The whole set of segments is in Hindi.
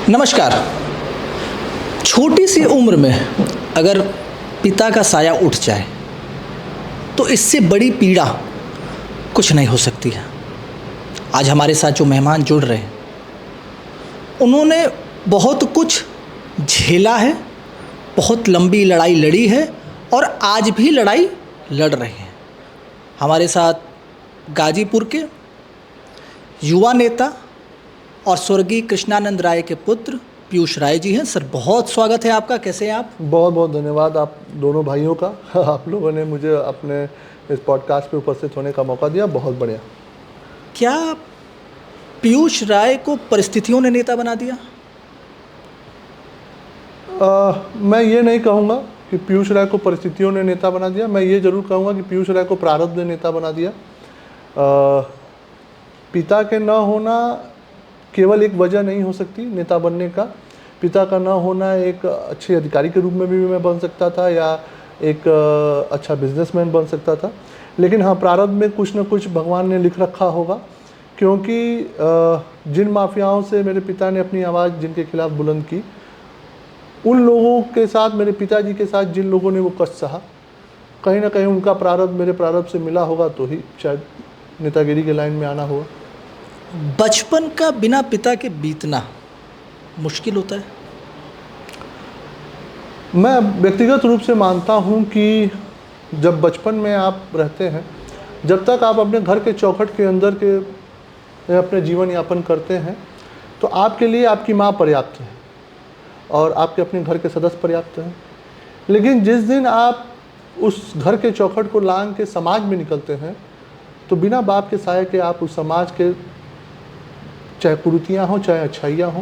नमस्कार। छोटी सी उम्र में अगर पिता का साया उठ जाए तो इससे बड़ी पीड़ा कुछ नहीं हो सकती है। आज हमारे साथ जो मेहमान जुड़ रहे हैं उन्होंने बहुत कुछ झेला है, बहुत लंबी लड़ाई लड़ी है और आज भी लड़ाई लड़ रहे हैं। हमारे साथ गाजीपुर के युवा नेता और स्वर्गीय कृष्णानंद राय के पुत्र पीयूष राय जी हैं। सर, बहुत स्वागत है आपका। कैसे हैं आप? बहुत बहुत धन्यवाद आप दोनों भाइयों का। आप लोगों ने मुझे अपने इस पॉडकास्ट पे उपस्थित होने का मौका दिया, बहुत बढ़िया। क्या पीयूष राय को परिस्थितियों ने नेता बना दिया? मैं ये नहीं कहूँगा कि पीयूष राय को परिस्थितियों ने नेता बना दिया। मैं ये ज़रूर कहूँगा कि पीयूष राय को प्रारब्ध ने नेता बना दिया। पिता के न होना केवल एक वजह नहीं हो सकती नेता बनने का। पिता का न होना एक अच्छे अधिकारी के रूप में भी मैं बन सकता था या एक अच्छा बिजनेसमैन बन सकता था, लेकिन हाँ, प्रारब्ध में कुछ न कुछ भगवान ने लिख रखा होगा। क्योंकि जिन माफियाओं से मेरे पिता ने अपनी आवाज़ जिनके खिलाफ बुलंद की, उन लोगों के साथ, मेरे पिताजी के साथ जिन लोगों ने वो कष्ट सहा, कहीं ना कहीं उनका प्रारब्ध मेरे प्रारब्ध से मिला होगा तो ही शायद नेतागिरी के लाइन में आना होगा। बचपन का बिना पिता के बीतना मुश्किल होता है? मैं व्यक्तिगत रूप से मानता हूं कि जब बचपन में आप रहते हैं, जब तक आप अपने घर के चौखट के अंदर के अपने जीवन यापन करते हैं, तो आपके लिए आपकी माँ पर्याप्त है और आपके अपने घर के सदस्य पर्याप्त हैं। लेकिन जिस दिन आप उस घर के चौखट को लांघ के समाज में निकलते हैं, तो बिना बाप के साये के आप उस समाज के, चाहे कुरीतियाँ हों चाहे अच्छाइयाँ हों,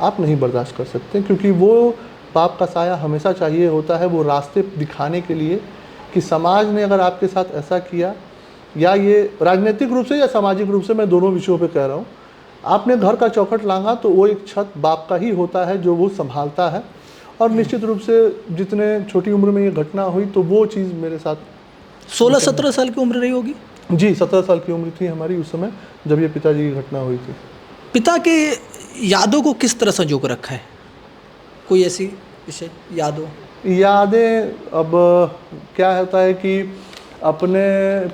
आप नहीं बर्दाश्त कर सकते। क्योंकि वो बाप का साया हमेशा चाहिए होता है वो रास्ते दिखाने के लिए कि समाज ने अगर आपके साथ ऐसा किया, या ये राजनीतिक रूप से या सामाजिक रूप से, मैं दोनों विषयों पे कह रहा हूँ, आपने घर का चौखट लांघा तो वो एक छत बाप का ही होता है जो वो संभालता है। और निश्चित रूप से जितने छोटी उम्र में ये घटना हुई तो वो चीज़ मेरे साथ 16-17 साल की उम्र रही होगी? जी, 17 साल की उम्र थी हमारी उस समय जब ये पिताजी की घटना हुई थी। पिता के यादों को किस तरह संजो कर रखा है? कोई ऐसी विषय यादें, अब क्या होता है कि अपने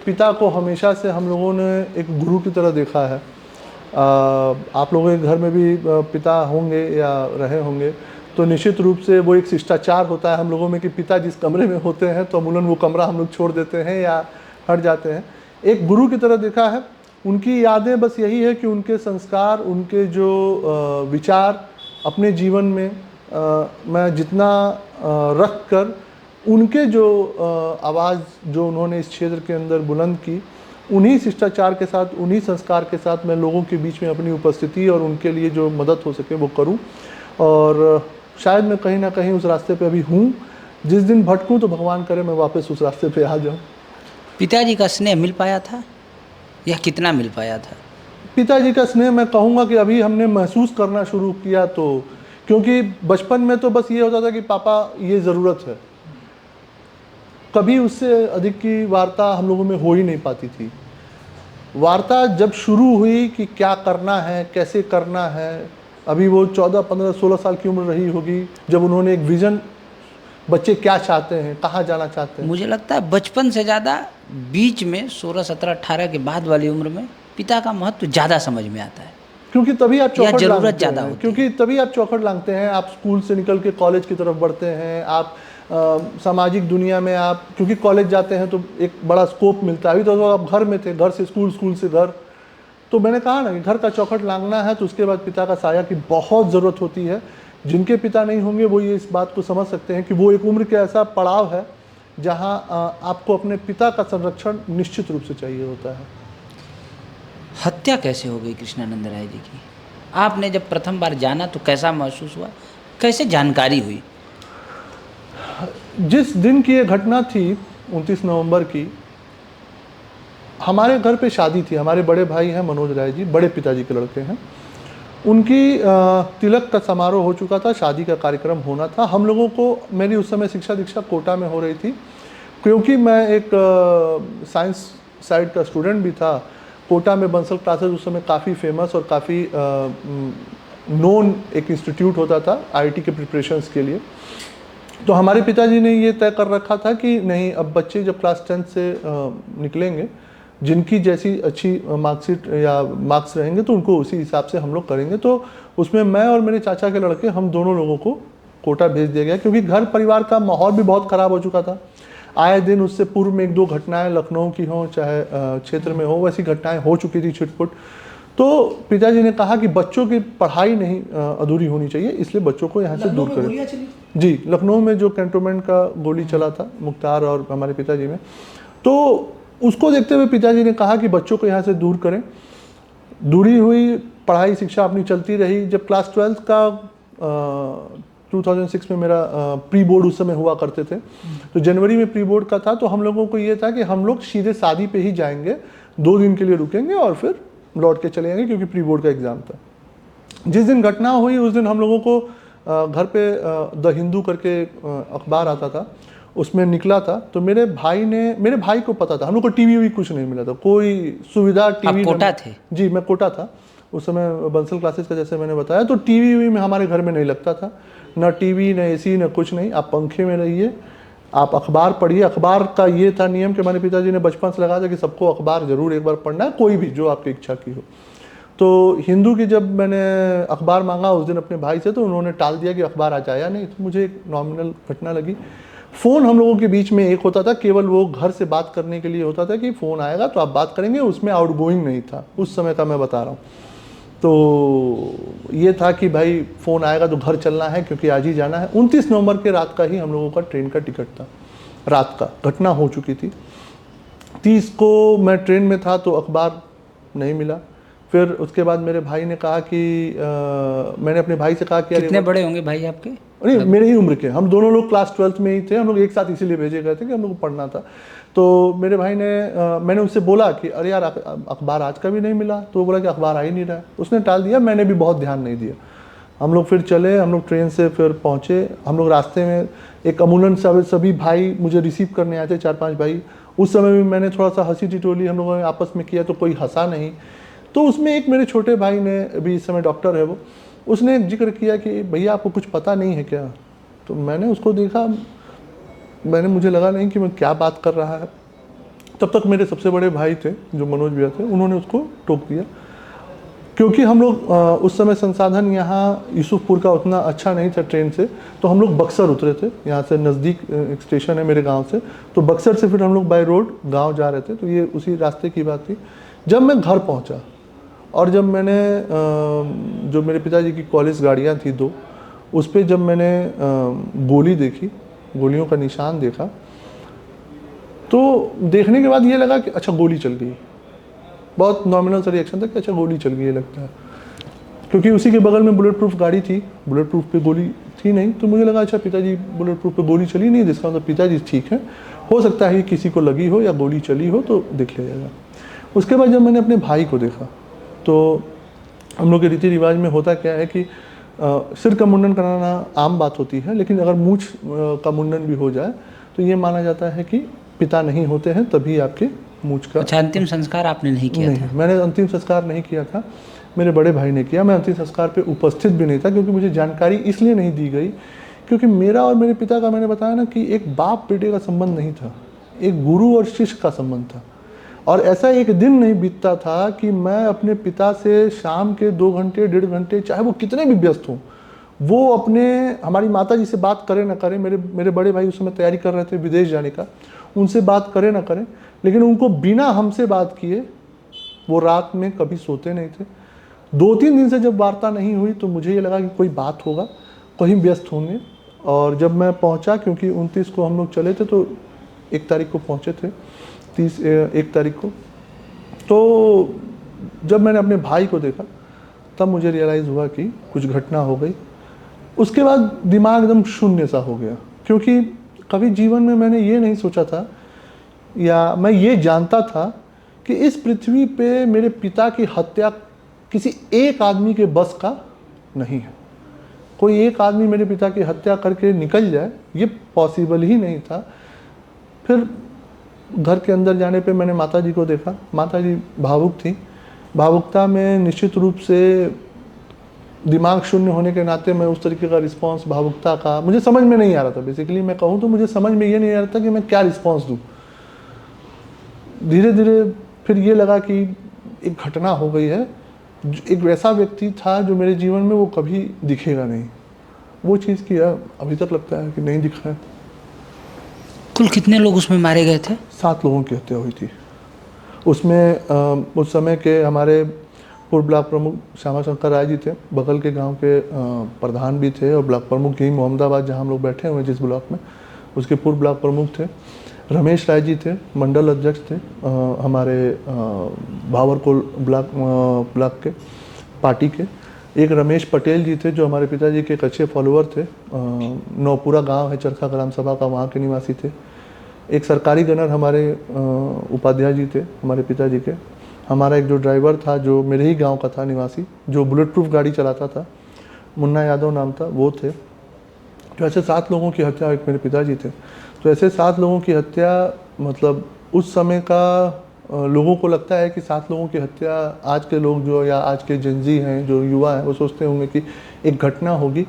पिता को हमेशा से हम लोगों ने एक गुरु की तरह देखा है। आप लोगों के घर में भी पिता होंगे या रहे होंगे, तो निश्चित रूप से वो एक शिष्टाचार होता है हम लोगों में कि पिता जिस कमरे में होते हैं तो अमूलन वो कमरा हम लोग छोड़ देते हैं या हट जाते हैं। एक गुरु की तरह देखा है। उनकी यादें बस यही है कि उनके संस्कार, उनके जो विचार अपने जीवन में मैं जितना रख कर उनके जो आवाज़ जो उन्होंने इस क्षेत्र के अंदर बुलंद की, उन्हीं शिष्टाचार के साथ, उन्हीं संस्कार के साथ मैं लोगों के बीच में अपनी उपस्थिति और उनके लिए जो मदद हो सके वो करूं। और शायद मैं कहीं ना कहीं उस रास्ते पे अभी हूं। जिस दिन भटकूं तो भगवान करे मैं वापस उस रास्ते पे आ जाऊं। पिताजी का स्नेह मिल पाया था या कितना मिल पाया था? पिताजी का स्नेह मैं कहूँगा कि अभी हमने महसूस करना शुरू किया, तो क्योंकि बचपन में तो बस ये होता था कि पापा ये ज़रूरत है, कभी उससे अधिक की वार्ता हम लोगों में हो ही नहीं पाती थी। वार्ता जब शुरू हुई कि क्या करना है, कैसे करना है, अभी वो 14, 15, 16 साल की उम्र रही होगी जब उन्होंने एक विज़न, बच्चे क्या चाहते हैं, कहाँ जाना चाहते हैं। मुझे लगता है बचपन से ज़्यादा बीच में 16, 17, 18 के बाद वाली उम्र में पिता का महत्व ज़्यादा समझ में आता है, क्योंकि तभी आप चौखट ज़रूरत ज़्यादा होती है। क्योंकि तभी आप चौखट लांघते हैं, आप स्कूल से निकल के कॉलेज की तरफ बढ़ते हैं, आप सामाजिक दुनिया में आप, क्योंकि कॉलेज जाते हैं तो एक बड़ा स्कोप मिलता है। अभी तो आप घर में थे, घर से स्कूल, स्कूल से घर, तो मैंने कहा ना कि घर का चौखट लांघना है तो उसके बाद पिता का साया की बहुत ज़रूरत होती है। जिनके पिता नहीं होंगे वो ये इस बात को समझ सकते हैं कि वो एक उम्र के ऐसा पड़ाव है जहाँ आपको अपने पिता का संरक्षण निश्चित रूप से चाहिए होता है। हत्या कैसे हो गई कृष्णानंद राय जी की? आपने जब प्रथम बार जाना तो कैसा महसूस हुआ, कैसे जानकारी हुई? जिस दिन की ये घटना थी 29 नवंबर की, हमारे घर पे शादी थी। हमारे बड़े भाई हैं मनोज राय जी, बड़े पिताजी के लड़के हैं। उनकी तिलक का समारोह हो चुका था, शादी का कार्यक्रम होना था। हम लोगों को, मेरी उस समय शिक्षा दीक्षा कोटा में हो रही थी, क्योंकि मैं एक साइंस साइड का स्टूडेंट भी था। कोटा में बंसल क्लासेस उस समय काफ़ी फेमस और काफ़ी नोन एक इंस्टीट्यूट होता था आईआईटी के प्रिपरेशंस के लिए। तो हमारे पिताजी ने ये तय कर रखा था कि नहीं, अब बच्चे जब क्लास 10 से निकलेंगे, जिनकी जैसी अच्छी मार्कशीट या मार्क्स रहेंगे तो उनको उसी हिसाब से हम लोग करेंगे। तो उसमें मैं और मेरे चाचा के लड़के, हम दोनों लोगों को कोटा भेज दिया गया, क्योंकि घर परिवार का माहौल भी बहुत ख़राब हो चुका था। आए दिन उससे पूर्व में 1-2 घटनाएं लखनऊ की हों चाहे क्षेत्र में हो, वैसी घटनाएं हो चुकी थी छिटपुट। तो पिताजी ने कहा कि बच्चों की पढ़ाई नहीं अधूरी होनी चाहिए, इसलिए बच्चों को यहाँ से दूर करें। जी, लखनऊ में जो कैंटोनमेंट का गोली चला था मुख्तार और हमारे पिताजी में, तो उसको देखते हुए पिताजी ने कहा कि बच्चों को यहाँ से दूर करें। दूरी हुई, पढ़ाई शिक्षा अपनी चलती रही। जब क्लास 12 का 2006 में मेरा प्री बोर्ड उस समय हुआ करते थे, तो जनवरी में प्री बोर्ड का था, तो हम लोगों को ये था कि हम लोग सीधे शादी पे ही जाएंगे, 2 दिन के लिए रुकेंगे और फिर लौट के चले जाएंगे, क्योंकि प्री बोर्ड का एग्ज़ाम था। जिस दिन घटना हुई उस दिन हम लोगों को घर पे द हिंदू करके अखबार आता था, उसमें निकला था। तो मेरे भाई को पता था, हम लोग को टीवी भी कुछ नहीं मिला था, कोई सुविधा टीवी। आप कोटा थे? जी, मैं कोटा था उस समय, बंसल क्लासेस का जैसे मैंने बताया। तो टीवी में हमारे घर में नहीं लगता था, ना टीवी, ना एसी, ना कुछ नहीं। आप पंखे में रहिए, आप अखबार पढ़िए। अखबार का ये था नियम कि हमारे पिताजी ने बचपन से लगाया था कि सबको अखबार जरूर एक बार पढ़ना है, कोई भी जो आपकी इच्छा की हो। तो हिंदू की जब मैंने अखबार मांगा उस दिन अपने भाई से, तो उन्होंने टाल दिया कि अखबार आज आया नहीं। तो मुझे एक नॉमिनल घटना लगी। फ़ोन हम लोगों के बीच में एक होता था, केवल वो घर से बात करने के लिए होता था कि फ़ोन आएगा तो आप बात करेंगे, उसमें आउटगोइंग नहीं था उस समय का, मैं बता रहा हूँ। तो ये था कि भाई फ़ोन आएगा तो घर चलना है, क्योंकि आज ही जाना है। 29 नवंबर के रात का ही हम लोगों का ट्रेन का टिकट था, रात का, घटना हो चुकी थी। 30 को मैं ट्रेन में था तो अखबार नहीं मिला। फिर उसके बाद मेरे भाई ने कहा कि मैंने अपने भाई से कहा कि कितने बड़े होंगे भाई आपके? नहीं, मेरे ही उम्र के। हम दोनों लोग क्लास 12th में ही थे, हम लोग एक साथ इसीलिए भेजे गए थे कि हम लोग को पढ़ना था। तो मेरे भाई ने मैंने उससे बोला कि अरे यार अखबार आज का भी नहीं मिला। तो वो बोला कि अखबार आ ही नहीं रहा है। उसने टाल दिया, मैंने भी बहुत ध्यान नहीं दिया। हम लोग फिर चले, हम लोग ट्रेन से फिर पहुँचे। हम लोग रास्ते में एक अमूलन सभी भाई मुझे रिसीव करने आए थे, 4-5 भाई। उस समय भी मैंने थोड़ा सा हंसी टिटोली हम लोगों ने आपस में किया, तो कोई हंसा नहीं। तो उसमें एक मेरे छोटे भाई ने, अभी इस समय डॉक्टर है वो, उसने जिक्र किया कि भैया आपको कुछ पता नहीं है क्या? तो मैंने उसको देखा, मुझे लगा नहीं कि मैं क्या बात कर रहा है। तब तक मेरे सबसे बड़े भाई थे जो मनोज भैया थे, उन्होंने उसको टोक दिया। क्योंकि हम लोग उस समय संसाधन यहाँ यूसुफपुर का उतना अच्छा नहीं था ट्रेन से, तो हम लोग बक्सर उतरे थे। यहाँ से नज़दीक एक स्टेशन है मेरे गांव से, तो बक्सर से फिर हम लोग बाय रोड गांव जा रहे थे। तो ये उसी रास्ते की बात थी। जब मैं घर पहुँचा और जब मैंने जो मेरे पिताजी की कॉलेज गाड़ियाँ थी 2, उस पर जब मैंने गोली देखी, गोलियों का निशान देखा, तो देखने के बाद ये लगा कि अच्छा गोली चल गई। बहुत नॉमिनल सा रिएक्शन था कि अच्छा गोली चल गई, ये लगता है। क्योंकि उसी के बगल में बुलेट प्रूफ गाड़ी थी, बुलेट प्रूफ पे गोली थी नहीं। तो मुझे लगा अच्छा पिताजी बुलेट प्रूफ पे गोली चली नहीं, जिसका मतलब पिताजी ठीक है। हो सकता है कि किसी को लगी हो या गोली चली हो, तो देख लिया जाएगा। उसके बाद जब मैंने अपने भाई को देखा, तो हम लोग के रीति रिवाज में होता क्या है कि सिर का मुंडन कराना आम बात होती है, लेकिन अगर मूछ का मुंडन भी हो जाए तो ये माना जाता है कि पिता नहीं होते हैं तभी आपके मूछ का। अच्छा, अंतिम संस्कार आपने नहीं किया था? मैंने अंतिम संस्कार नहीं किया था, मेरे बड़े भाई ने किया। मैं अंतिम संस्कार पे उपस्थित भी नहीं था, क्योंकि मुझे जानकारी इसलिए नहीं दी गई क्योंकि मेरा और मेरे पिता का, मैंने बताया ना कि एक बाप बेटे का संबंध नहीं था, एक गुरु और शिष्य का संबंध था। और ऐसा एक दिन नहीं बीतता था कि मैं अपने पिता से शाम के 2 घंटे 1.5 घंटे, चाहे वो कितने भी व्यस्त हों, वो अपने हमारी माता जी से बात करें ना करें। मेरे बड़े भाई उस समय तैयारी कर रहे थे विदेश जाने का, उनसे बात करें ना करें, लेकिन उनको बिना हमसे बात किए वो रात में कभी सोते नहीं थे। 2-3 दिन से जब वार्ता नहीं हुई तो मुझे ये लगा कि कोई बात होगा, कहीं व्यस्त होंगे। और जब मैं पहुंचा, क्योंकि 29 को हम लोग चले थे तो 1 तारीख को पहुंचे थे, 1 तारीख को। तो जब मैंने अपने भाई को देखा तब मुझे रियलाइज़ हुआ कि कुछ घटना हो गई। उसके बाद दिमाग एकदम शून्य सा हो गया, क्योंकि कभी जीवन में मैंने ये नहीं सोचा था, या मैं ये जानता था कि इस पृथ्वी पे मेरे पिता की हत्या किसी एक आदमी के बस का नहीं है। कोई एक आदमी मेरे पिता की हत्या करके निकल जाए, ये पॉसिबल ही नहीं था। फिर घर के अंदर जाने पे मैंने माताजी को देखा। माताजी भावुक थी। भावुकता में निश्चित रूप से दिमाग शून्य होने के नाते मैं उस तरीके का रिस्पांस, भावुकता का मुझे समझ में नहीं आ रहा था। बेसिकली मैं कहूँ तो मुझे समझ में ये नहीं आ रहा था कि मैं क्या रिस्पांस दूँ। धीरे धीरे फिर ये लगा कि एक घटना हो गई है, एक वैसा व्यक्ति था जो मेरे जीवन में वो कभी दिखेगा नहीं, वो चीज़ किया। अभी तक लगता है कि नहीं दिखा है। कुल कितने लोग उसमें मारे गए थे? 7 लोगों की हत्या हुई थी उसमें। उस समय के हमारे पूर्व ब्लॉक प्रमुख श्यामा शंकर राय जी थे, बगल के गांव के प्रधान भी थे, और ब्लॉक प्रमुख यही मोहम्मदाबाद जहां हम लोग बैठे हुए हैं जिस ब्लॉक में, उसके पूर्व ब्लॉक प्रमुख थे। रमेश राय जी थे, मंडल अध्यक्ष थे हमारे भावरकोल ब्लॉक के पार्टी के। एक रमेश पटेल जी थे जो हमारे पिताजी के एक अच्छे फॉलोअर थे, नौपुरा गांव है चरखा ग्राम सभा का, वहाँ के निवासी थे। एक सरकारी गनर हमारे उपाध्याय जी थे हमारे पिताजी के। हमारा एक जो ड्राइवर था जो मेरे ही गांव का था निवासी, जो बुलेट प्रूफ गाड़ी चलाता था, मुन्ना यादव नाम था, वो थे। तो ऐसे 7 लोगों की हत्या, एक मेरे पिताजी थे। तो ऐसे 7 लोगों की हत्या, मतलब उस समय का लोगों को लगता है कि 7 लोगों की हत्या, आज के लोग जो या आज के जेनजी हैं, जो युवा हैं, वो सोचते होंगे कि एक घटना होगी,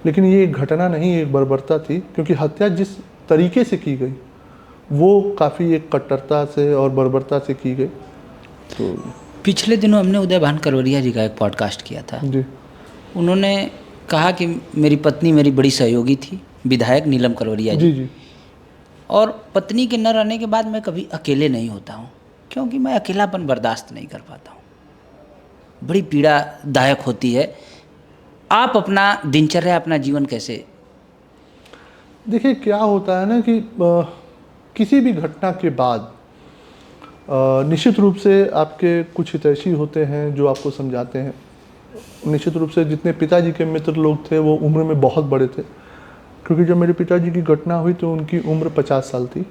लेकिन ये एक घटना नहीं, एक बर्बरता थी। क्योंकि हत्या जिस तरीके से की गई वो काफ़ी एक कट्टरता से और बर्बरता से की गई। तो पिछले दिनों हमने उदय भान करवरिया जी का एक पॉडकास्ट किया था जी, उन्होंने कहा कि मेरी पत्नी मेरी बड़ी सहयोगी थी, विधायक नीलम करवरिया जी। जी। और पत्नी के न रहने के बाद मैं कभी अकेले नहीं होता हूँ, क्योंकि मैं अकेलापन बर्दाश्त नहीं कर पाता हूँ। बड़ी पीड़ादायक होती है। आप अपना दिनचर्या, अपना जीवन कैसे? देखिए क्या होता है ना कि किसी भी घटना के बाद निश्चित रूप से आपके कुछ हितैषी होते हैं जो आपको समझाते हैं। निश्चित रूप से जितने पिताजी के मित्र लोग थे वो उम्र में बहुत बड़े थे, क्योंकि जब मेरे पिताजी की घटना हुई तो उनकी उम्र 50 साल थी,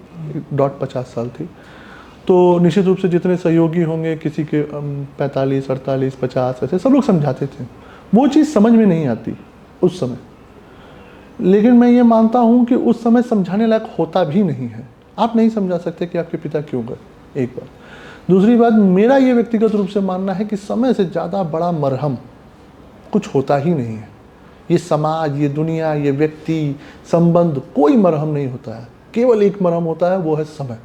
डॉट 50 साल थी। तो निश्चित रूप से जितने सहयोगी होंगे, किसी के 45, 48, 50, ऐसे सब लोग समझाते थे। वो चीज़ समझ में नहीं आती उस समय, लेकिन मैं ये मानता हूँ कि उस समय समझाने लायक होता भी नहीं है। आप नहीं समझा सकते कि आपके पिता क्यों गए, एक बात। दूसरी बात, मेरा ये व्यक्तिगत रूप से मानना है कि समय से ज़्यादा बड़ा मरहम कुछ होता ही नहीं है। ये समाज, ये दुनिया, ये व्यक्ति, संबंध, कोई मरहम नहीं होता है। केवल एक मरहम होता है, वो है समय।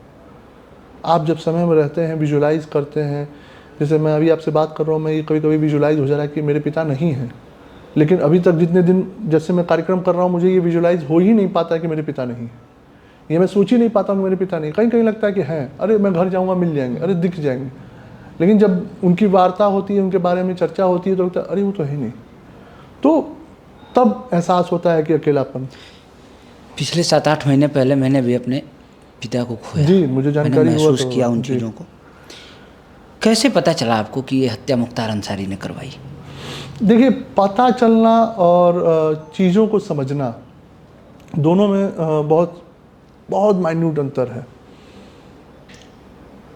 आप जब समय में रहते हैं, विजुलाइज करते हैं, जैसे मैं अभी आपसे बात कर रहा हूँ, मैं ये कभी कभी विजुलाइज हो जा रहा है कि मेरे पिता नहीं हैं, लेकिन अभी तक जितने दिन जैसे मैं कार्यक्रम कर रहा हूँ मुझे ये विजुलाइज हो ही नहीं पाता है कि मेरे पिता नहीं हैं। ये मैं सोच ही नहीं पाता हूँ मेरे पिता नहीं। कहीं कहीं लगता है कि हैं, अरे मैं घर जाऊँगा मिल जाएंगे, अरे दिख जाएंगे, लेकिन जब उनकी वार्ता होती है, उनके बारे में चर्चा होती है तो लगता है अरे वो तो है नहीं। तो तब एहसास होता है कि अकेलापन। पिछले 7-8 महीने पहले मैंने भी अपने पिता को खोया। जी, मुझे जानकारी मैंने हुआ महसूस तो, किया उन जी। चीज़ों को। कैसे पता चला आपको कि ये हत्या मुख्तार अंसारी ने करवाई? देखिए, पता चलना और चीज़ों को समझना दोनों में बहुत बहुत माइन्यूट अंतर है।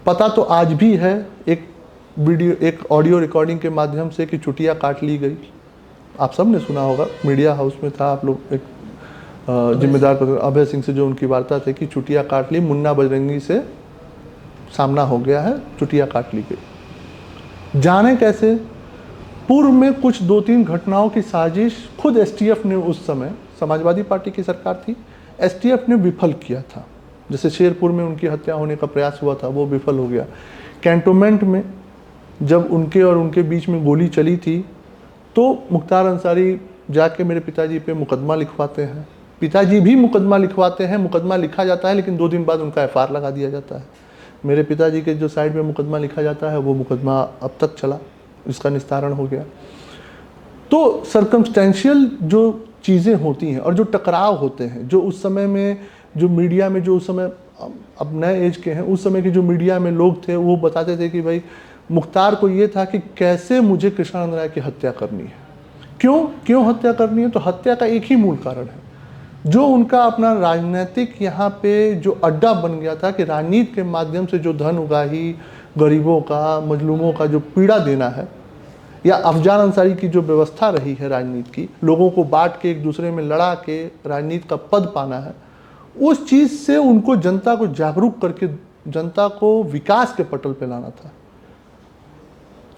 पता तो आज भी है, एक वीडियो, एक ऑडियो रिकॉर्डिंग के माध्यम से, कि चुटिया काट ली गई। आप सब ने सुना होगा, मीडिया हाउस में था, आप लोग एक जिम्मेदार अभय सिंह से जो उनकी वार्ता थी कि चुटिया काट ली, मुन्ना बजरंगी से सामना हो गया है, चुटिया काट ली गई। जाने कैसे? पूर्व में कुछ 2-3 घटनाओं की साजिश खुद एसटीएफ ने, उस समय समाजवादी पार्टी की सरकार थी, एसटीएफ ने विफल किया था। जैसे शेरपुर में उनकी हत्या होने का प्रयास हुआ था, वो विफल हो गया। कैंटोनमेंट में जब उनके और उनके बीच में गोली चली थी तो मुख्तार अंसारी जाके मेरे पिताजी पे मुकदमा लिखवाते हैं, पिताजी भी मुकदमा लिखवाते हैं, मुकदमा लिखा जाता है, लेकिन 2 दिन बाद उनका एफआईआर लगा दिया जाता है। मेरे पिताजी के जो साइड में मुकदमा लिखा जाता है वो मुकदमा अब तक चला, इसका निस्तारण हो गया। तो सर्कमस्टेंशियल जो चीज़ें होती हैं और जो टकराव होते हैं, जो उस समय में जो मीडिया में, जो उस समय, अब नए एज के हैं, उस समय के जो मीडिया में लोग थे वो बताते थे कि भाई मुख्तार को ये था कि कैसे मुझे कृष्णानंद राय की हत्या करनी है। क्यों हत्या करनी है? तो हत्या का एक ही मूल कारण है, जो उनका अपना राजनीतिक यहाँ पे जो अड्डा बन गया था कि राजनीति के माध्यम से जो धन उगाही, गरीबों का, मजलूमों का जो पीड़ा देना है, या अफजान अंसारी की जो व्यवस्था रही है राजनीति की, लोगों को बांट के एक दूसरे में लड़ा के राजनीति का पद पाना है, उस चीज़ से उनको जनता को जागरूक करके जनता को विकास के पटल पे लाना था।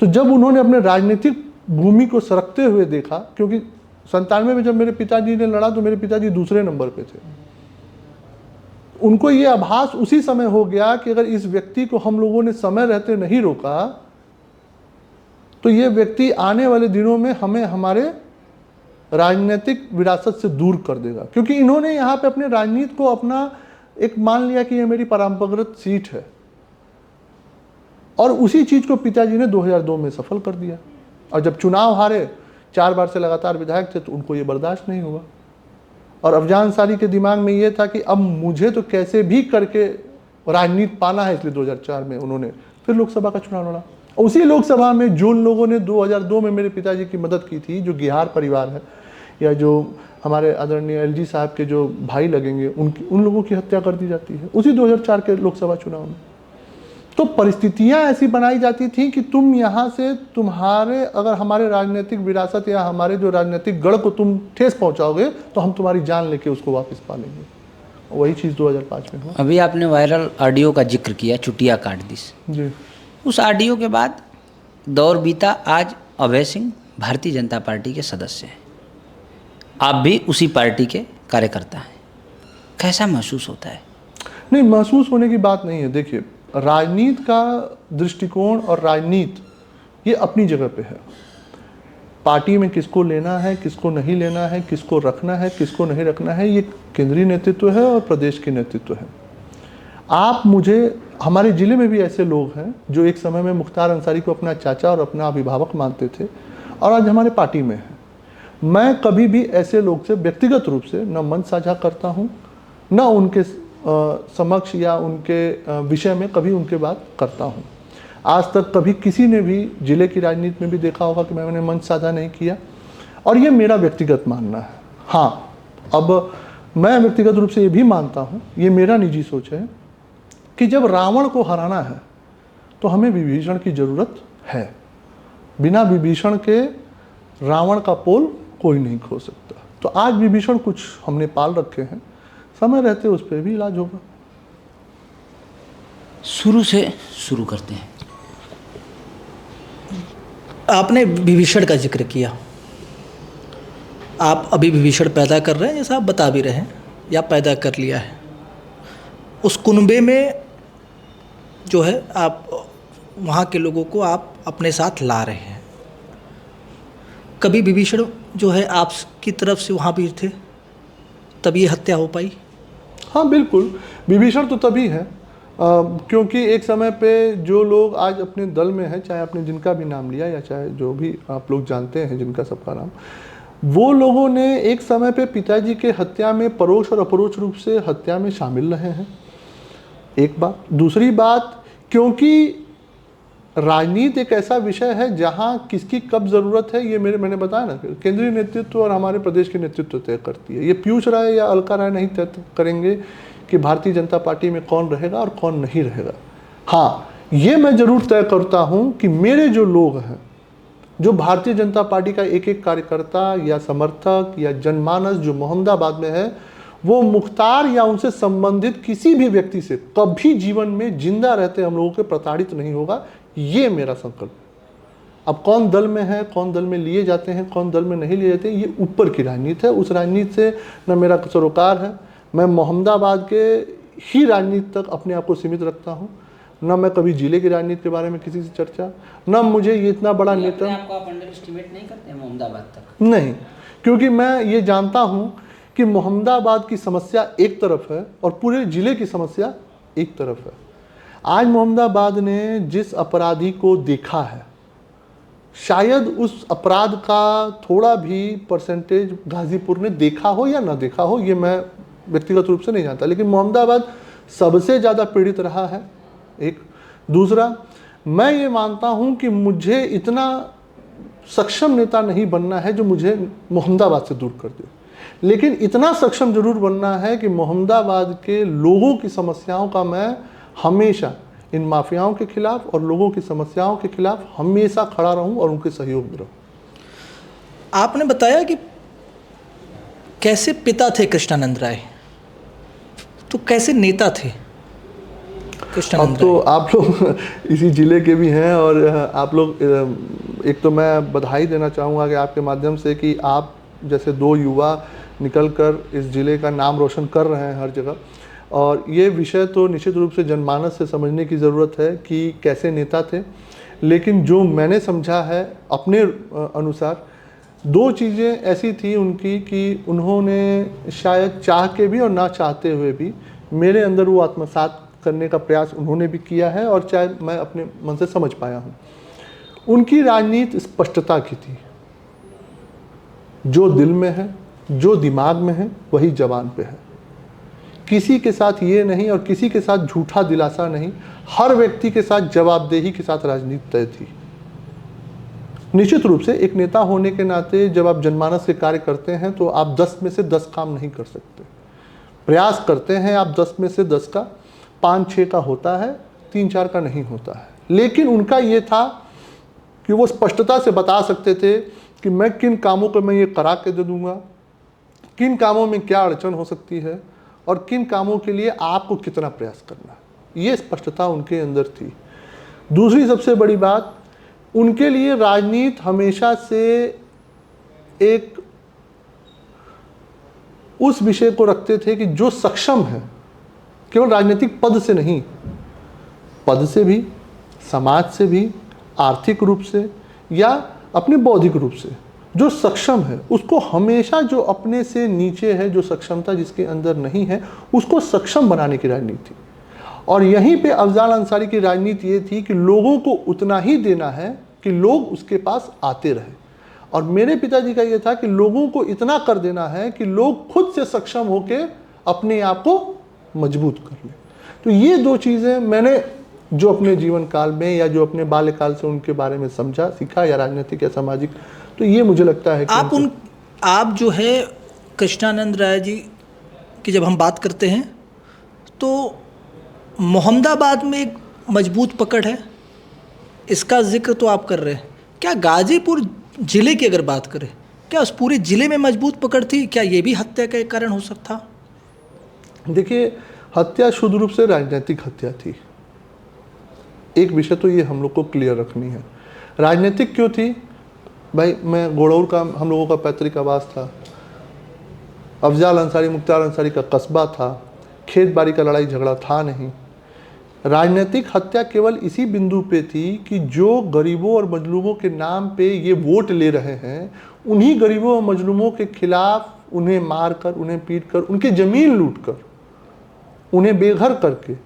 तो जब उन्होंने अपने राजनीतिक भूमि को सरकते हुए देखा, क्योंकि 97 में जब मेरे पिताजी ने लड़ा तो मेरे पिताजी दूसरे नंबर पे थे। उनको ये आभास उसी समय हो गया कि अगर इस व्यक्ति को हम लोगों ने समय रहते नहीं रोका तो ये व्यक्ति आने वाले दिनों में हमें हमारे राजनीतिक विरासत से दूर कर देगा, क्योंकि इन्होंने यहाँ पे अपने राजनीति को अपना एक मान लिया कि ये मेरी परंपरागत सीट है, और उसी चीज को पिताजी ने 2002 में सफल कर दिया। और जब चुनाव हारे, 4 बार से लगातार विधायक थे, तो उनको ये बर्दाश्त नहीं हुआ। और अफजान सारी के दिमाग में ये था कि अब मुझे तो कैसे भी करके राजनीति पाना है, इसलिए 2004 में उन्होंने फिर लोकसभा का चुनाव लड़ा। उसी लोकसभा में जो लोगों ने 2002 में मेरे पिताजी की मदद की थी, जो गिहार परिवार है या जो हमारे आदरणीय एलजी साहब के जो भाई लगेंगे, उन लोगों की हत्या कर दी जाती है उसी 2004 के लोकसभा चुनाव में। तो परिस्थितियां ऐसी बनाई जाती थी कि तुम यहाँ से तुम्हारे अगर हमारे राजनीतिक विरासत या हमारे जो राजनीतिक गढ़ को तुम ठेस पहुंचाओगे तो हम तुम्हारी जान लेके उसको वापस पा लेंगे। वही चीज़ 2005 में हुआ। अभी आपने वायरल ऑडियो का जिक्र किया, चुटिया काट दी जी। उस ऑडियो के बाद दौर बीता, आज अभय सिंह भारतीय जनता पार्टी के सदस्य हैं, आप भी उसी पार्टी के कार्यकर्ता हैं, कैसा महसूस होता है? नहीं, महसूस होने की बात नहीं है। देखिए, राजनीति का दृष्टिकोण और राजनीति ये अपनी जगह पे है। पार्टी में किसको लेना है, किसको नहीं लेना है, किसको रखना है, किसको नहीं रखना है, ये केंद्रीय नेतृत्व है और प्रदेश के नेतृत्व है। आप मुझे, हमारे ज़िले में भी ऐसे लोग हैं जो एक समय में मुख्तार अंसारी को अपना चाचा और अपना अभिभावक मानते थे और आज हमारे पार्टी में हैं। मैं कभी भी ऐसे लोग से व्यक्तिगत रूप से न मंच साझा करता हूँ, न उनके समक्ष या उनके विषय में कभी उनके बात करता हूँ। आज तक कभी किसी ने भी जिले की राजनीति में भी देखा होगा कि मैंने मंच साझा नहीं किया, और ये मेरा व्यक्तिगत मानना है। हाँ, अब मैं व्यक्तिगत रूप से ये भी मानता हूँ, ये मेरा निजी सोच है कि जब रावण को हराना है तो हमें विभीषण की ज़रूरत है। बिना विभीषण के रावण का पोल कोई नहीं खो सकता। तो आज विभीषण कुछ हमने पाल रखे हैं, समय रहते उस पर भी इलाज होगा। शुरू से शुरू करते हैं। आपने विभीषण का जिक्र किया, आप अभी विभीषण पैदा कर रहे हैं, जैसा आप बता भी रहे हैं, या पैदा कर लिया है। उस कुनबे में जो है आप वहाँ के लोगों को आप अपने साथ ला रहे हैं। कभी विभीषण जो है आपकी तरफ से वहाँ भी थे, तब ये हत्या हो पाई? हाँ बिल्कुल, विभीषण तो तभी है क्योंकि एक समय पे जो लोग आज अपने दल में हैं, चाहे आपने जिनका भी नाम लिया या चाहे जो भी आप लोग जानते हैं जिनका सबका नाम, वो लोगों ने एक समय पे पिताजी के हत्या में परोक्ष और अपरोक्ष रूप से हत्या में शामिल रहे हैं। एक बात। दूसरी बात, क्योंकि राजनीति एक ऐसा विषय है जहाँ किसकी कब ज़रूरत है, ये मैंने बताया ना, केंद्रीय नेतृत्व और हमारे प्रदेश के नेतृत्व तय करती है। ये पीयूष राय या अलका राय नहीं तय करेंगे कि भारतीय जनता पार्टी में कौन रहेगा और कौन नहीं रहेगा। हाँ, ये मैं ज़रूर तय करता हूँ कि मेरे जो लोग हैं, जो भारतीय जनता पार्टी का एक एक कार्यकर्ता या समर्थक या जनमानस जो मोहम्मदाबाद में है, वो मुख्तार या उनसे संबंधित किसी भी व्यक्ति से कभी जीवन में जिंदा रहते हम लोगों के प्रताड़ित नहीं होगा। ये मेरा संकल्प है। अब कौन दल में है, कौन दल में लिए जाते हैं, कौन दल में नहीं लिए जाते, ये ऊपर की राजनीति है। उस राजनीति से न मेरा सरोकार है। मैं मोहम्मदाबाद के ही राजनीति तक अपने आप को सीमित रखता हूँ। न मैं कभी जिले की राजनीति के बारे में किसी से चर्चा, न मुझे ये इतना बड़ा नेता। आपको आप अंडर एस्टिमेट नहीं करते मोहम्मदाबाद तक? नहीं, क्योंकि मैं ये जानता हूँ कि मोहम्मदाबाद की समस्या एक तरफ है और पूरे जिले की समस्या एक तरफ है। आज मोहम्मदाबाद ने जिस अपराधी को देखा है, शायद उस अपराध का थोड़ा भी परसेंटेज गाजीपुर ने देखा हो या ना देखा हो, ये मैं व्यक्तिगत रूप से नहीं जानता, लेकिन मोहम्मदाबाद सबसे ज़्यादा पीड़ित रहा है। एक। दूसरा, मैं ये मानता हूँ कि मुझे इतना सक्षम नेता नहीं बनना है जो मुझे मोहम्मदाबाद से दूर कर दे, लेकिन इतना सक्षम जरूर बनना है कि मोहम्मदाबाद के लोगों की समस्याओं का मैं हमेशा, इन माफियाओं के खिलाफ और लोगों की समस्याओं के खिलाफ हमेशा खड़ा रहूं और उनके सहयोग में रहूं। आपने बताया कि कैसे पिता थे कृष्णानंद राय, तो कैसे नेता थे कृष्णानंद राय? अब तो आप लोग इसी जिले के भी हैं और आप लोग एक तो मैं बधाई देना चाहूँगा कि आपके माध्यम से कि आप जैसे 2 युवा निकलकर इस ज़िले का नाम रोशन कर रहे हैं हर जगह। और ये विषय तो निश्चित रूप से जनमानस से समझने की ज़रूरत है कि कैसे नेता थे, लेकिन जो मैंने समझा है अपने अनुसार 2 चीज़ें ऐसी थी उनकी कि उन्होंने शायद चाह के भी और ना चाहते हुए भी मेरे अंदर वो आत्मसात करने का प्रयास उन्होंने भी किया है, और चाहे मैं अपने मन से समझ पाया हूँ। उनकी राजनीति स्पष्टता की थी, जो दिल में है, जो दिमाग में है, वही जबान पे है। किसी के साथ ये नहीं और किसी के साथ झूठा दिलासा नहीं, हर व्यक्ति के साथ जवाबदेही के साथ राजनीति तय थी। निश्चित रूप से एक नेता होने के नाते जब आप जनमानस से कार्य करते हैं तो आप 10 में से 10 काम नहीं कर सकते। प्रयास करते हैं आप 10 में से 10 का, 5-6 का होता है, 3-4 का नहीं होता है। लेकिन उनका ये था कि वो स्पष्टता से बता सकते थे कि मैं किन कामों को मैं ये करा के दे दूंगा, किन कामों में क्या अड़चन हो सकती है और किन कामों के लिए आपको कितना प्रयास करना है। ये स्पष्टता उनके अंदर थी। दूसरी सबसे बड़ी बात, उनके लिए राजनीति हमेशा से एक उस विषय को रखते थे कि जो सक्षम है, केवल राजनीतिक पद से नहीं, पद से भी, समाज से भी, आर्थिक रूप से या अपने बौद्धिक रूप से जो सक्षम है उसको हमेशा, जो अपने से नीचे है, जो सक्षमता जिसके अंदर नहीं है, उसको सक्षम बनाने की राजनीति थी। और यहीं पे अफजाल अंसारी की राजनीति ये थी कि लोगों को उतना ही देना है कि लोग उसके पास आते रहे। और मेरे पिताजी का ये था कि लोगों को इतना कर देना है कि लोग खुद से सक्षम होकर अपने आप को मजबूत कर लें। तो ये 2 चीज़ें मैंने जो अपने जीवन काल में या जो अपने बाल्यकाल से उनके बारे में समझा, सीखा, या राजनीतिक या सामाजिक, तो ये मुझे लगता है कि आप जो है कृष्णानंद राय जी की जब हम बात करते हैं तो मोहम्मदाबाद में एक मजबूत पकड़ है, इसका जिक्र तो आप कर रहे हैं। क्या गाजीपुर जिले की अगर बात करें, क्या उस पूरे जिले में मजबूत पकड़ थी? क्या ये भी हत्या का एक कारण हो सकता? देखिए, हत्या शुद्ध रूप से राजनीतिक हत्या थी। एक विषय तो ये हम लोग को क्लियर रखनी है। राजनीतिक क्यों थी भाई? मैं गोड़ौर का, हम लोगों का पैतृक आवास था, अफजाल अंसारी मुख्तार अंसारी का कस्बा था, खेत बाड़ी का लड़ाई झगड़ा था नहीं। राजनीतिक हत्या केवल इसी बिंदु पे थी कि जो गरीबों और मजलूमों के नाम पे ये वोट ले रहे हैं, उन्हीं गरीबों और मजलूमों के खिलाफ उन्हें मारकर, उन्हें पीटकर, उनकी ज़मीन लूटकर, उन्हें बेघर करके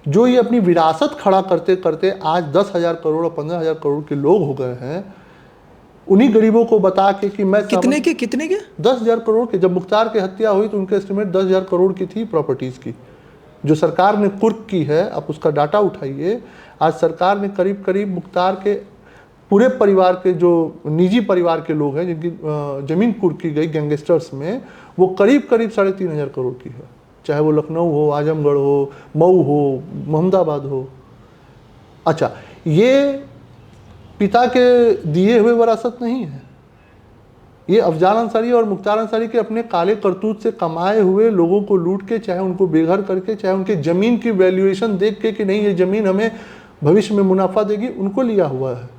जो ये अपनी विरासत खड़ा करते करते आज 10,000 करोड़ और 15,000 करोड़ के लोग हो गए हैं, उन्हीं गरीबों को बता के कि मैं कितने के 10,000 करोड़ के। जब मुख्तार की हत्या हुई तो उनके एस्टिमेट 10,000 करोड़ की थी प्रॉपर्टीज़ की, जो सरकार ने कुर्क की है। आप उसका डाटा उठाइए, आज सरकार ने करीब करीब मुख्तार के पूरे परिवार के, जो निजी परिवार के लोग हैं जिनकी ज़मीन कुर्क की गई गैंगस्टर्स में, वो करीब करीब 3,500 करोड़ की है। चाहे वो लखनऊ हो, आजमगढ़ हो, मऊ हो, मोहम्मदाबाद हो। अच्छा, ये पिता के दिए हुए विरासत नहीं है, ये अफजाल अंसारी और मुख्तार अंसारी के अपने काले करतूत से कमाए हुए लोगों को लूट के, चाहे उनको बेघर करके, चाहे उनके ज़मीन की वैल्यूएशन देख के कि नहीं ये ज़मीन हमें भविष्य में मुनाफा देगी, उनको लिया हुआ है।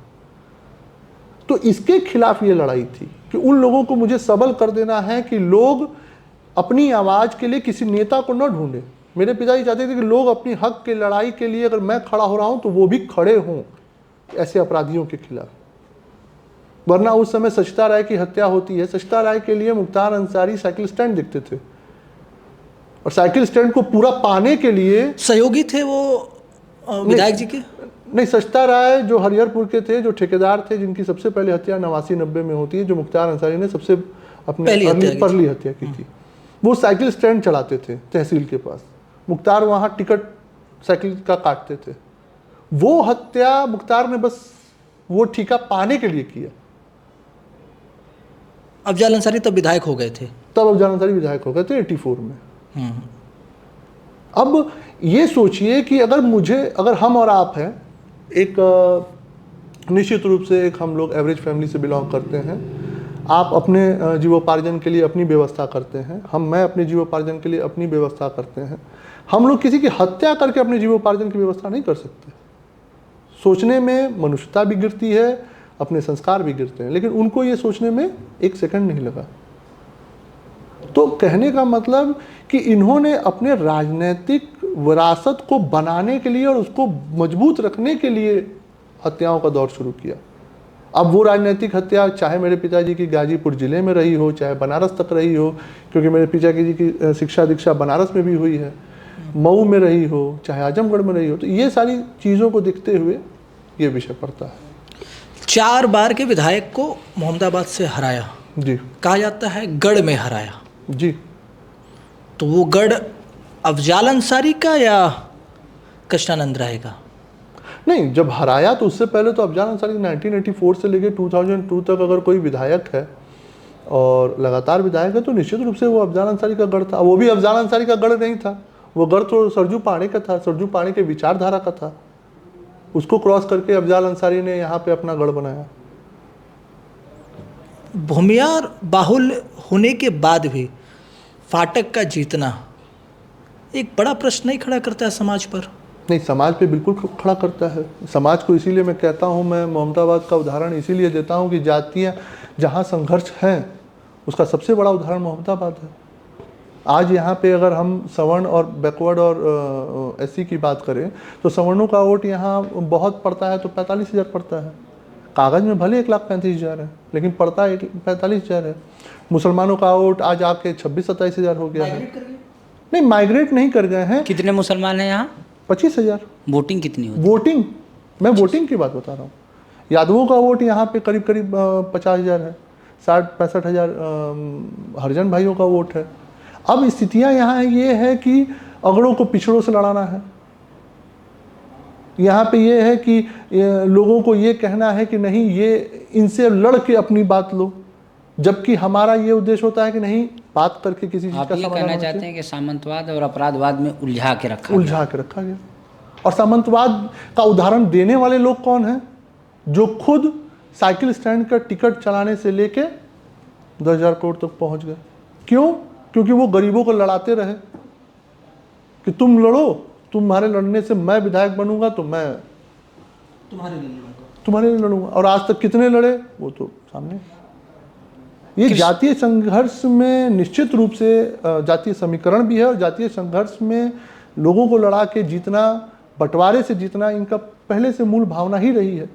तो इसके खिलाफ ये लड़ाई थी कि उन लोगों को मुझे सबल कर देना है कि लोग अपनी आवाज़ के लिए किसी नेता को न ढूंढे। मेरे पिताजी चाहते थे कि लोग अपनी हक की लड़ाई के लिए, अगर मैं खड़ा हो रहा हूँ तो वो भी खड़े हों ऐसे अपराधियों के खिलाफ। वरना उस समय सचता राय की हत्या होती है, सचता राय के लिए मुख्तार अंसारी साइकिल स्टैंड दिखते थे, और साइकिल स्टैंड को पूरा पाने के लिए सहयोगी थे वो विधायक जी के। नहीं, सचता राय जो हरिहरपुर के थे, जो ठेकेदार थे, जिनकी सबसे पहले हत्या 89-90 में होती है, जो मुख्तार अंसारी ने सबसे अपने पहली हत्या की थी, वो साइकिल स्टैंड चलाते थे तहसील के पास। मुख्तार वहाँ टिकट साइकिल का काटते थे। वो हत्या मुख्तार ने बस वो ठेका पाने के लिए किया। अफजाल अंसारी तब विधायक हो गए थे, तब अफजाल अंसारी विधायक हो गए थे 84 में। अब ये सोचिए कि अगर हम और आप हैं, एक निश्चित रूप से एक हम लोग एवरेज फैमिली से बिलोंग करते हैं, आप अपने जीवोपार्जन के लिए अपनी व्यवस्था करते हैं, मैं अपने जीवोपार्जन के लिए अपनी व्यवस्था करते हैं। हम लोग किसी की हत्या करके अपने जीवोपार्जन की व्यवस्था नहीं कर सकते। सोचने में मनुष्यता भी गिरती है, अपने संस्कार भी गिरते हैं, लेकिन उनको ये सोचने में एक सेकंड नहीं लगा। तो कहने का मतलब कि इन्होंने अपने राजनीतिक विरासत को बनाने के लिए और उसको मजबूत रखने के लिए हत्याओं का दौर शुरू किया। अब वो राजनीतिक हत्या चाहे मेरे पिताजी की गाजीपुर जिले में रही हो, चाहे बनारस तक रही हो, क्योंकि मेरे पिताजी की शिक्षा दीक्षा बनारस में भी हुई है, मऊ में रही हो, चाहे आजमगढ़ में रही हो, तो ये सारी चीज़ों को देखते हुए ये विषय पड़ता है। 4 बार के विधायक को मोहम्मदाबाद से हराया, जी कहा जाता है गढ़ में हराया, जी। तो वो गढ़ अफजाल अंसारी का या कृष्णानंद राय का? नहीं, जब हराया तो उससे पहले तो अफजाल अंसारी 1984 से लेके 2002 तक अगर कोई विधायक है और लगातार विधायक है तो निश्चित रूप से वो अफजाल अंसारी का गढ़ था। वो भी अफजाल अंसारी का गढ़ नहीं था, वो गढ़ तो सरजू पाणे का था, सरजू पाणे के विचारधारा का था। उसको क्रॉस करके अफजाल अंसारी ने यहाँ पे अपना गढ़ बनाया। भूमियार बाहुल्य होने के बाद भी फाटक का जीतना एक बड़ा प्रश्न नहीं खड़ा करता है समाज पर? नहीं, समाज पे बिल्कुल खड़ा करता है। समाज को इसीलिए मैं कहता हूँ, मैं मोहम्मदाबाद का उदाहरण इसीलिए देता हूँ कि जातियाँ जहाँ संघर्ष हैं उसका सबसे बड़ा उदाहरण मोहम्मदाबाद है। आज यहाँ पे अगर हम सवर्ण और बैकवर्ड और एससी की बात करें तो सवर्णों का वोट यहाँ बहुत पड़ता है, तो 45,000 पड़ता है। कागज़ में भले 1,35,000 है, लेकिन पड़ता 45,000 है। मुसलमानों का वोट आज आके 26-27,000 हो गया है। नहीं, माइग्रेट नहीं कर गए हैं। कितने मुसलमान हैं यहाँ? 25,000। वोटिंग कितनी होती है? वोटिंग, मैं वोटिंग की बात बता रहा हूँ। यादवों का वोट यहाँ पे करीब 50,000 है, 60-65,000 हरिजन भाइयों का वोट है। अब स्थितियाँ यहाँ ये है कि अगड़ों को पिछड़ों से लड़ाना है। यहाँ पे ये है कि लोगों को ये कहना है कि नहीं, ये इनसे लड़ के अपनी बात लो, जबकि हमारा ये उद्देश्य होता है कि नहीं, बात करके किसी चीज़ आप का ये समाधान कहना चाहते हैं कि सामंतवाद और अपराधवाद में उलझा के रखा गया। और सामंतवाद का उदाहरण देने वाले लोग कौन हैं? जो खुद साइकिल स्टैंड का टिकट चलाने से लेके 10,000 करोड़ तक पहुंच गए। क्यों? क्योंकि वो गरीबों को लड़ाते रहे कि तुम लड़ो, तुम्हारे लड़ने से मैं विधायक बनूंगा तो मैं तुम्हारे लिए लड़ूंगा। और आज तक कितने लड़े वो तो सामने। ये जातीय संघर्ष में निश्चित रूप से जातीय समीकरण भी है, और जातीय संघर्ष में लोगों को लड़ा के जीतना, बंटवारे से जीतना इनका पहले से मूल भावना ही रही है,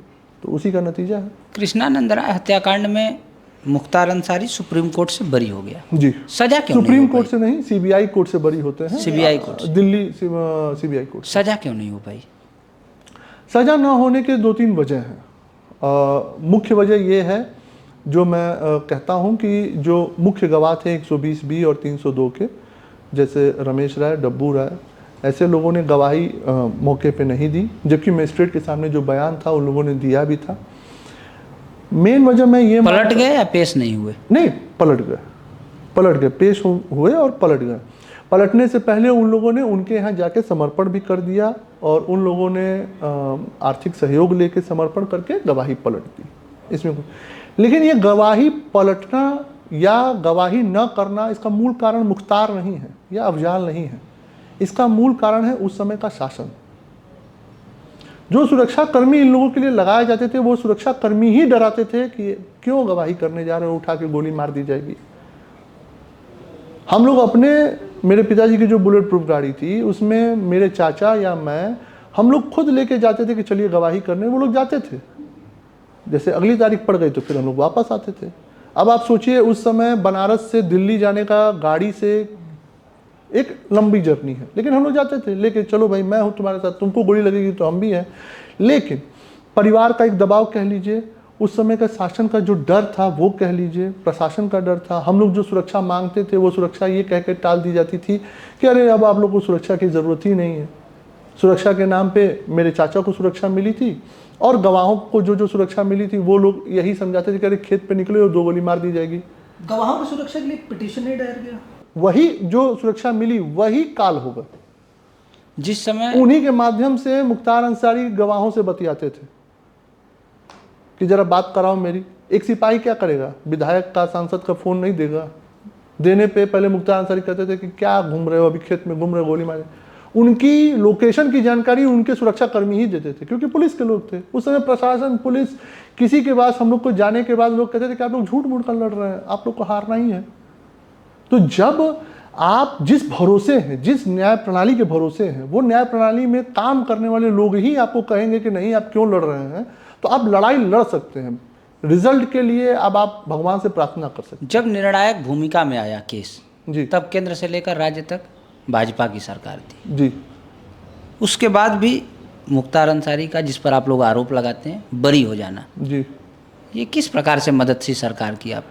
तो उसी का नतीजा है। कृष्णानंद राय हत्याकांड में मुख्तार अंसारी सुप्रीम कोर्ट से बरी हो गया जी। सजा क्यों सुप्रीम नहीं कोर्ट से नहीं, सीबीआई कोर्ट से बरी होते हैं। CBI court, Delhi CBI court. सजा क्यों नहीं हो पाई? सजा न होने के 2-3 वजह हैं। मुख्य वजह ये है, जो मैं कहता हूं कि जो मुख्य गवाह थे 120B और 302 के, जैसे रमेश राय, डब्बू राय, ऐसे लोगों ने गवाही मौके पे नहीं दी, जबकि मजिस्ट्रेट के सामने जो बयान था उन लोगों ने दिया भी था। मेन वजह मैं ये पलट गए या पेश नहीं हुए? नहीं, पलट गए, पेश हुए और पलट गए। पलटने से पहले उन लोगों ने उनके यहाँ जाके समर्पण भी कर दिया, और उन लोगों ने आर्थिक सहयोग लेके समर्पण करके गवाही पलट दी। इसमें लेकिन ये गवाही पलटना या गवाही न करना, इसका मूल कारण मुख्तार नहीं है या अफजाल नहीं है। इसका मूल कारण है उस समय का शासन। जो सुरक्षा कर्मी इन लोगों के लिए लगाए जाते थे, वो सुरक्षा कर्मी ही डराते थे कि क्यों गवाही करने जा रहे हो, उठा के गोली मार दी जाएगी। हम लोग अपने, मेरे पिताजी की जो बुलेट प्रूफ गाड़ी थी उसमें मेरे चाचा या मैं, हम लोग खुद लेके जाते थे कि चलिए गवाही करने। वो लोग जाते थे, जैसे अगली तारीख पड़ गई तो फिर हम लोग वापस आते थे। अब आप सोचिए, उस समय बनारस से दिल्ली जाने का गाड़ी से एक लंबी जर्नी है, लेकिन हम लोग जाते थे लेके, चलो भाई मैं हूँ तुम्हारे साथ, तुमको गोली लगेगी तो हम भी हैं। लेकिन परिवार का एक दबाव कह लीजिए, उस समय का शासन का जो डर था वो कह लीजिए, प्रशासन का डर था। हम लोग जो सुरक्षा मांगते थे वो सुरक्षा ये कह के टाल दी जाती थी कि अरे अब आप लोग को सुरक्षा की ज़रूरत ही नहीं है। सुरक्षा के नाम पे मेरे चाचा को सुरक्षा मिली थी, और गवाहों को जो सुरक्षा मिली थी वो लोग यही समझाते थे कि अरे खेत पे निकले और 2 गोली मार दी जाएगी। गवाहों की सुरक्षा के लिए पिटीशन नहीं दायर किया? वही जो सुरक्षा मिली वही काल होगा। जिस समय उन्हीं के माध्यम से मुख्तार अंसारी गवाहों से बतियाते थे कि जरा बात कराओ मेरी। एक सिपाही क्या करेगा? विधायक का, सांसद का फोन नहीं देगा। देने पे पहले मुख्तार अंसारी कहते थे कि क्या घूम रहे हो, अभी खेत में घूम रहे हो, गोली मारे। उनकी लोकेशन की जानकारी उनके सुरक्षा कर्मी ही देते थे, क्योंकि पुलिस के लोग थे उस समय। प्रशासन, पुलिस, किसी के पास हम लोग को जाने के बाद लोग कहते थे कि आप लोग झूठ मूठ कर लड़ रहे हैं, आप लोग को हारना ही है। तो जब आप जिस भरोसे हैं, जिस न्याय प्रणाली के भरोसे हैं, वो न्याय प्रणाली में काम करने वाले लोग ही आपको कहेंगे कि नहीं आप क्यों लड़ रहे हैं, तो आप लड़ाई लड़ सकते हैं। रिजल्ट के लिए अब आप भगवान से प्रार्थना कर सकते जब निर्णायक भूमिका में आया केस, हैं। जी तब केंद्र से लेकर राज्य तक भाजपा की सरकार थी। जी। उसके बाद भी मुख्तार अंसारी का, जिस पर आप लोग आरोप लगाते हैं, बरी हो जाना, जी ये किस प्रकार से मदद सी सरकार की आप?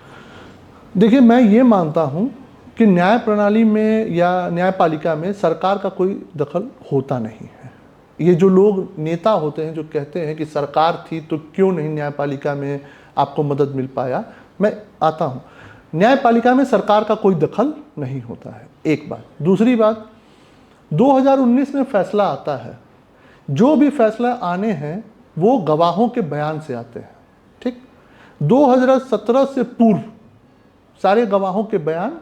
देखिए, मैं ये मानता हूँ कि न्याय प्रणाली में या न्यायपालिका में सरकार का कोई दखल होता नहीं है। ये जो लोग नेता होते हैं जो कहते हैं कि सरकार थी तो क्यों नहीं न्यायपालिका में आपको मदद मिल पाया, मैं आता हूँ, न्यायपालिका में सरकार का कोई दखल नहीं होता है, एक बात। दूसरी बात, 2019 में फैसला आता है, जो भी फैसला आने हैं वो गवाहों के बयान से आते हैं, ठीक। 2017 से पूर्व सारे गवाहों के बयान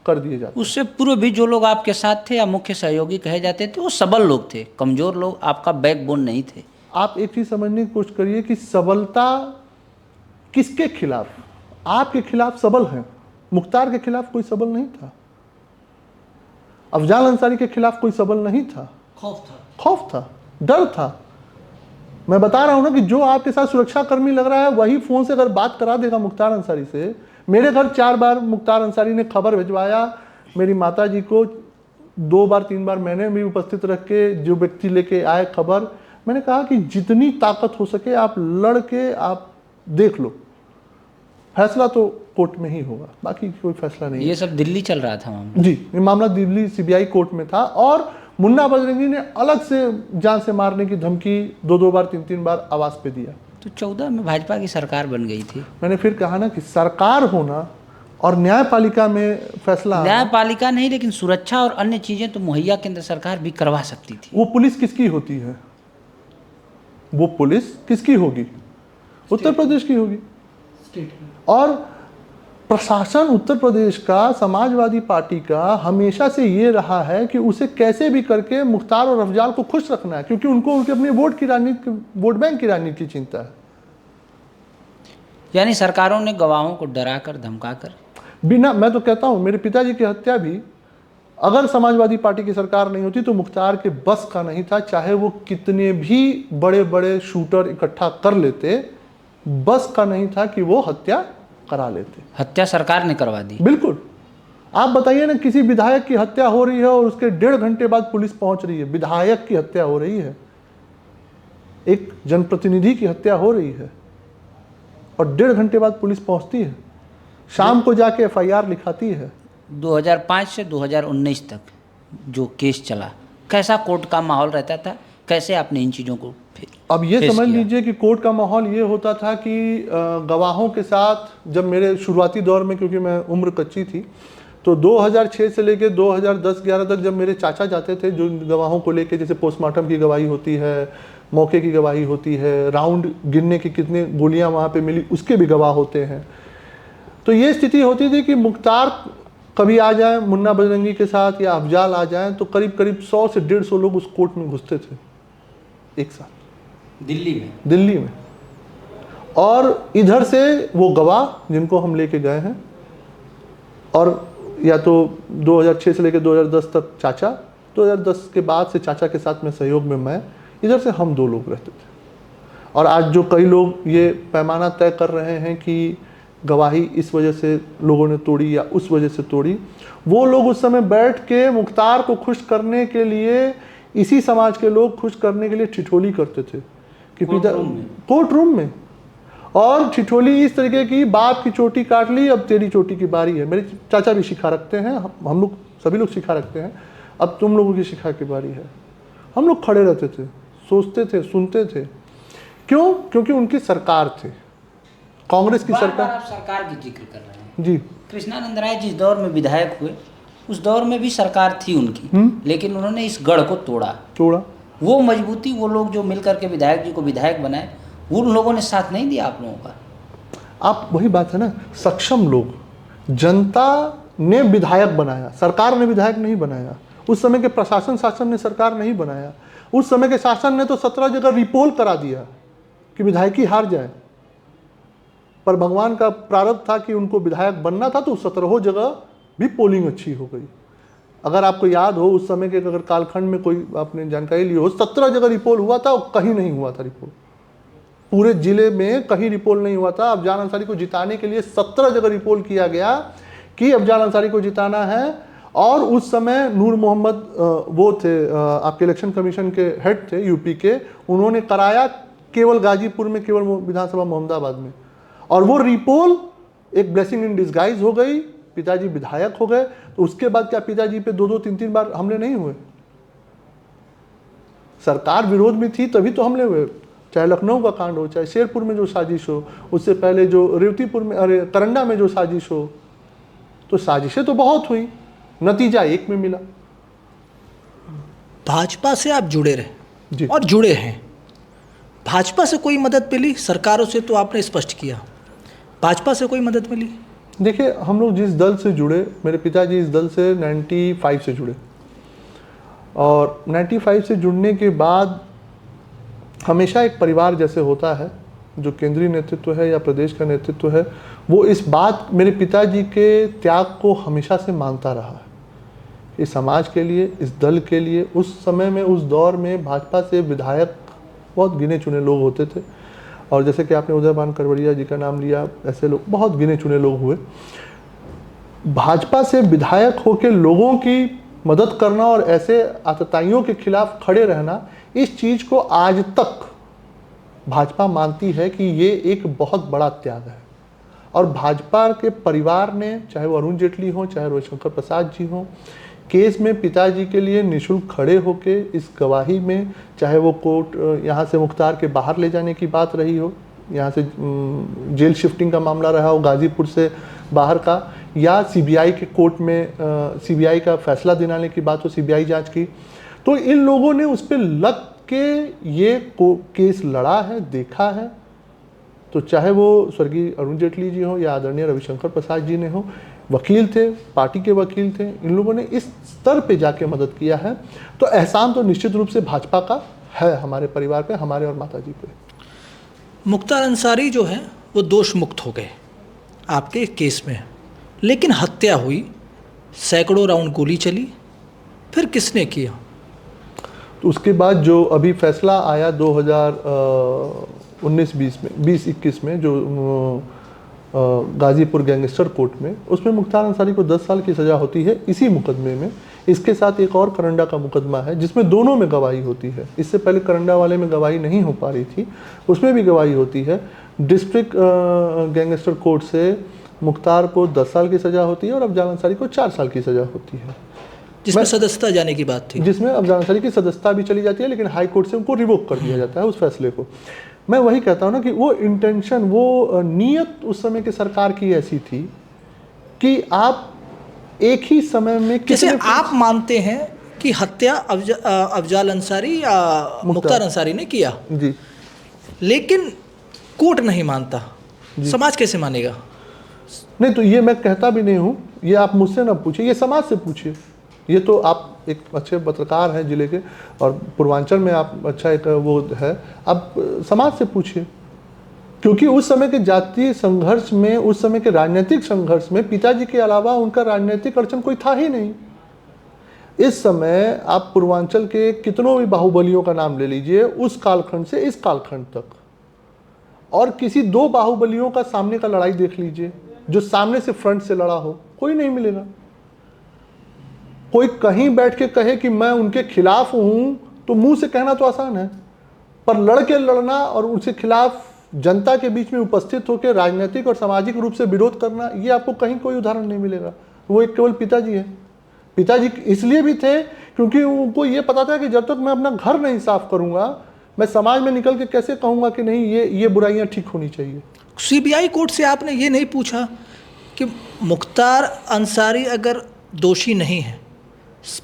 कर दिए जाते। उससे पूर्व भी जो लोग आपके साथ थे या मुख्य सहयोगी कहे जाते थे, वो सबल लोग थे, कमजोर लोग आपका बैकबोन नहीं थे। आप एक चीज समझने की कोशिश करिए कि सबलता किसके खिलाफ? आपके खिलाफ सबल हैं। मुख्तार के खिलाफ कोई सबल नहीं था, अफजाल अंसारी के खिलाफ कोई सबल नहीं था। खौफ था, डर था। मैं बता रहा हूं ना कि जो आपके साथ सुरक्षा कर्मी लग रहा है वही फोन से अगर बात करा देगा मुख्तार अंसारी से। मेरे घर 4 बार मुख्तार अंसारी ने खबर भिजवाया, मेरी माता जी को 2 बार 3 बार मैंने भी उपस्थित रख के जो व्यक्ति लेके आए खबर, मैंने कहा कि जितनी ताकत हो सके आप लड़ के आप देख लो, फैसला तो कोर्ट में ही होगा, बाकी कोई फैसला नहीं। ये सब दिल्ली चल रहा था मामला? जी, ये मामला दिल्ली सीबीआई कोर्ट में था और मुन्ना बजरंगी ने अलग से जान से मारने की धमकी 2-2 बार 3-3 बार आवाज पे दिया। तो 14 में भाजपा की सरकार बन गई थी। मैंने फिर कहा ना कि सरकार होना और न्यायपालिका में फैसला आना, न्यायपालिका नहीं, लेकिन सुरक्षा और अन्य चीजें तो मुहैया केंद्र सरकार भी करवा सकती थी। वो पुलिस किसकी होती है? वो पुलिस किसकी होगी? उत्तर प्रदेश की होगी। और प्रशासन उत्तर प्रदेश का, समाजवादी पार्टी का हमेशा से ये रहा है कि उसे कैसे भी करके मुख्तार और अफजाल को खुश रखना है, क्योंकि उनको उनके अपने वोट की राजनीति, वोट बैंक की राजनीति की चिंता है। यानी सरकारों ने गवाहों को डराकर धमकाकर बिना, मैं तो कहता हूं मेरे पिताजी की हत्या भी अगर समाजवादी पार्टी की सरकार नहीं होती तो मुख्तार के बस का नहीं था, चाहे वो कितने भी बड़े बड़े शूटर इकट्ठा कर लेते, बस का नहीं था कि वो हत्या करा लेते। हत्या सरकार ने करवा दी। बिल्कुल। आप बताइए ना, किसी विधायक की हत्या हो रही है और उसके 1.5 घंटे बाद पुलिस पहुंच रही है। विधायक की हत्या हो रही है, एक जनप्रतिनिधि की हत्या हो रही है और 1.5 घंटे बाद पुलिस पहुंचती है, शाम को जाके FIR लिखाती है। 2005 से 2019 तक जो केस चला, कैसा कोर्ट का माहौल रहता था? कैसे आपने इन चीज़ों को अब ये फेस समझ किया? लीजिए कि कोर्ट का माहौल ये होता था कि गवाहों के साथ, जब मेरे शुरुआती दौर में, क्योंकि मैं उम्र कच्ची थी, तो 2006 से लेके 2010-11 तक जब मेरे चाचा जाते थे जो गवाहों को लेके, जैसे पोस्टमार्टम की गवाही होती है, मौके की गवाही होती है, राउंड गिनने की कितने गोलियां वहाँ पे मिली उसके भी गवाह होते हैं, तो ये स्थिति होती थी कि मुख्तार कभी आ जाए मुन्ना बजरंगी के साथ या अफजाल आ जाए तो करीब करीब 100 से 150 लोग उस कोर्ट में घुसते थे एक साथ, दिल्ली में। और इधर से वो गवाह जिनको हम लेके गए हैं, और या तो 2006 से लेकर 2010 तक चाचा, 2010 के बाद से चाचा के साथ में सहयोग में मैं, इधर से हम 2 लोग रहते थे। और आज जो कई लोग ये पैमाना तय कर रहे हैं कि गवाही इस वजह से लोगों ने तोड़ी या उस वजह से तोड़ी, वो लोग उस समय बैठ के मुख्तार को खुश करने के लिए, इसी समाज के लोग खुश करने के लिए ठिठोली करते थे कि कोर्ट रूम में, और ठिठोली इस तरीके की, बाप की चोटी काट ली अब तेरी चोटी की बारी है। मेरे चाचा भी शिखा रखते हैं, हम लोग सभी लोग शिखा रखते हैं, अब तुम लोगों की शिखा की बारी है। हम लोग खड़े रहते थे, सोचते थे, सुनते थे। क्यों? क्योंकि उनकी सरकार थी, कांग्रेस की सरकार। आप सरकार की जिक्र कर रहे हैं जी। कृष्णानंद राय जिस दौर में विधायक हुए उस दौर में भी सरकार थी उनकी, लेकिन उन्होंने इस गढ़ को तोड़ा। वो मजबूती, वो लोग जो मिलकर के विधायक जी को विधायक बनाए, उन लोगों ने साथ नहीं दिया आप लोगों का। आप वही बात है ना, सक्षम लोग, जनता ने विधायक बनाया, सरकार ने विधायक नहीं बनाया। उस समय के प्रशासन शासन ने सरकार नहीं बनाया। उस समय के शासन ने तो 17 जगह रिपोल करा दिया कि विधायकी हार जाए, पर भगवान का प्रारब्ध था कि उनको विधायक बनना था, तो 17 जगह भी पोलिंग अच्छी हो गई। अगर आपको याद हो उस समय के अगर कालखंड में कोई आपने जानकारी ली हो, 17 जगह रिपोल हुआ था और कहीं नहीं हुआ था रिपोल, पूरे जिले में कहीं रिपोल नहीं हुआ था। अफजाल अंसारी को जिताने के लिए 17 जगह रिपोल किया गया कि अफजाल अंसारी को जिताना है। और उस समय नूर मोहम्मद वो थे आपके इलेक्शन कमीशन के हेड थे यूपी के, उन्होंने कराया केवल गाजीपुर में, केवल विधानसभा मोहम्मदाबाद में, और वो रिपोल एक ब्लेसिंग इन डिस्गाइज हो गई, पिताजी विधायक हो गए। तो उसके बाद क्या पिताजी पे 2-2, 3-3 बार हमले नहीं हुए? सरकार विरोध में थी तभी तो हमले हुए, चाहे लखनऊ का कांड हो, चाहे शेरपुर में जो साजिश हो, उससे पहले जो रेवतीपुर में, अरे करंडा में जो साजिश हो, तो साजिशें तो बहुत हुई, नतीजा एक में मिला। भाजपा से आप जुड़े जी। रहे और जुड़े हैं, भाजपा से कोई मदद मिली? सरकारों से तो आपने स्पष्ट किया, भाजपा से कोई मदद मिली? देखिए, हम लोग जिस दल से जुड़े, मेरे पिताजी इस दल से 95 से जुड़े, और 95 से जुड़ने के बाद हमेशा एक परिवार जैसे होता है, जो केंद्रीय नेतृत्व है या प्रदेश का नेतृत्व है, वो इस बात मेरे पिताजी के त्याग को हमेशा से मानता रहा है। इस समाज के लिए, इस दल के लिए, उस समय में, उस दौर में भाजपा से विधायक बहुत गिने चुने लोग होते थे, और जैसे कि आपने उदयभान करवड़िया जी का नाम लिया, ऐसे लोग बहुत गिने चुने लोग हुए। भाजपा से विधायक होकर लोगों की मदद करना और ऐसे आतताइयों के खिलाफ खड़े रहना, इस चीज़ को आज तक भाजपा मानती है कि ये एक बहुत बड़ा त्याग है। और भाजपा के परिवार ने, चाहे वो अरुण जेटली हो, चाहे रविशंकर प्रसाद जी हो, केस में पिताजी के लिए निःशुल्क खड़े होके इस गवाही में, चाहे वो कोर्ट यहाँ से मुख्तार के बाहर ले जाने की बात रही हो, यहाँ से जेल शिफ्टिंग का मामला रहा हो गाजीपुर से बाहर का, या सीबीआई के कोर्ट में सीबीआई का फैसला दिलाने की बात हो, सीबीआई जांच की, तो इन लोगों ने उस पर लग के ये केस लड़ा है, देखा है। तो चाहे वो स्वर्गीय अरुण जेटली जी हो या आदरणीय रविशंकर प्रसाद जी ने हो, वकील थे, पार्टी के वकील थे, इन लोगों ने इस स्तर पे जाके मदद किया है। तो एहसान तो निश्चित रूप से भाजपा का है हमारे परिवार पे, हमारे और माताजी पे। मुख्तार अंसारी जो है वो दोष मुक्त हो गए आपके केस में, लेकिन हत्या हुई, सैकड़ों राउंड गोली चली, फिर किसने किया? तो उसके बाद जो अभी फैसला आया 2019-20 में, 20-21 में, जो गाजीपुर गैंगस्टर कोर्ट में, उसमें मुख्तार अंसारी को 10 साल की सज़ा होती है इसी मुकदमे में। इसके साथ एक और करंडा का मुकदमा है जिसमें दोनों में गवाही होती है। इससे पहले करंडा वाले में गवाही नहीं हो पा रही थी, उसमें भी गवाही होती है। डिस्ट्रिक्ट गैंगस्टर कोर्ट से मुख्तार को 10 साल की सज़ा होती है और अफजाल अंसारी को 4 साल की सज़ा होती है, जिसमें सदस्यता जाने की बात थी, जिसमें अफजाल अंसारी की सदस्यता भी चली जाती है, लेकिन हाई कोर्ट से उनको रिवोक कर दिया जाता है उस फैसले को। मैं वही कहता हूँ ना कि वो इंटेंशन, वो नीयत उस समय की सरकार की ऐसी थी कि आप एक ही समय में, जैसे आप मानते हैं कि हत्या अफजाल अंसारी या मुख्तार अंसारी ने किया जी, लेकिन कोर्ट नहीं मानता, समाज कैसे मानेगा? नहीं, तो ये मैं कहता भी नहीं हूँ, ये आप मुझसे ना पूछिए, ये समाज से पूछिए। ये तो आप एक अच्छे पत्रकार हैं जिले के, और पूर्वांचल में आप अच्छा एक वो है, आप समाज से पूछिए। क्योंकि उस समय के जातीय संघर्ष में, उस समय के राजनीतिक संघर्ष में पिताजी के अलावा उनका राजनीतिक अड़चन कोई था ही नहीं। इस समय आप पूर्वांचल के कितनों भी बाहुबलियों का नाम ले लीजिए, उस कालखंड से इस कालखंड तक, और किसी 2 बाहुबलियों का सामने का लड़ाई देख लीजिए जो सामने से फ्रंट से लड़ा हो, कोई नहीं मिलेगा। कोई कहीं बैठ के कहे कि मैं उनके खिलाफ हूं, तो मुंह से कहना तो आसान है, पर लड़ के लड़ना और उनके खिलाफ जनता के बीच में उपस्थित होकर राजनीतिक और सामाजिक रूप से विरोध करना, ये आपको कहीं कोई उदाहरण नहीं मिलेगा। वो एक केवल पिताजी है। पिताजी इसलिए भी थे क्योंकि उनको ये पता था कि जब तक मैं अपना घर नहीं साफ करूंगा, मैं समाज में निकल के कैसे कहूँगा कि नहीं ये बुराइयाँ ठीक होनी चाहिए। सीबीआई कोर्ट से आपने ये नहीं पूछा कि मुख्तार अंसारी अगर दोषी नहीं है,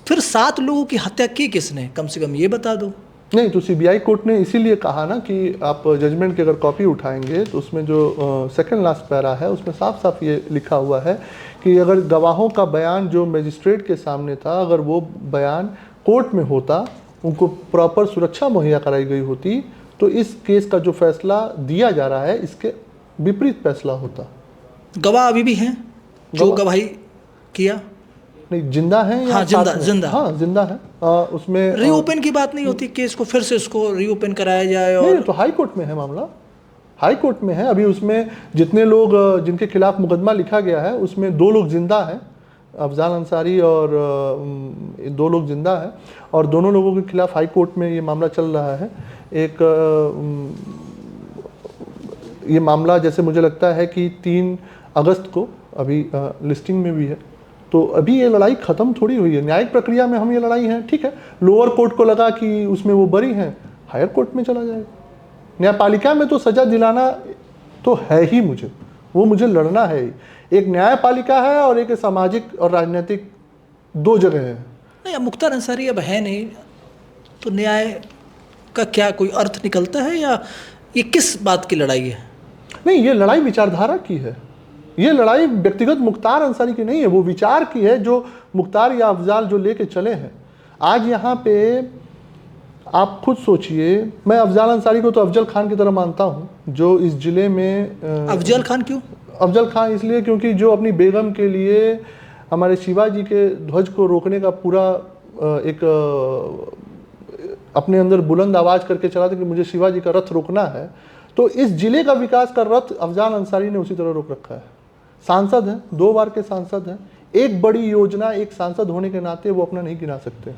फिर 7 लोगों की हत्या की किसने, कम से कम ये बता दो। नहीं, तो सीबीआई कोर्ट ने इसीलिए कहा ना कि आप जजमेंट की अगर कॉपी उठाएंगे तो उसमें जो सेकंड लास्ट पैरा है, उसमें साफ साफ ये लिखा हुआ है कि अगर गवाहों का बयान जो मजिस्ट्रेट के सामने था, अगर वो बयान कोर्ट में होता, उनको प्रॉपर सुरक्षा मुहैया कराई गई होती, तो इस केस का जो फैसला दिया जा रहा है इसके विपरीत फैसला होता। गवाह अभी भी हैं जो गवाह- गवाही किया? नहीं, जिंदा है या हाँ, साथ जिंदा- में? जिंदा। हाँ, जिंदा है। उसमें रीओपन की बात नहीं होती, केस को फिर से इसको रीओपन कराया जाए? नहीं, और तो हाई कोर्ट में है मामला, हाई कोर्ट में है। अभी उसमें जितने लोग जिनके खिलाफ मुकदमा लिखा गया है उसमें 2 लोग जिंदा हैं, अफजाल अंसारी और 2 लोग जिंदा हैं, और दोनों लोगों के खिलाफ हाई कोर्ट में ये मामला चल रहा है। एक ये मामला जैसे मुझे लगता है कि 3 अगस्त को अभी लिस्टिंग में भी है, तो अभी ये लड़ाई ख़त्म थोड़ी हुई है। न्यायिक प्रक्रिया में हम ये लड़ाई है, ठीक है, लोअर कोर्ट को लगा कि उसमें वो बरी हैं, हायर कोर्ट में चला जाएगा। न्यायपालिका में तो सज़ा दिलाना तो है ही, मुझे लड़ना है ही। एक न्यायपालिका है और एक सामाजिक और राजनीतिक 2 जगह है। नहीं, अब मुख्तार अंसारी अब है नहीं, तो न्याय का क्या कोई अर्थ निकलता है, या ये किस बात की लड़ाई है? नहीं, ये लड़ाई विचारधारा की है। ये लड़ाई व्यक्तिगत मुख्तार अंसारी की नहीं है, वो विचार की है जो मुख्तार या अफजाल जो लेके चले हैं। आज यहाँ पे आप खुद सोचिए, मैं अफजाल अंसारी को तो अफजल खान की तरह मानता हूँ, जो इस जिले में अफजल खान क्यों? अफजल खान इसलिए क्योंकि जो अपनी बेगम के लिए हमारे शिवाजी के ध्वज को रोकने का पूरा एक अपने अंदर बुलंद आवाज़ करके चला था कि मुझे शिवाजी का रथ रोकना है। तो इस जिले का विकास का रथ अफजाल अंसारी ने उसी तरह रोक रखा है। सांसद हैं, 2 बार के सांसद हैं। एक बड़ी योजना एक सांसद होने के नाते वो अपना नहीं गिना सकते।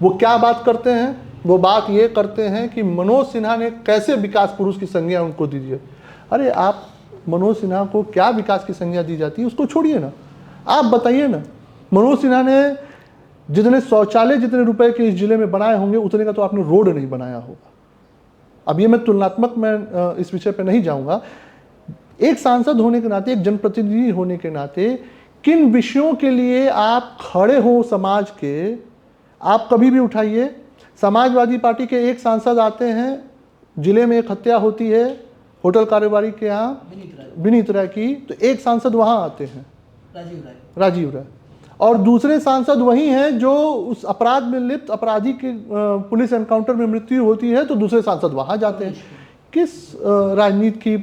वो क्या बात करते हैं? वो बात ये करते हैं कि मनोज सिन्हा ने कैसे विकास पुरुष की संज्ञा उनको दीजिए। अरे आप मनोज सिन्हा को क्या विकास की संज्ञा दी जाती है, उसको छोड़िए ना, आप बताइए ना। मनोज सिन्हा ने जितने शौचालय जितने रुपए के इस जिले में बनाए होंगे उतने का तो आपने रोड नहीं बनाया होगा। अब ये मैं तुलनात्मक में इस विषय पे नहीं जाऊंगा। एक सांसद होने के नाते, एक जनप्रतिनिधि होने के नाते, किन विषयों के लिए आप खड़े हो समाज के, आप कभी भी उठाइए। समाजवादी पार्टी के एक सांसद आते हैं, जिले में एक हत्या होती है होटल कारोबारी के यहाँ विनीत राय की, तो एक सांसद वहाँ आते हैं, राजीव राय, और दूसरे सांसद वही हैं जो उस अपराध में लिप्त अपराधी के पुलिस एनकाउंटर में मृत्यु होती है, तो दूसरे सांसद वहाँ जाते हैं। किस राजनीति की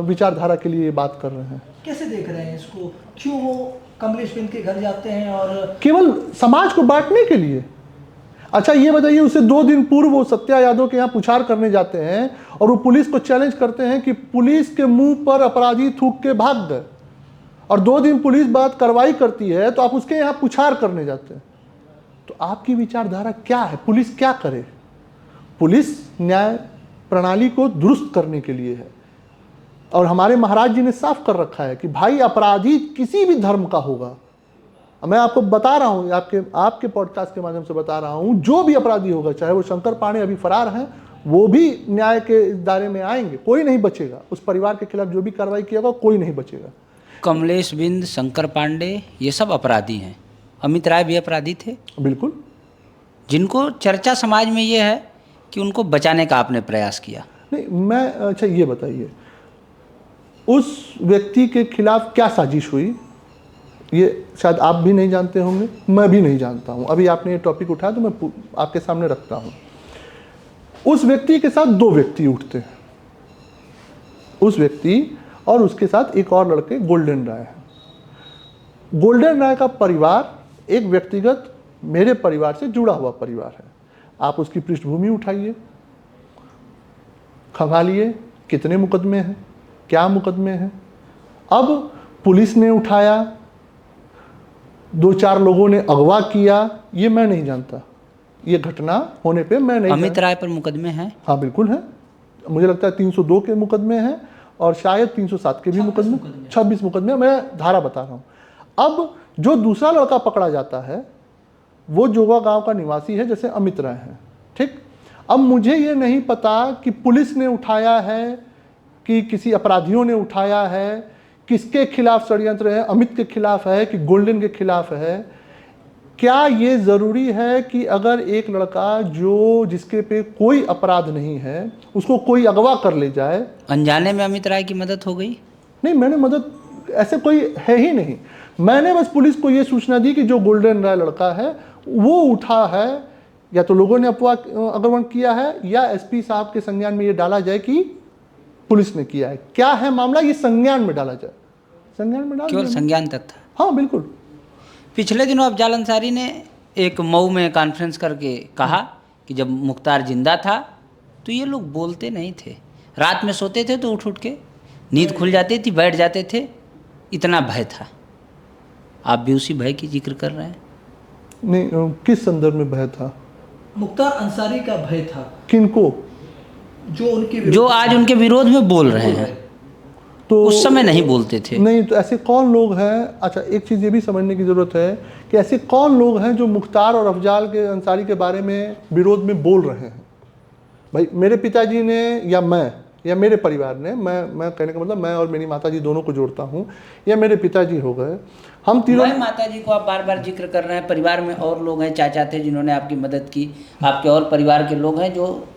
विचारधारा के लिए ये बात कर रहे हैं? कैसे देख रहे हैं इसको? क्यों वो कमलेश बिंद के घर जाते हैं? और केवल समाज को बांटने के लिए? अच्छा ये बताइए, उसे 2 दिन पूर्व वो सत्या यादव के यहाँ पुछार करने जाते हैं और वो पुलिस को चैलेंज करते हैं कि पुलिस के मुंह पर अपराधी थूक के भाग गए, और 2 दिन पुलिस बात कार्रवाई करती है तो आप उसके यहाँ पुछार करने जाते हैं। तो आपकी विचारधारा क्या है? पुलिस क्या करे? पुलिस न्याय प्रणाली को दुरुस्त करने के लिए है, और हमारे महाराज जी ने साफ कर रखा है कि भाई अपराधी किसी भी धर्म का होगा। मैं आपको बता रहा हूँ, आपके पॉडकास्ट के माध्यम से बता रहा हूँ, जो भी अपराधी होगा, चाहे वो शंकर पांडे अभी फरार हैं, वो भी न्याय के दायरे में आएंगे, कोई नहीं बचेगा। उस परिवार के खिलाफ जो भी कार्रवाई किया होगा कोई नहीं बचेगा। कमलेश बिंद, शंकर पांडे, ये सब अपराधी हैं। अमित राय भी अपराधी थे, बिल्कुल, जिनको चर्चा समाज में ये है कि उनको बचाने का आपने प्रयास किया। नहीं मैं, अच्छा ये बताइए, उस व्यक्ति के खिलाफ क्या साजिश हुई, ये शायद आप भी नहीं जानते होंगे, मैं भी नहीं जानता हूँ। अभी आपने ये टॉपिक उठाया तो मैं आपके सामने रखता हूँ। उस व्यक्ति के साथ 2 व्यक्ति उठते हैं, उस व्यक्ति और उसके साथ एक और लड़के गोल्डन राय है। गोल्डन राय का परिवार एक व्यक्तिगत मेरे परिवार से जुड़ा हुआ परिवार है। आप उसकी पृष्ठभूमि उठाइए, खंगालिए, कितने मुकदमे हैं, क्या मुकदमे हैं। अब पुलिस ने उठाया, 2-4 लोगों ने अगवा किया, ये मैं नहीं जानता। ये घटना होने पे मैं नहीं अमित राय पर मुकदमे हैं? हाँ बिल्कुल है, मुझे लगता है 302 के मुकदमे हैं और शायद 307 के भी मुकदमे, 26 मुकदमे, मैं धारा बता रहा हूँ। अब जो दूसरा लड़का पकड़ा जाता है वो जोगा गांव का निवासी है, जैसे अमित राय है, ठीक। अब मुझे ये नहीं पता कि पुलिस ने उठाया है कि किसी अपराधियों ने उठाया है, किसके खिलाफ षड्यंत्र है, अमित के खिलाफ है कि गोल्डन के खिलाफ है। क्या ये ज़रूरी है कि अगर एक लड़का जिसके पे कोई अपराध नहीं है उसको कोई अगवा कर ले जाए? अनजाने में अमित राय की मदद हो गई? नहीं, मैंने मदद, ऐसे कोई है ही नहीं। मैंने बस पुलिस को ये सूचना दी कि जो गोल्डन राय लड़का है वो उठा है, या तो लोगों ने अफवाह अग्रवण किया है या एसपी साहब के संज्ञान में ये डाला जाए कि पुलिस ने किया है। क्या है मामला, ये संज्ञान में डाला जाए। संज्ञान में डाल केवल दिया। संज्ञान तक था। हाँ बिल्कुल। पिछले दिनों अफजाल अंसारी ने एक मऊ में कॉन्फ्रेंस करके कहा कि जब मुख्तार जिंदा था तो ये लोग बोलते नहीं थे, रात में सोते थे तो उठ उठ के नींद खुल जाती थी, बैठ जाते थे, इतना भय था। आप भी उसी भय की जिक्र कर रहे हैं। नहीं, किस संदर्भ में भय था? मुख्तार अंसारी का भय था। किनको? जो आज उनके विरोध में बोल रहे हैं, तो उस समय नहीं बोलते थे। नहीं, तो ऐसे कौन लोग हैं? अच्छा, एक चीज़ ये भी समझने की ज़रूरत है कि ऐसे कौन लोग हैं जो मुख्तार और अफजाल के अंसारी के बारे में विरोध में बोल रहे हैं? भाई मेरे पिताजी ने या मैं या मेरे परिवार ने, मैं कहने का मतलब मैं और मेरी माताजी दोनों को जोड़ता हूँ, या मेरे पिताजी हो गए, हम तीनों। माता जी को आप बार बार जिक्र कर रहे हैं, परिवार में और लोग हैं, चाचा थे जिन्होंने आपकी मदद की, आपके और परिवार के लोग हैं जो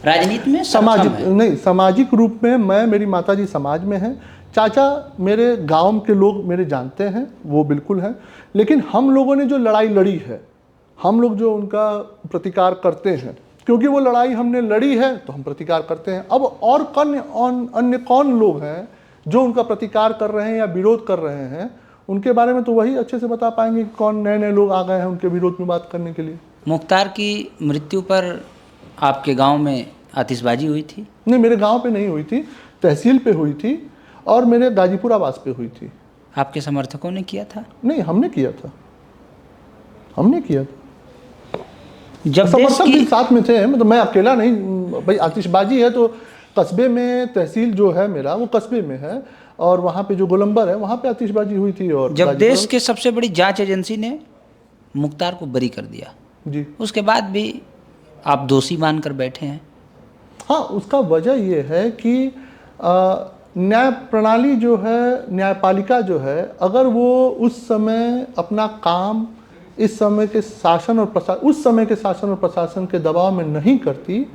राजनीति में सामाजिक नहीं, सामाजिक रूप में मैं, मेरी माताजी समाज में हैं, चाचा मेरे गांव के लोग मेरे जानते हैं, वो बिल्कुल हैं। लेकिन हम लोगों ने जो लड़ाई लड़ी है, हम लोग जो उनका प्रतिकार करते हैं, क्योंकि वो लड़ाई हमने लड़ी है तो हम प्रतिकार करते हैं। अब और अन्य कौन लोग हैं जो उनका प्रतिकार कर रहे हैं या विरोध कर रहे हैं, उनके बारे में तो वही अच्छे से बता पाएंगे कि कौन नए नए लोग आ गए हैं उनके विरोध में बात करने के लिए। मुख्तार की मृत्यु पर आपके गांव में आतिशबाजी हुई थी? नहीं, मेरे गांव पे नहीं हुई थी, तहसील पे हुई थी और मेरे गाजीपुर आवास पे हुई थी। आपके समर्थकों ने किया था? नहीं, हमने किया था। जब समर्थक भी साथ में थे, मतलब मैं अकेला नहीं। भाई आतिशबाजी है तो कस्बे में, तहसील जो है मेरा वो कस्बे में है और वहाँ पे जो गोलंबर है वहाँ पे आतिशबाजी हुई थी। और जब देश के सबसे बड़ी जांच एजेंसी ने मुख्तार को बरी कर दिया जी, उसके बाद भी आप दोषी मानकर बैठे हैं। हाँ, उसका वजह ये है कि न्याय प्रणाली जो है, न्यायपालिका जो है, अगर वो उस समय अपना काम इस समय के शासन और उस समय के शासन और प्रशासन के दबाव में नहीं करती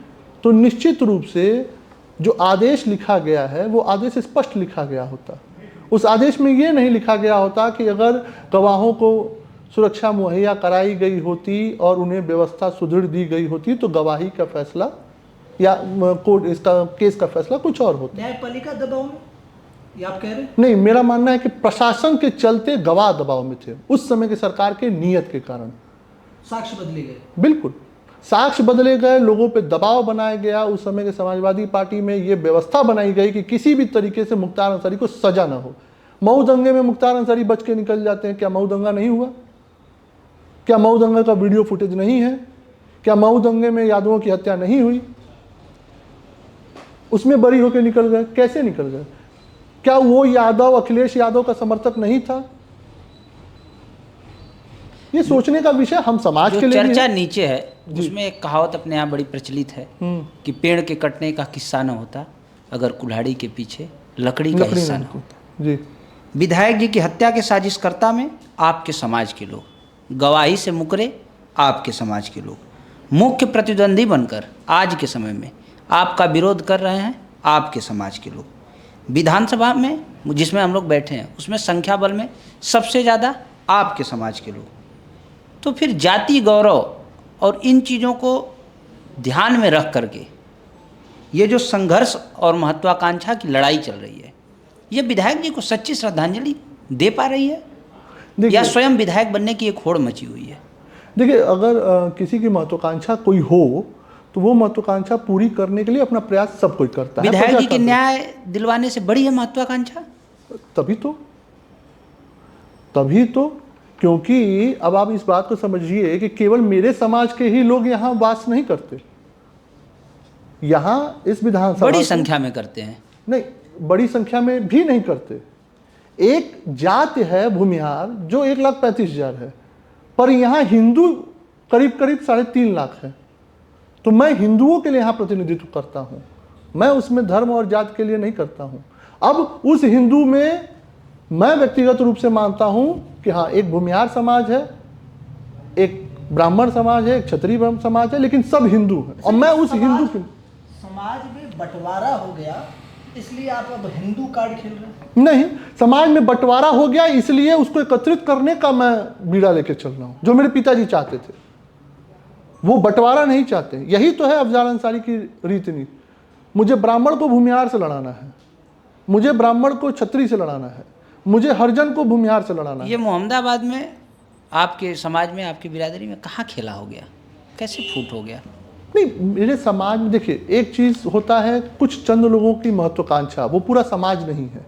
तो निश्चित रूप से जो आदेश लिखा गया है वो आदेश स्पष्ट लिखा गया होता। उस आदेश में ये नहीं लिखा गया होता कि अगर गवाहों को सुरक्षा मुहैया कराई गई होती और उन्हें व्यवस्था सुदृढ़ दी गई होती तो गवाही का फैसला या कोर्ट इसका केस का फैसला कुछ और होता। न्यायपालिका दबाव में ये आप कह रहे हैं? नहीं, मेरा मानना है कि प्रशासन के चलते गवाह दबाव में थे उस समय के सरकार के नियत के कारण। साक्ष्य बदले गए? बिल्कुल, साक्ष्य बदले गए, लोगों पे दबाव बनाया गया। उस समय के समाजवादी पार्टी में ये व्यवस्था बनाई गई कि किसी भी तरीके से मुख्तार अंसारी को सजा ना हो। मऊ दंगे में मुख्तार अंसारी बच के निकल जाते हैं। क्या मऊ दंगा नहीं हुआ? क्या मऊ दंगे का वीडियो फुटेज नहीं है? क्या मऊ दंगे में यादवों की हत्या नहीं हुई? उसमें बरी होकर निकल गए। कैसे निकल गए? क्या वो यादव अखिलेश यादव का समर्थक नहीं था? ये सोचने का विषय हम समाज के लिए चर्चा नीचे है, उसमें एक कहावत अपने यहाँ बड़ी प्रचलित है कि पेड़ के कटने का किस्सा न होता अगर कुल्हाड़ी के पीछे लकड़ी का हिस्सा न होता। जी, विधायक जी की हत्या के साजिशकर्ता में आपके समाज के लोग, गवाही से मुकरे आपके समाज के लोग, मुख्य प्रतिद्वंदी बनकर आज के समय में आपका विरोध कर रहे हैं आपके समाज के लोग। विधानसभा में जिसमें हम लोग बैठे हैं उसमें संख्या बल में सबसे ज़्यादा आपके समाज के लोग। तो फिर जाति गौरव और इन चीज़ों को ध्यान में रख करके ये जो संघर्ष और महत्वाकांक्षा की लड़ाई चल रही है, ये विधायक जी को सच्ची श्रद्धांजलि दे पा रही है या स्वयं विधायक बनने की एक होड़ मची हुई है? देखिए, अगर किसी की महत्वाकांक्षा कोई हो तो वो महत्वाकांक्षा पूरी करने के लिए अपना प्रयास सब कोई करता है। विधायक जी के न्याय दिलवाने से बड़ी है महत्वाकांक्षा? तभी तो क्योंकि अब आप इस बात को समझिए कि केवल मेरे समाज के ही लोग यहाँ वास नहीं करते। यहाँ इस विधानसभा बड़ी संख्या में करते हैं। नहीं, बड़ी संख्या में भी नहीं करते। एक जाति है भूमिहार जो 1,35,000 है, पर यहाँ हिंदू करीब 3.5 लाख है। तो मैं हिंदुओं के लिए यहाँ प्रतिनिधित्व करता हूँ, मैं उसमें धर्म और जाति के लिए नहीं करता हूँ। अब उस हिंदू में मैं व्यक्तिगत रूप से मानता हूँ कि हाँ, एक भूमिहार समाज है, एक ब्राह्मण समाज है, एक क्षत्रिय समाज है, लेकिन सब हिंदू हैं और मैं उस हिंदू के समाज में बंटवारा हो गया इसलिए आप अब हिंदू कार्ड खेल रहे हैं? नहीं, समाज में बंटवारा हो गया, इसलिए उसको एकत्रित करने का मैं बीड़ा लेके चल रहा हूं, जो मेरे पिताजी चाहते थे। वो बंटवारा नहीं चाहते। यही तो है अफजाल अंसारी की रीति नीति। मुझे ब्राह्मण को भूमिहार से लड़ाना है, मुझे ब्राह्मण को क्षत्रिय से लड़ाना है, मुझे हरिजन को भूमिहार से लड़ाना है। ये मोहम्मदाबाद में आपके समाज में, आपकी बिरादरी में कहाँ खेला हो गया, कैसे फूट हो गया? नहीं, मेरे समाज में देखिए, एक चीज़ होता है, कुछ चंद लोगों की महत्वाकांक्षा, वो पूरा समाज नहीं है।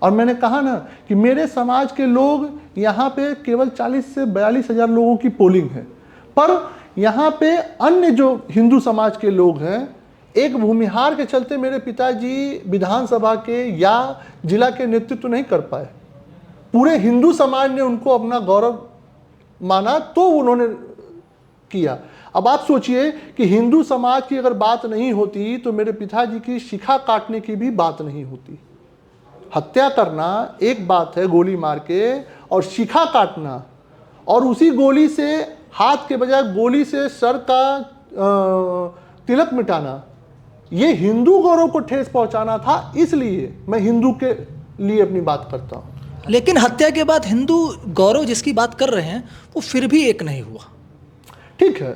और मैंने कहा ना कि मेरे समाज के लोग यहाँ पे केवल 40 से 42 हज़ार लोगों की पोलिंग है, पर यहाँ पे अन्य जो हिंदू समाज के लोग हैं, एक भूमिहार के चलते मेरे पिताजी विधानसभा के या जिला के नेतृत्व नहीं कर पाए। पूरे हिंदू समाज ने उनको अपना गौरव माना तो उन्होंने किया। अब आप सोचिए कि हिंदू समाज की अगर बात नहीं होती तो मेरे पिताजी की शिखा काटने की भी बात नहीं होती। हत्या करना एक बात है, गोली मार के, और शिखा काटना और उसी गोली से, हाथ के बजाय गोली से सर का तिलक मिटाना, ये हिंदू गौरव को ठेस पहुंचाना था। इसलिए मैं हिंदू के लिए अपनी बात करता हूँ। लेकिन हत्या के बाद हिंदू गौरव जिसकी बात कर रहे हैं वो फिर भी एक नहीं हुआ। ठीक है,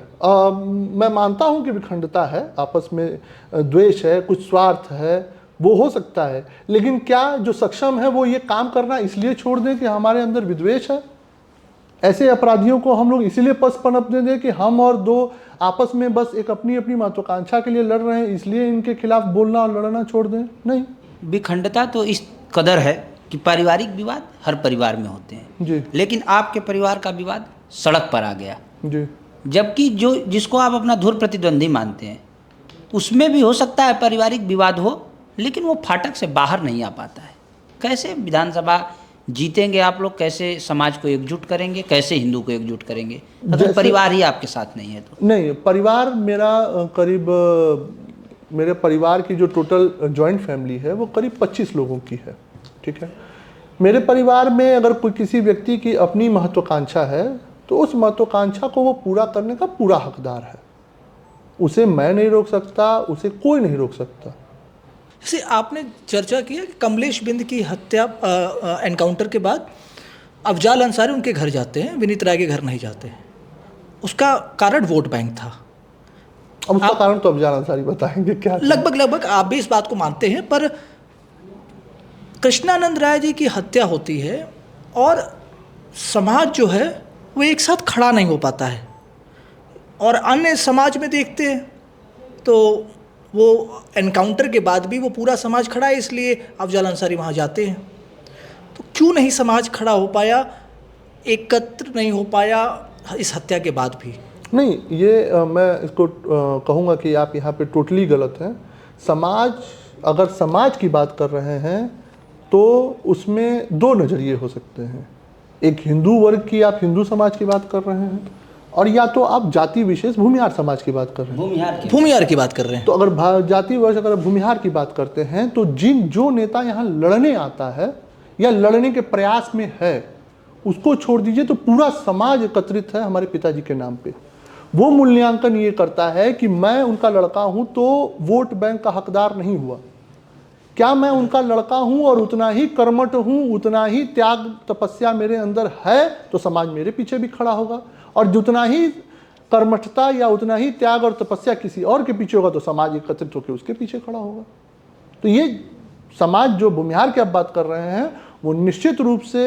मैं मानता हूं कि विखंडता है, आपस में द्वेष है, कुछ स्वार्थ है, वो हो सकता है, लेकिन क्या जो सक्षम है वो ये काम करना इसलिए छोड़ दें कि हमारे अंदर विद्वेष है? ऐसे अपराधियों को हम लोग इसीलिए पस पनपने दें कि हम और दो आपस में बस एक अपनी अपनी महत्वाकांक्षा के लिए लड़ रहे हैं, इसलिए इनके खिलाफ बोलना और लड़ना छोड़ दें? नहीं। विखंडता तो इस कदर है कि पारिवारिक विवाद हर परिवार में होते हैं जी लेकिन आपके परिवार का विवाद सड़क पर आ गया, जी। जबकि जो जिसको आप अपना धुर प्रतिद्वंदी मानते हैं उसमें भी हो सकता है पारिवारिक विवाद हो, लेकिन वो फाटक से बाहर नहीं आ पाता है। कैसे विधानसभा जीतेंगे आप लोग, कैसे समाज को एकजुट करेंगे, कैसे हिंदू को एकजुट करेंगे अगर परिवार ही आपके साथ नहीं है तो? नहीं, परिवार मेरा करीब, मेरे परिवार की जो टोटल जॉइंट फैमिली है वो करीब 25 लोगों की है। ठीक है, मेरे परिवार में अगर कोई किसी व्यक्ति की अपनी महत्वाकांक्षा है तो उस महत्वाकांक्षा को वो पूरा करने का पूरा हकदार है। उसे मैं नहीं रोक सकता, उसे कोई नहीं रोक सकता। जैसे आपने चर्चा किया कि कमलेश बिंद की हत्या एनकाउंटर के बाद अफजाल अंसारी उनके घर जाते हैं, विनीत राय के घर नहीं जाते हैं। उसका कारण वोट बैंक था। अब उसका कारण तो अफजाल अंसारी बताएंगे क्या था? लगभग आप भी इस बात को मानते हैं, पर कृष्णानंद राय जी की हत्या होती है और समाज जो है वो एक साथ खड़ा नहीं हो पाता है, और अन्य समाज में देखते हैं तो वो एनकाउंटर के बाद भी वो पूरा समाज खड़ा है, इसलिए अफजाल अंसारी वहाँ जाते हैं। तो क्यों नहीं समाज खड़ा हो पाया, एकत्र नहीं हो पाया इस हत्या के बाद भी? नहीं, ये मैं इसको कहूँगा कि आप यहाँ पे टोटली गलत हैं। समाज, अगर समाज की बात कर रहे हैं तो उसमें दो नज़रिए हो सकते हैं। एक हिंदू वर्ग की, आप हिंदू समाज की बात कर रहे हैं, और या तो आप जाति विशेष भूमिहार समाज की बात कर रहे हैं। भूमिहार की बात कर रहे हैं। तो अगर जाति वर्ष अगर भूमिहार की बात करते हैं तो जो नेता यहाँ लड़ने आता है या लड़ने के प्रयास में है उसको छोड़ दीजिए, तो पूरा समाज एकत्रित है हमारे पिताजी के नाम पे। वो मूल्यांकन ये करता है कि मैं उनका लड़का हूँ तो वोट बैंक का हकदार नहीं हुआ। क्या मैं उनका लड़का हूँ और उतना ही कर्मठ हूँ, उतना ही त्याग तपस्या मेरे अंदर है, तो समाज मेरे पीछे भी खड़ा होगा। और जितना ही कर्मठता या उतना ही त्याग और तपस्या किसी और के पीछे होगा तो समाज एकत्रित होकर उसके पीछे खड़ा होगा। तो ये समाज जो भूमिहार की आप बात कर रहे हैं वो निश्चित रूप से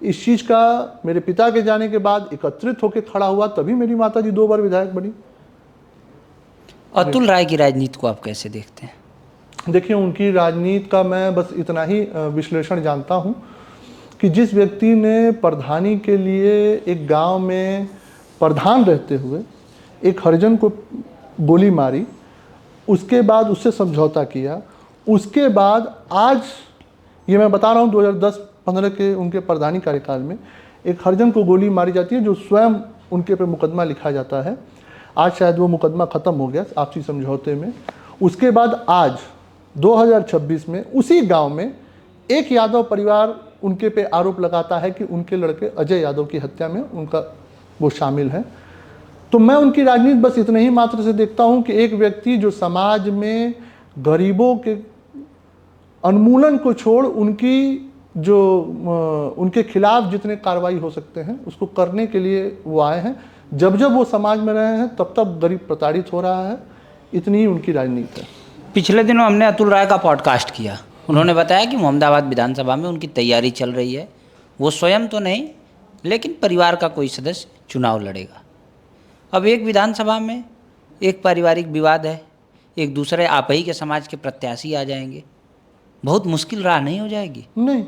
इस चीज़ का मेरे पिता के जाने के बाद एकत्रित होकर खड़ा हुआ, तभी मेरी माता जी 2 बार विधायक बनी। अतुल राय की राजनीति को आप कैसे देखते हैं? देखिए, उनकी राजनीति का मैं बस इतना ही विश्लेषण जानता हूँ कि जिस व्यक्ति ने प्रधानी के लिए एक गांव में प्रधान रहते हुए एक हरिजन को गोली मारी, उसके बाद उससे समझौता किया, उसके बाद आज ये मैं बता रहा हूँ 2010-15 के उनके प्रधानी कार्यकाल में एक हरिजन को गोली मारी जाती है, जो स्वयं उनके पे मुकदमा लिखा जाता है। आज शायद वो मुकदमा ख़त्म हो गया आपसी समझौते में। उसके बाद आज 2026 में उसी गांव में एक यादव परिवार उनके पे आरोप लगाता है कि उनके लड़के अजय यादव की हत्या में उनका वो शामिल है। तो मैं उनकी राजनीति बस इतने ही मात्र से देखता हूं कि एक व्यक्ति जो समाज में गरीबों के उन्मूलन को छोड़ उनकी जो उनके खिलाफ जितने कार्रवाई हो सकते हैं उसको करने के लिए वो आए हैं। जब जब वो समाज में रहे हैं तब तब गरीब प्रताड़ित हो रहा है, इतनी ही उनकी राजनीति है। पिछले दिनों हमने अतुल राय का पॉडकास्ट किया। उन्होंने बताया कि मोहम्मदाबाद विधानसभा में उनकी तैयारी चल रही है। वो स्वयं तो नहीं, लेकिन परिवार का कोई सदस्य चुनाव लड़ेगा। अब एक विधानसभा में एक पारिवारिक विवाद है, एक दूसरे आप ही के समाज के प्रत्याशी आ जाएंगे, बहुत मुश्किल राह नहीं हो जाएगी? नहीं,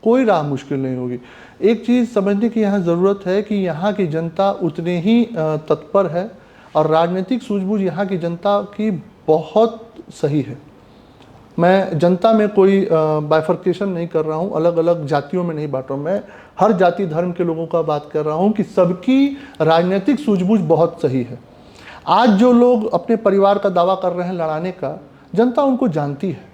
कोई राह मुश्किल नहीं होगी। एक चीज़ समझने की यहाँ ज़रूरत है कि यहाँ की जनता उतने ही तत्पर है और राजनीतिक सूझबूझ यहाँ की जनता की बहुत सही है। मैं जनता में कोई बाइफर्केशन नहीं कर रहा हूँ, अलग अलग जातियों में नहीं बांट रहा हूँ। मैं हर जाति धर्म के लोगों का बात कर रहा हूँ कि सबकी राजनीतिक सूझबूझ बहुत सही है। आज जो लोग अपने परिवार का दावा कर रहे हैं लड़ाने का, जनता उनको जानती है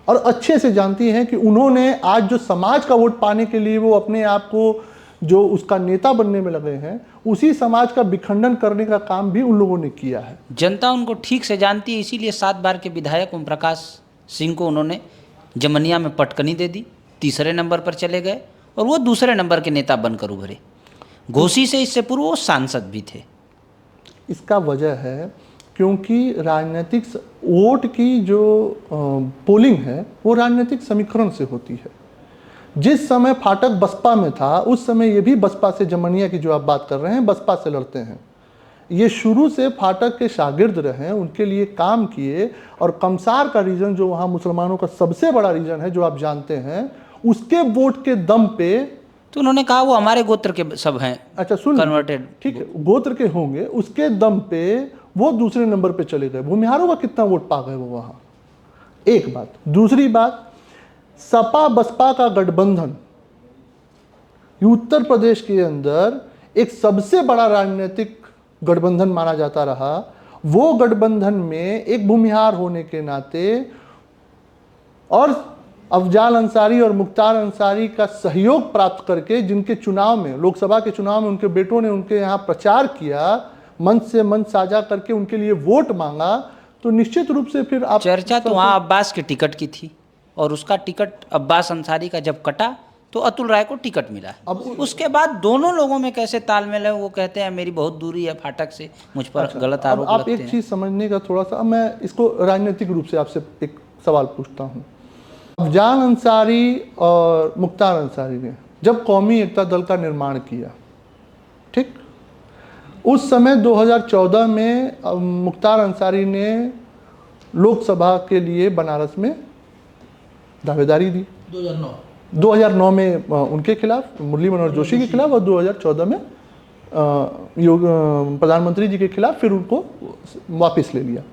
और अच्छे से जानती है कि उन्होंने आज जो समाज का वोट पाने के लिए वो अपने आप को जो उसका नेता बनने में लगे हैं, उसी समाज का विखंडन करने का काम भी उन लोगों ने किया है। जनता उनको ठीक से जानती है, इसीलिए 7 बार के विधायक ओम प्रकाश सिंह को उन्होंने जमनिया में पटकनी दे दी, तीसरे नंबर पर चले गए और वो दूसरे नंबर के नेता बनकर उभरे। घोसी से इससे पूर्व वो सांसद भी थे। इसका वजह है क्योंकि राजनीतिक वोट की जो पोलिंग है वो राजनीतिक समीकरण से होती है। जिस समय फाटक बसपा में था उस समय ये भी बसपा से, जमनिया की जो आप बात कर रहे हैं, बसपा से लड़ते हैं। ये शुरू से फाटक के शागिर्द रहे, उनके लिए काम किए और कमसार का रीजन जो वहाँ मुसलमानों का सबसे बड़ा रीजन है, जो आप जानते हैं, उसके वोट के दम पे तो उन्होंने कहा वो हमारे गोत्र के सब हैं। अच्छा सुन, कन्वर्टेड, ठीक है, गोत्र के होंगे, उसके दम पे वो दूसरे नंबर पे चले गए। भूमिहारों का कितना वोट पा गए वो वहाँ, एक बात। दूसरी बात, सपा बसपा का गठबंधन उत्तर प्रदेश के अंदर एक सबसे बड़ा राजनीतिक गठबंधन माना जाता रहा। वो गठबंधन में एक भूमिहार होने के नाते और अफजाल अंसारी और मुख्तार अंसारी का सहयोग प्राप्त करके, जिनके चुनाव में, लोकसभा के चुनाव में उनके बेटों ने उनके यहाँ प्रचार किया, मंच से मंच साझा करके उनके लिए वोट मांगा, तो निश्चित रूप से फिर आप चर्चा तो वहाँ अब्बास के टिकट की थी और उसका टिकट अब्बास अंसारी का जब कटा तो अतुल राय को टिकट मिला। अब उसके बाद दोनों लोगों में कैसे तालमेल है, वो कहते हैं मेरी बहुत दूरी है फाटक से, मुझ पर गलत आरोप लगते हैं। आप एक चीज़ समझने का थोड़ा सा, मैं इसको राजनीतिक रूप से आपसे एक सवाल पूछता हूँ। अफजाल अंसारी और मुख्तार अंसारी ने जब कौमी एकता दल का निर्माण किया, ठीक, उस समय 2014 में मुख्तार अंसारी ने लोकसभा के लिए बनारस में दावेदारी दी। 2009 में उनके खिलाफ, मुरली मनोहर जोशी के खिलाफ, और 2014 में प्रधानमंत्री जी के खिलाफ फिर उनको वापस ले लिया।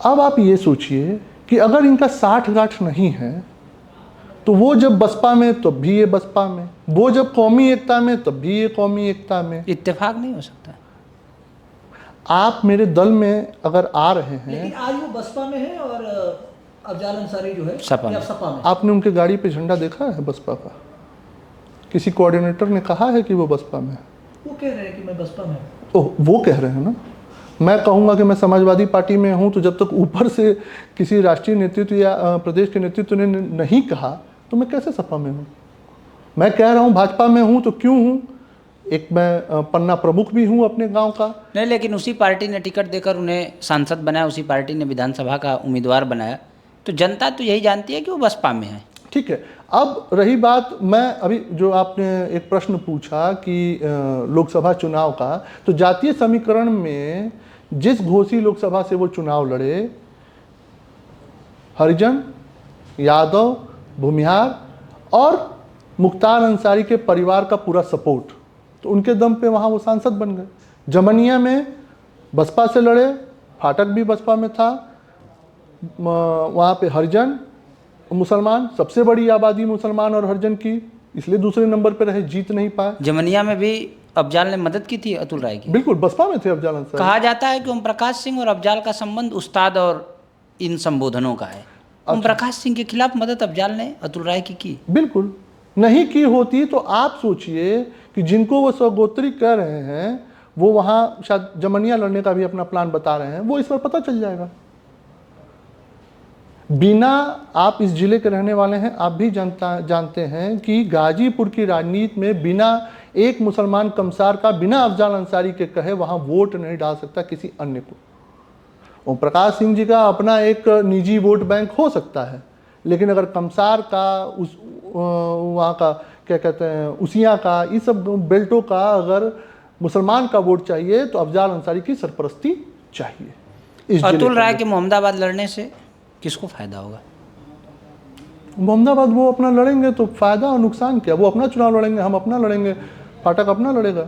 अब आप ये सोचिए कि अगर इनका 60 गांठ नहीं है तो वो जब बसपा में तब भी ये बसपा में, वो जब कौमी एकता में तब भी ये कौमी एकता में। इत्तेफाक नहीं हो सकता। आप मेरे दल में अगर आ रहे हैं, लेकिन आज वो बसपा में है और अफजाल अंसारी जो है सपा में। सपा में। आपने उनके गाड़ी पे झंडा देखा है बसपा का? किसी कोऑर्डिनेटर ने कहा है कि वो बसपा में है? वो कह रहे हैं कि मैं बसपा में हूँ। ओह, वो कह रहे हैं ना। मैं कहूँगा कि मैं समाजवादी पार्टी में हूँ, तो जब तक ऊपर से किसी राष्ट्रीय नेतृत्व या प्रदेश के नेतृत्व ने नहीं कहा तो मैं कैसे सपा में हूँ? मैं कह रहा हूँ भाजपा में हूँ तो क्यों हूँ? एक मैं पन्ना प्रमुख भी हूँ अपने गांव का। नहीं, लेकिन उसी पार्टी ने टिकट देकर उन्हें सांसद बनाया, उसी पार्टी ने विधानसभा का उम्मीदवार बनाया, तो जनता तो यही जानती है कि वो बसपा में है। ठीक है, अब रही बात, मैं अभी जो आपने एक प्रश्न पूछा कि लोकसभा चुनाव का, तो जातीय समीकरण में जिस घोसी लोकसभा से वो चुनाव लड़े, हरिजन, यादव, भूमिहार और मुख्तार अंसारी के परिवार का पूरा सपोर्ट, तो उनके दम पे वहाँ वो सांसद बन गए। जमनिया में बसपा से लड़े, फाटक भी बसपा में था, वहाँ पे हरिजन, मुसलमान, सबसे बड़ी आबादी मुसलमान और हरिजन की, इसलिए दूसरे नंबर पे रहे, जीत नहीं पाए। जमनिया में भी अफजाल ने मदद की थी अतुल राय की। बिल्कुल, बसपा में थे अफजाल अंसारी। कहा जाता है कि ओम प्रकाश सिंह और अफजाल का संबंध उस्ताद और इन संबोधनों का है। ओम प्रकाश सिंह के खिलाफ मदद अफजाल ने अतुल राय की। बिल्कुल नहीं की होती तो आप सोचिए कि जिनको वो स्वगोत्री कह रहे हैं, वो वहाँ शायद जमनिया लड़ने का भी अपना प्लान बता रहे हैं, वो इस पर पता चल जाएगा। बिना, आप इस जिले के रहने वाले हैं, आप भी जानते हैं कि गाजीपुर की राजनीति में बिना एक मुसलमान कमसार का, बिना अफजाल अंसारी के कहे वहाँ वोट नहीं डाल सकता किसी अन्य को। ओम प्रकाश सिंह जी का अपना एक निजी वोट बैंक हो सकता है, लेकिन अगर कमसार का, उस वहाँ का क्या कहते हैं, उसिया का, इस सब बेल्टों का अगर मुसलमान का वोट चाहिए तो अफजाल अंसारी की सरपरस्ती चाहिए। इस जिले अतुल के राय के मोहम्मदाबाद लड़ने से किसको फायदा होगा? मोहम्मदाबाद वो अपना लड़ेंगे तो फायदा और नुकसान क्या, वो अपना चुनाव लड़ेंगे, हम अपना लड़ेंगे, फाटक अपना लड़ेगा।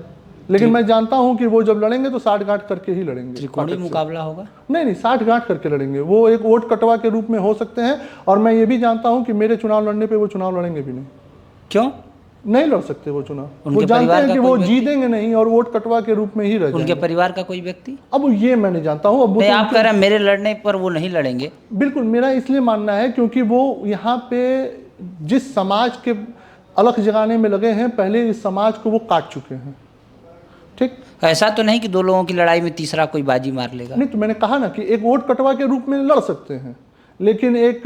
लेकिन मैं जानता हूं कि वो जब लड़ेंगे तो 60 गांठ करके ही लड़ेंगे। त्रिकोणीय मुकाबला होगा? नहीं, 60 गांठ करके लड़ेंगे। वो एक वोट कटवा के रूप में हो सकते हैं, और मैं ये भी जानता हूं कि मेरे चुनाव लड़ने पे वो चुनाव लड़ेंगे भी नहीं। क्यों नहीं लड़ सकते वो चुनाव? वो उनके जानते परिवार हैं का कि कोई वो व्यक्ति? जीतेंगे नहीं और वोट कटवा के रूप में ही रह उनके जाएंगे। परिवार का कोई व्यक्ति? अब ये मैं नहीं जानता हूँ। अब वो नहीं, तो आप कह रहे हैं मेरे लड़ने पर वो नहीं लड़ेंगे। बिल्कुल, मेरा इसलिए मानना है क्योंकि वो यहाँ पे जिस समाज के अलग जगाने में लगे हैं, पहले इस समाज को वो काट चुके हैं। ठीक, ऐसा तो नहीं कि दो लोगों की लड़ाई में तीसरा कोई बाजी मार लेगा? नहीं, तो मैंने कहा ना कि एक वोट कटवा के रूप में लड़ सकते हैं, लेकिन एक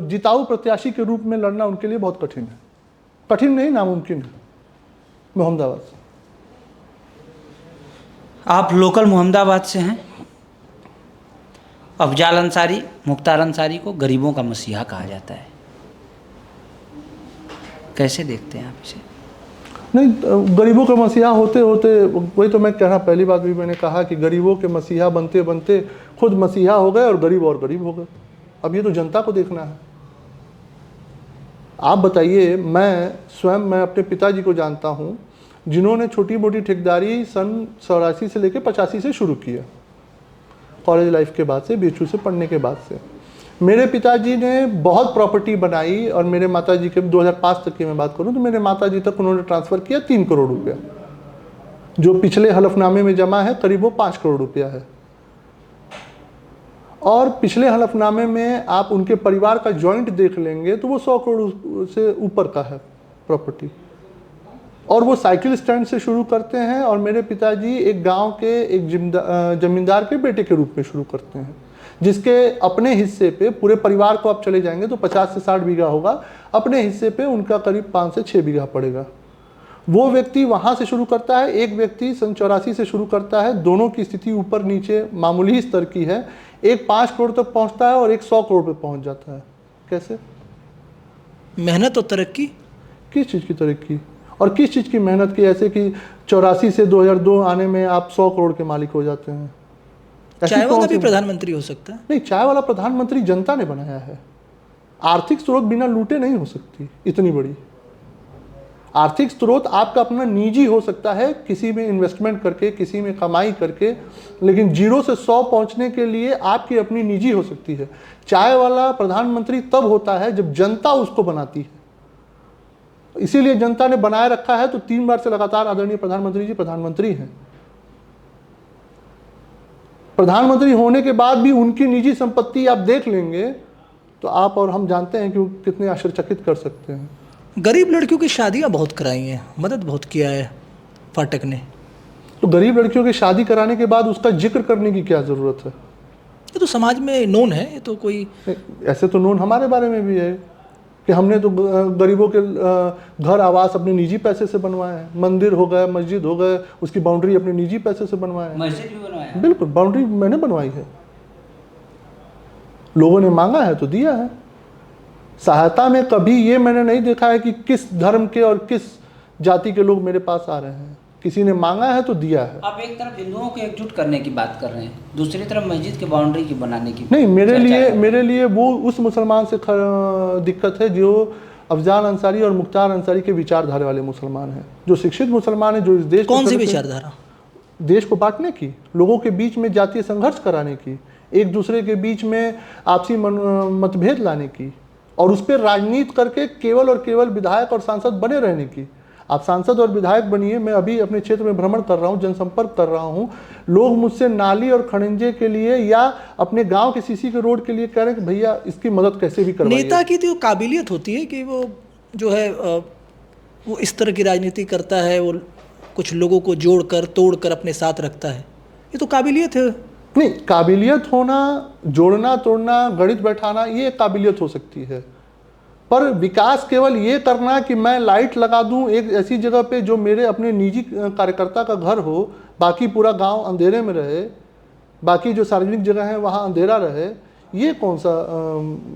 जिताऊ प्रत्याशी के रूप में लड़ना उनके लिए बहुत कठिन है। कठिन नहीं, नामुमकिन है। मोहम्मदाबाद से आप लोकल मोहम्मदाबाद से हैं। अफजाल अंसारी, मुख्तार अंसारी को गरीबों का मसीहा कहा जाता है, कैसे देखते हैं आप इसे? नहीं, गरीबों के मसीहा होते होते, वही तो मैं कहना, पहली बात भी मैंने कहा कि गरीबों के मसीहा बनते बनते खुद मसीहा हो गए और गरीब हो गए। अब ये तो जनता को देखना है। आप बताइए, मैं अपने पिताजी को जानता हूँ जिन्होंने छोटी मोटी ठेकेदारी सन 84 से लेकर 85 से शुरू किया, कॉलेज लाइफ के बाद से, बीएचयू से पढ़ने के बाद से। मेरे पिताजी ने बहुत प्रॉपर्टी बनाई और मेरे माताजी के 2005 तक की मैं बात करूं तो मेरे माताजी तक उन्होंने ट्रांसफ़र किया 3 करोड़ रुपया, जो पिछले हलफनामे में जमा है करीब वो 5 करोड़ रुपया है। और पिछले हलफनामे में आप उनके परिवार का जॉइंट देख लेंगे तो वो 100 करोड़ से ऊपर का है प्रॉपर्टी। और वो साइकिल स्टैंड से शुरू करते हैं और मेरे पिताजी एक गांव के एक जमींदार के बेटे के रूप में शुरू करते हैं, जिसके अपने हिस्से पे, पूरे परिवार को आप चले जाएंगे तो 50 से 60 बीघा होगा, अपने हिस्से पे उनका करीब 5 से 6 बीघा पड़ेगा। वो व्यक्ति वहाँ से शुरू करता है, एक व्यक्ति सन 84 से शुरू करता है। दोनों की स्थिति ऊपर नीचे मामूली स्तर की है। एक 5 करोड़ तक पहुँचता है और एक 100 करोड़ पे पहुँच जाता है। कैसे? मेहनत और तरक्की। किस चीज़ की तरक्की और किस चीज़ की मेहनत की? ऐसे कि 84 से 2002 आने में आप 100 करोड़ के मालिक हो जाते हैं। चाय वाला भी प्रधानमंत्री हो सकता है? नहीं, चाय वाला प्रधानमंत्री जनता ने बनाया है। आर्थिक स्रोत बिना लूटे नहीं हो सकती इतनी बड़ी। आर्थिक स्रोत आपका अपना निजी हो सकता है, किसी में इन्वेस्टमेंट करके, किसी में कमाई करके, लेकिन 0 से 100 पहुंचने के लिए आपकी अपनी निजी हो सकती है। चाय वाला प्रधानमंत्री तब होता है जब जनता उसको बनाती है। इसीलिए जनता ने बनाए रखा है, तो 3 बार से लगातार आदरणीय प्रधानमंत्री जी प्रधानमंत्री हैं। प्रधानमंत्री होने के बाद भी उनकी निजी संपत्ति आप देख लेंगे तो आप और हम जानते हैं कि कितने आश्चर्यचकित कर सकते हैं। गरीब लड़कियों की शादियां बहुत कराई हैं, मदद बहुत किया है फाटक ने। तो गरीब लड़कियों की शादी कराने के बाद उसका जिक्र करने की क्या ज़रूरत है? ये तो समाज में नोन है, ये तो कोई ऐसे तो नोन हमारे बारे में भी है कि हमने तो गरीबों के घर आवास अपने निजी पैसे से बनवाए हैं। मंदिर हो गए, मस्जिद हो गए, उसकी बाउंड्री अपने निजी पैसे से बनवाए हैं। मस्जिद भी बनवाया? बिल्कुल, बाउंड्री मैंने बनवाई है। लोगों ने मांगा है तो दिया है। सहायता में कभी ये मैंने नहीं देखा है कि किस धर्म के और किस जाति के लोग मेरे पास आ रहे हैं। किसी ने मांगा है तो दिया है। आप एक तरफ हिंदुओं को एकजुट करने की बात कर रहे हैं, दूसरी तरफ मस्जिद के बाउंड्री की बनाने की नहीं, मेरे लिए वो उस मुसलमान से दिक्कत है जो अफजाल अंसारी और मुख्तार अंसारी के विचारधारा वाले मुसलमान हैं, जो शिक्षित मुसलमान हैं, जो इस देश कौन सी विचारधारा? देश को बांटने की, लोगों के बीच में जातीय संघर्ष कराने की, एक दूसरे के बीच में आपसी मतभेद लाने की, और उस पर राजनीति करके केवल और केवल विधायक और सांसद बने रहने की। आप सांसद और विधायक बनिए। मैं अभी अपने क्षेत्र में भ्रमण कर रहा हूँ, जनसंपर्क कर रहा हूँ। लोग मुझसे नाली और खड़ंजे के लिए या अपने गांव के सीसी के रोड के लिए कह रहे हैं कि भैया इसकी मदद कैसे भी करवाइए। नेता की तो काबिलियत होती है कि वो जो है वो इस तरह की राजनीति करता है, वो कुछ लोगों को जोड़कर तोड़कर अपने साथ रखता है। ये तो काबिलियत है नहीं, काबिलियत होना, जोड़ना तोड़ना, गणित बैठाना, ये काबिलियत हो सकती है, पर विकास केवल ये करना कि मैं लाइट लगा दूं एक ऐसी जगह पे जो मेरे अपने निजी कार्यकर्ता का घर हो, बाकी पूरा गांव अंधेरे में रहे, बाकी जो सार्वजनिक जगह है वहाँ अंधेरा रहे, ये कौन सा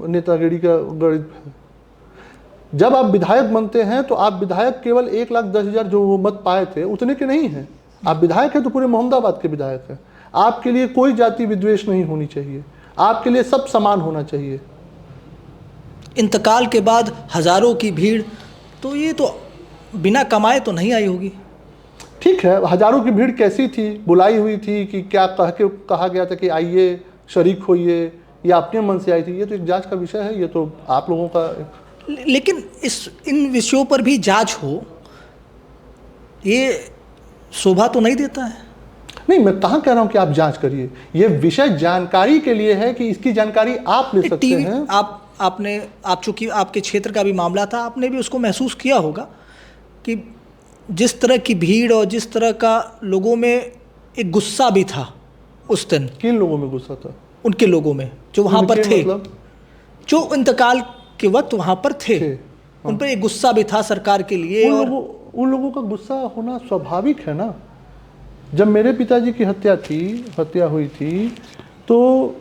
नेतागिरी का गणित है? जब आप विधायक बनते हैं तो आप विधायक केवल 1,10,000 जो वो मत पाए थे उतने के नहीं हैं। आप विधायक हैं तो पूरे मोहम्मदाबाद के विधायक हैं। आपके लिए कोई जाति विद्वेष नहीं होनी चाहिए, आपके लिए सब समान होना चाहिए। इंतकाल के बाद हजारों की भीड़, तो ये तो बिना कमाए तो नहीं आई होगी। ठीक है, हजारों की भीड़ कैसी थी, बुलाई हुई थी कि क्या कहा गया था कि आइए शरीक होइए, या अपने मन से आई थी, ये तो एक जांच का विषय है, ये तो आप लोगों का। लेकिन इन विषयों पर भी जांच हो, ये शोभा तो नहीं देता है। नहीं, मैं कहाँ कह रहा हूँ कि आप जांच करिए, ये विषय जानकारी के लिए है कि इसकी जानकारी आप ले सकते हैं। आप चूंकि आपके क्षेत्र का भी मामला था, आपने भी उसको महसूस किया होगा कि जिस तरह की भीड़ और जिस तरह का लोगों में एक गुस्सा भी था उस दिन। किन लोगों में गुस्सा था? उनके लोगों में जो वहाँ पर थे, मतलब? जो इंतकाल के वक्त वहाँ पर थे। उन पर एक गुस्सा भी था सरकार के लिए। उन लोगों का गुस्सा होना स्वाभाविक है ना। जब मेरे पिताजी की हत्या हुई थी तो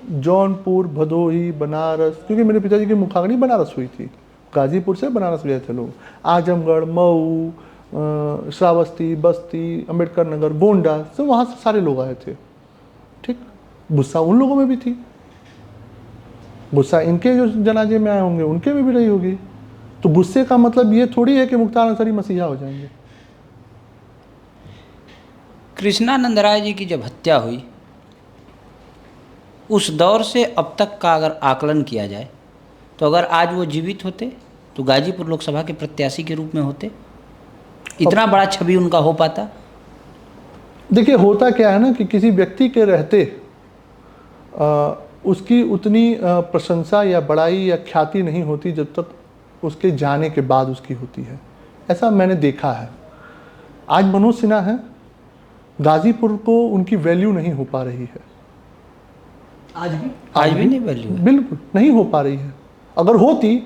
जौनपुर, भदोही, बनारस, क्योंकि मेरे पिताजी की मुखाग्नि बनारस हुई थी, गाजीपुर से बनारस गए थे लोग, आजमगढ़, मऊ, श्रावस्ती, बस्ती, अम्बेडकर नगर, गोंडा, सब वहाँ से सारे लोग आए थे। ठीक, गुस्सा उन लोगों में भी थी, गुस्सा इनके जो जनाजे में आए होंगे उनके में भी रही होगी। तो गुस्से का मतलब ये थोड़ी है कि मुख्तार अंसारी मसीहा हो जाएंगे। कृष्णानंद राय जी की जब हत्या हुई, उस दौर से अब तक का अगर आकलन किया जाए तो अगर आज वो जीवित होते तो गाजीपुर लोकसभा के प्रत्याशी के रूप में होते, इतना बड़ा छवि उनका हो पाता। देखिए, होता क्या है ना कि किसी व्यक्ति के रहते उसकी उतनी प्रशंसा या बड़ाई या ख्याति नहीं होती जब तक उसके जाने के बाद उसकी होती है। ऐसा मैंने देखा है। आज मनोज सिन्हा है, गाजीपुर को उनकी वैल्यू नहीं हो पा रही है। आज भी नहीं वैल्यू है, बिल्कुल नहीं हो पा रही है। अगर होती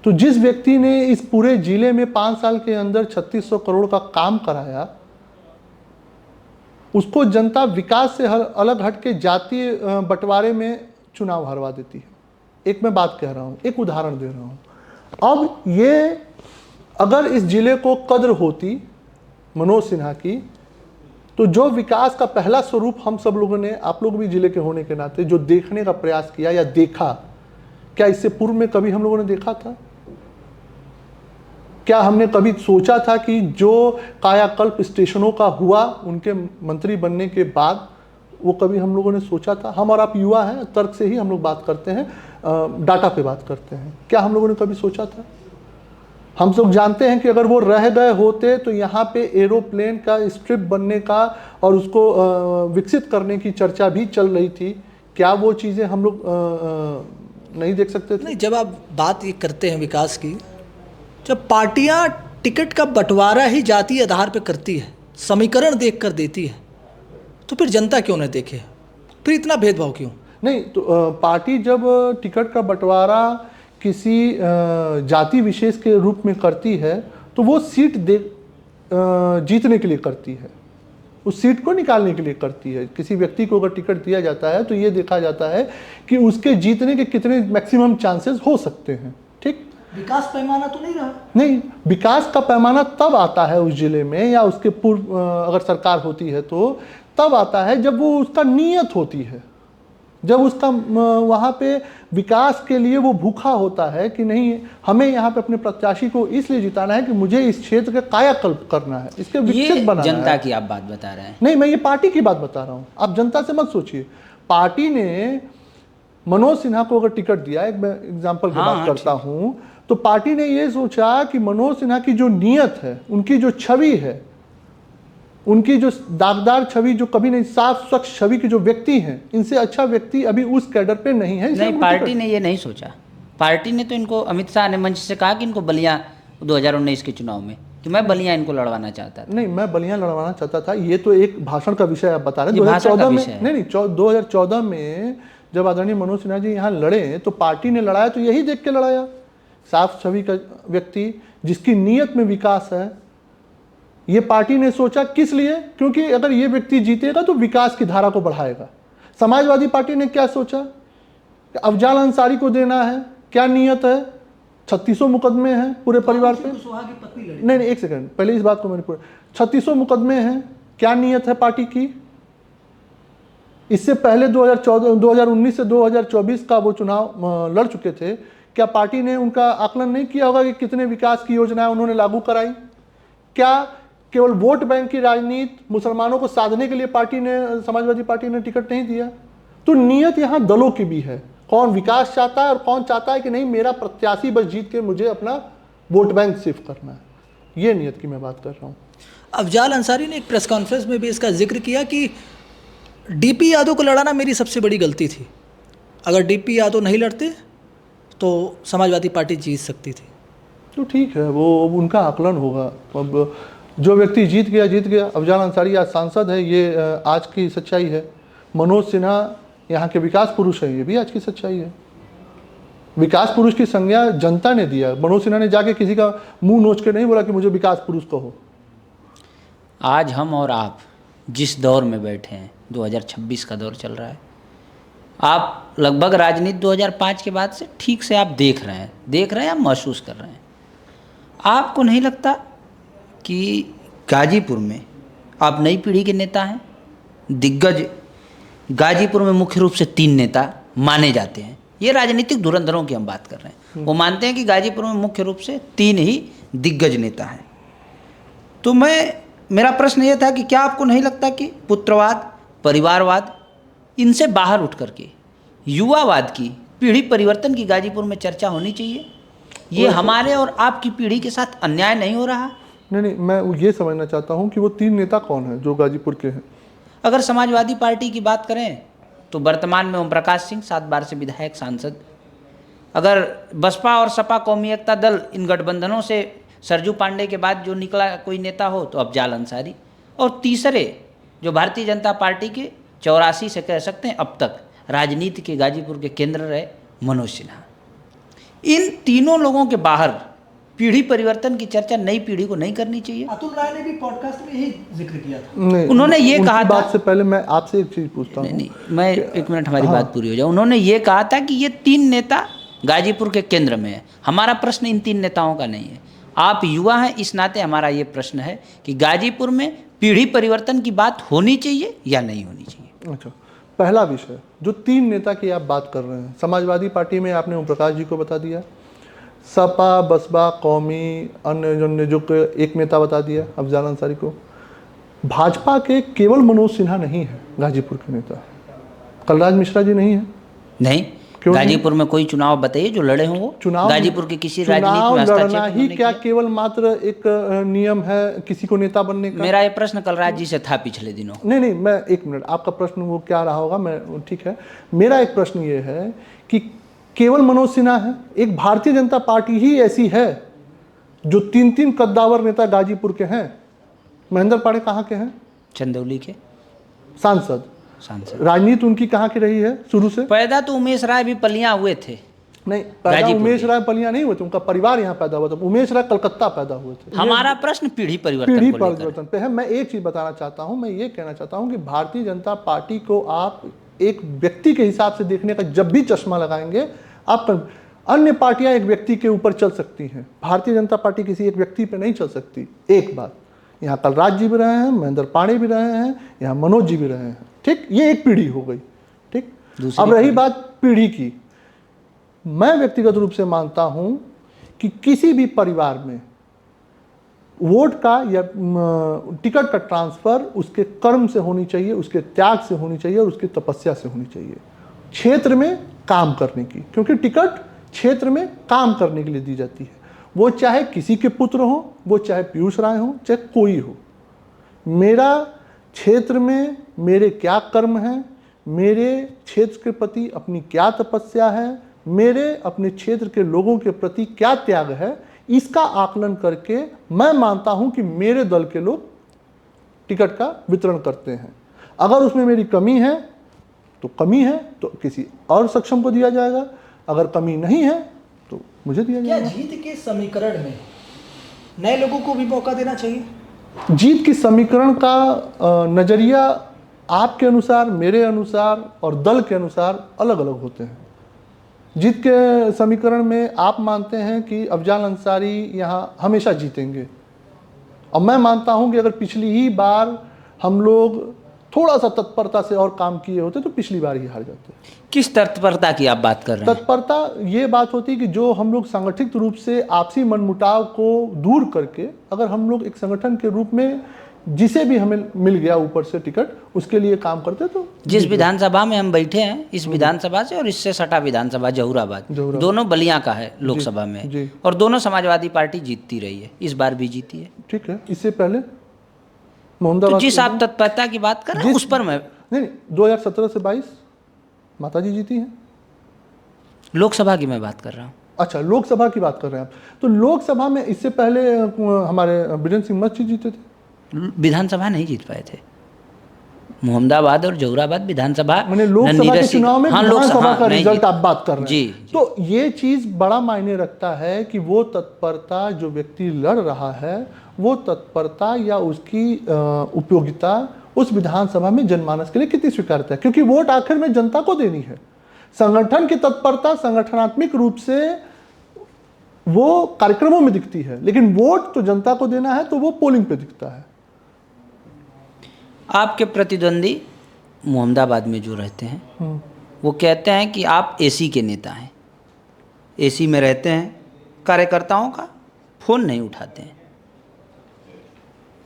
तो जिस व्यक्ति ने इस पूरे जिले में 5 साल के अंदर 3600 करोड़ का काम कराया, उसको जनता विकास से अलग हट के जातीय बंटवारे में चुनाव हरवा देती है। एक मैं बात कह रहा हूँ, एक उदाहरण दे रहा हूँ। अब ये अगर इस जिले को कद्र होती मनोज सिन्हा की, तो जो विकास का पहला स्वरूप हम सब लोगों ने, आप लोग भी जिले के होने के नाते, जो देखने का प्रयास किया या देखा, क्या इससे पूर्व में कभी हम लोगों ने देखा था? क्या हमने कभी सोचा था कि जो कायाकल्प स्टेशनों का हुआ उनके मंत्री बनने के बाद, वो कभी हम लोगों ने सोचा था? हम और आप युवा हैं, तर्क से ही हम लोग बात करते हैं, डाटा पे बात करते हैं। क्या हम लोगों ने कभी सोचा था? हम सब जानते हैं कि अगर वो रह गए होते तो यहाँ पे एरोप्लेन का स्ट्रिप बनने का और उसको विकसित करने की चर्चा भी चल रही थी। क्या वो चीज़ें हम लोग नहीं देख सकते थे? नहीं, जब आप बात ये करते हैं विकास की, जब पार्टियां टिकट का बंटवारा ही जातीय आधार पर करती है, समीकरण देख कर देती है, तो फिर जनता क्यों न देखे? फिर इतना भेदभाव क्यों? नहीं, तो पार्टी जब टिकट का बंटवारा किसी जाति विशेष के रूप में करती है तो वो सीट जीतने के लिए करती है, उस सीट को निकालने के लिए करती है। किसी व्यक्ति को अगर टिकट दिया जाता है तो ये देखा जाता है कि उसके जीतने के कितने मैक्सिमम चांसेस हो सकते हैं। ठीक, विकास पैमाना तो नहीं रहा। नहीं, विकास का पैमाना तब आता है उस जिले में, या उसके पूर्व अगर सरकार होती है तो तब आता है जब वो उसका नीयत होती है, जब उसका वहाँ पे विकास के लिए वो भूखा होता है कि नहीं, हमें यहाँ पे अपने प्रत्याशी को इसलिए जिताना है कि मुझे इस क्षेत्र का कायाकल्प करना है, इसके विकसित बनाना है। जनता की आप बात बता रहे हैं? नहीं, मैं ये पार्टी की बात बता रहा हूँ, आप जनता से मत सोचिए। पार्टी ने मनोज सिन्हा को अगर टिकट दिया, एक मैं एग्जाम्पल की बात करता हूँ, तो पार्टी ने ये सोचा कि मनोज सिन्हा की जो नीयत है, उनकी जो छवि है, उनकी जो दागदार छवि, जो कभी नहीं, साफ स्वच्छ छवि के जो व्यक्ति हैं, इनसे अच्छा व्यक्ति अभी उस कैडर पे नहीं है। नहीं, पार्टी ने ये नहीं सोचा। पार्टी ने तो इनको, अमित शाह ने मंच से कहा कि इनको बलिया 2019 के चुनाव में, कि मैं बलियां इनको लड़वाना चाहता था। नहीं, मैं बलियां लड़वाना चाहता था, ये तो एक भाषण का विषय आप बता रहे हैं। ये भाषण का 2014 में विषय है। नहीं 2014 में जब आदरणीय मनोज सिन्हा जी यहाँ लड़े तो पार्टी ने लड़ाया तो यही देख के लड़ाया, साफ छवि का व्यक्ति जिसकी नीयत में विकास है। ये पार्टी ने सोचा किस लिए, क्योंकि अगर ये व्यक्ति जीतेगा तो विकास की धारा को बढ़ाएगा। समाजवादी पार्टी ने क्या सोचा, अफजाल अंसारी को देना है, क्या नीयत है, 3600 मुकदमे हैं पूरे परिवार पे। नहीं, एक सेकंड, पहले इस बात को मैंने पूरा 3600 मुकदमे हैं, क्या नीयत है पार्टी की। इससे पहले 2019 से 2024 का वो चुनाव लड़ चुके थे, क्या पार्टी ने उनका आकलन नहीं किया होगा कि कितने विकास की योजनाएं उन्होंने लागू कराई। क्या केवल वोट बैंक की राजनीति मुसलमानों को साधने के लिए पार्टी ने, समाजवादी पार्टी ने टिकट नहीं दिया। तो नीयत यहाँ दलों की भी है, कौन विकास चाहता है और कौन चाहता है कि नहीं मेरा प्रत्याशी बस जीत के मुझे अपना वोट बैंक शिफ्ट करना है। ये नीयत की मैं बात कर रहा हूँ। अफजाल अंसारी ने एक प्रेस कॉन्फ्रेंस में भी इसका जिक्र किया कि डीपी यादव को लड़ाना मेरी सबसे बड़ी गलती थी, अगर डीपी यादव नहीं लड़ते तो समाजवादी पार्टी जीत सकती थी। तो ठीक है, वो उनका आकलन होगा। अब जो व्यक्ति जीत गया। अफजाल अंसारी आज सांसद है, ये आज की सच्चाई है। मनोज सिन्हा यहाँ के विकास पुरुष है, ये भी आज की सच्चाई है। विकास पुरुष की संज्ञा जनता ने दिया। मनोज सिन्हा ने जाके किसी का मुंह नोच के नहीं बोला कि मुझे विकास पुरुष कहो। आज हम और आप जिस दौर में बैठे हैं, 2026 का दौर चल रहा है, आप लगभग राजनीति 2005 के बाद से ठीक से आप देख रहे हैं, आप महसूस कर रहे हैं। आपको नहीं लगता कि गाजीपुर में आप नई पीढ़ी के नेता हैं? दिग्गज गाजीपुर में मुख्य रूप से 3 नेता माने जाते हैं। ये राजनीतिक धुरंधरों की हम बात कर रहे हैं। वो मानते हैं कि गाजीपुर में मुख्य रूप से 3 ही दिग्गज नेता हैं। तो मेरा प्रश्न ये था कि क्या आपको नहीं लगता कि पुत्रवाद, परिवारवाद, इनसे बाहर उठ करके युवावाद की, पीढ़ी परिवर्तन की गाजीपुर में चर्चा होनी चाहिए? ये हमारे और आपकी पीढ़ी के साथ अन्याय नहीं हो रहा? नहीं, मैं ये समझना चाहता हूँ कि वो 3 नेता कौन है जो गाजीपुर के हैं। अगर समाजवादी पार्टी की बात करें तो वर्तमान में ओम प्रकाश सिंह 7 बार से विधायक सांसद। अगर बसपा और सपा कौमी एकता दल, इन गठबंधनों से सरजू पांडे के बाद जो निकला कोई नेता हो तो अफजाल अंसारी। और तीसरे जो भारतीय जनता पार्टी के 84 से कह सकते हैं अब तक राजनीति के गाजीपुर के केंद्र रहे मनोज सिन्हा। इन तीनों लोगों के बाहर पीढ़ी परिवर्तन की चर्चा नई पीढ़ी को नहीं करनी चाहिए? अतुल राय ने भी पॉडकास्ट में यही जिक्र किया था। नहीं, उन्होंने ये कहा था, बात से पहले मैं आपसे एक चीज़ पूछता हूँ। नहीं, मैं 1 मिनट, हमारी बात पूरी हो जाए। उन्होंने ये कहा था कि ये 3 नेता गाजीपुर के केंद्र में है। हमारा प्रश्न इन 3 नेताओं का नहीं है। आप युवा हैं, इस नाते हमारा ये प्रश्न है कि गाजीपुर में पीढ़ी परिवर्तन की बात होनी चाहिए या नहीं होनी चाहिए? अच्छा, पहला विषय जो 3 नेता की आप बात कर रहे हैं, समाजवादी पार्टी में आपने ओम प्रकाश जी को बता दिया, सपा, बसपा, कौमी, अन्य जो एक नेता बता दिया अफजाल अंसारी को। भाजपा के केवल मनोज सिन्हा नहीं है गाजीपुर के नेता, कलराज मिश्रा जी नहीं है। नहीं, गाजीपुर में कोई चुनाव बताइए जो लड़े हों वो। चुनाव गाजीपुर के किसी राजनीति में लड़ना हस्तक्षेप ही क्या केवल मात्र एक नियम है किसी को नेता बनने का? मेरा ये प्रश्न कलराज जी से था पिछले दिनों। नहीं, मैं 1 मिनट, आपका प्रश्न वो क्या रहा होगा, मैं ठीक है। मेरा एक प्रश्न ये है कि केवल मनोज सिन्हा है? एक भारतीय जनता पार्टी ही ऐसी है जो 3 कद्दावर नेता गाजीपुर के हैं। महेंद्र पांडे कहाँ के हैं? चंदौली के सांसद। सांसद। राजनीति उनकी कहाँ की रही है शुरू से? पैदा तो उमेश राय भी पलियां हुए थे। नहीं, पैदा उमेश राय पलियां नहीं हुए थे, उनका परिवार यहाँ पैदा हुआ था। उमेश राय कलकत्ता पैदा हुए थे। हमारा प्रश्न पीढ़ी परिवर्तन पे है। मैं एक चीज बताना चाहता हूँ, मैं ये कहना चाहता हूँ कि भारतीय जनता पार्टी को आप एक व्यक्ति के हिसाब से देखने का जब भी चश्मा लगाएंगे, आप अन्य पार्टियां एक व्यक्ति के ऊपर चल सकती हैं, भारतीय जनता पार्टी किसी एक व्यक्ति पे नहीं चल सकती। एक बात, यहाँ कलराज जी भी रहे हैं, महेंद्र पांडे भी रहे हैं, यहाँ मनोज जी भी रहे हैं। ठीक, ये एक पीढ़ी हो गई। ठीक, अब रही बात पीढ़ी की, मैं व्यक्तिगत रूप से मानता हूं कि किसी भी परिवार में वोट का या टिकट का ट्रांसफर उसके कर्म से होनी चाहिए, उसके त्याग से होनी चाहिए और उसकी तपस्या से होनी चाहिए, क्षेत्र में काम करने की। क्योंकि टिकट क्षेत्र में काम करने के लिए दी जाती है, वो चाहे किसी के पुत्र हो, वो चाहे पीयूष राय हो, चाहे कोई हो। मेरा क्षेत्र में मेरे क्या कर्म हैं, मेरे क्षेत्र के प्रति अपनी क्या तपस्या है, मेरे अपने क्षेत्र के लोगों के प्रति क्या त्याग है, इसका आकलन करके मैं मानता हूं कि मेरे दल के लोग टिकट का वितरण करते हैं। अगर उसमें मेरी कमी है तो कमी है तो किसी और सक्षम को दिया जाएगा, अगर कमी नहीं है तो मुझे दिया क्या जाएगा। जीत के समीकरण में नए लोगों को भी मौका देना चाहिए? जीत की समीकरण का नजरिया आपके अनुसार, मेरे अनुसार और दल के अनुसार अलग अलग होते हैं। जीत के समीकरण में आप मानते हैं कि अफजाल अंसारी यहाँ हमेशा जीतेंगे, और मैं मानता हूं कि अगर पिछली ही बार हम लोग थोड़ा सा तत्परता से और काम किए होते तो पिछली बार ही हार जाते। किस तत्परता की आप बात कर रहे हैं? तत्परता ये बात होती है कि जो हम लोग संगठित रूप से आपसी मनमुटाव को दूर करके अगर हम लोग एक संगठन के रूप में जिसे भी हमें मिल गया ऊपर से टिकट उसके लिए काम करते तो। जिस विधानसभा में हम बैठे हैं, इस विधानसभा से और इससे सटा विधानसभा जहूराबाद, दोनों बलिया का है लोकसभा में, जी। और दोनों समाजवादी पार्टी जीतती रही है, इस बार भी जीती है। ठीक है, इससे पहले तो मोहम्मदाबाद जिस आप तत्परता की बात कर रहे हैं उस पर मैं, नहीं 2017 से 22 माता जी जीती हैं। लोकसभा की मैं बात कर रहा हूँ। अच्छा, लोकसभा की बात कर रहे हैं आप। तो लोकसभा में इससे पहले हमारे बीरेंद्र सिंह मस्त जी जीते थे। विधानसभा नहीं जीत पाए थे। मोहम्मदाबाद और जहूराबाद विधानसभा, मैंने लोकसभा के चुनाव में विधानसभा का रिजल्ट आप बात कर रहे हैं। जी। तो ये चीज बड़ा मायने रखता है कि वो तत्परता जो व्यक्ति लड़ रहा है, वो तत्परता या उसकी उपयोगिता उस विधानसभा में जनमानस के लिए कितनी स्वीकार्यता है, क्योंकि वोट आखिर में जनता को देनी है। संगठन की तत्परता संगठनात्मक रूप से वो कार्यक्रमों में दिखती है, लेकिन वोट तो जनता को देना है तो वो पोलिंग पे दिखता है। आपके प्रतिद्वंदी मोहम्मदाबाद में जो रहते हैं वो कहते हैं कि आप एसी के नेता हैं, एसी में रहते हैं, कार्यकर्ताओं का फ़ोन नहीं उठाते हैं,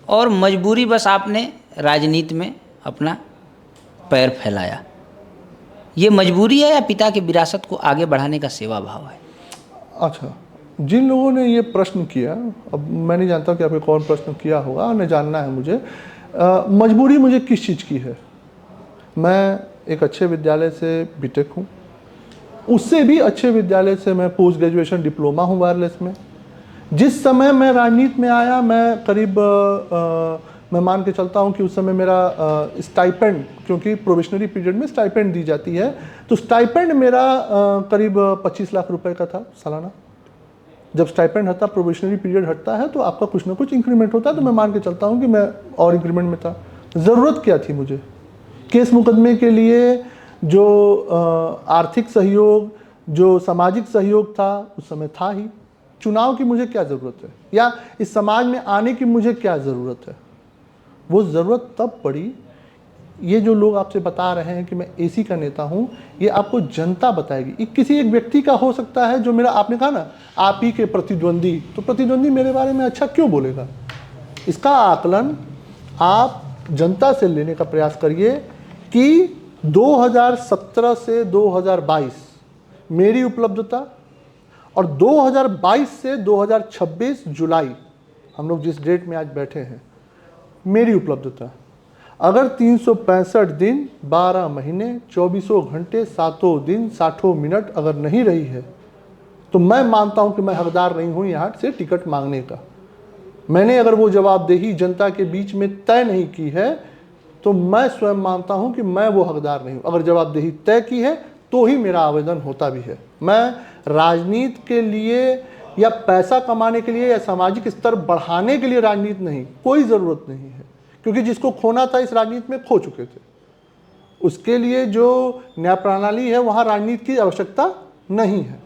और मजबूरी बस आपने राजनीति में अपना पैर फैलाया। ये मजबूरी है या पिता की विरासत को आगे बढ़ाने का सेवा भाव है? अच्छा, जिन लोगों ने ये प्रश्न किया, अब मैं नहीं जानता कि आपने कौन प्रश्न किया होगा, न जानना है मुझे। मजबूरी मुझे किस चीज़ की है? मैं एक अच्छे विद्यालय से बीटेक हूँ, उससे भी अच्छे विद्यालय से मैं पोस्ट ग्रेजुएशन डिप्लोमा हूँ वायरलेस में। जिस समय मैं राजनीति में आया, मैं करीब मैं मान के चलता हूँ कि उस समय मेरा स्टाइपेंड, क्योंकि प्रोबेशनरी पीरियड में स्टाइपेंड दी जाती है, तो स्टाइपेंड मेरा करीब 25 लाख रुपए का था सालाना। जब स्टाइपेंड हटता, प्रोबेशनरी पीरियड हटता है, तो आपका कुछ ना कुछ इंक्रीमेंट होता है, तो मैं मान के चलता हूँ कि मैं और इंक्रीमेंट में था। ज़रूरत क्या थी मुझे? केस मुकदमे के लिए जो आर्थिक सहयोग, जो सामाजिक सहयोग था उस समय था ही। चुनाव की मुझे क्या ज़रूरत है, या इस समाज में आने की मुझे क्या ज़रूरत है? वो ज़रूरत तब पड़ी, ये जो लोग आपसे बता रहे हैं कि मैं एसी का नेता हूं, ये आपको जनता बताएगी। ये किसी एक व्यक्ति का हो सकता है जो मेरा, आपने कहा ना आप ही के प्रतिद्वंदी, तो प्रतिद्वंदी मेरे बारे में अच्छा क्यों बोलेगा? इसका आकलन आप जनता से लेने का प्रयास करिए कि 2017 से 2022 मेरी उपलब्धता और 2022 से 2026 जुलाई, हम लोग जिस डेट में आज बैठे हैं, मेरी उपलब्धता अगर 365 दिन 12 महीने 24 घंटे 7 दिन 60 मिनट अगर नहीं रही है, तो मैं मानता हूं कि मैं हकदार नहीं हूं यहां से टिकट मांगने का। मैंने अगर वो जवाबदेही जनता के बीच में तय नहीं की है, तो मैं स्वयं मानता हूं कि मैं वो हकदार नहीं हूं। अगर जवाबदेही तय की है तो ही मेरा आवेदन होता भी है। मैं राजनीति के लिए या पैसा कमाने के लिए या सामाजिक स्तर बढ़ाने के लिए राजनीति नहीं, कोई ज़रूरत नहीं है, क्योंकि जिसको खोना था इस राजनीति में खो चुके थे। उसके लिए जो न्याय प्रणाली है वहाँ राजनीति की आवश्यकता नहीं है।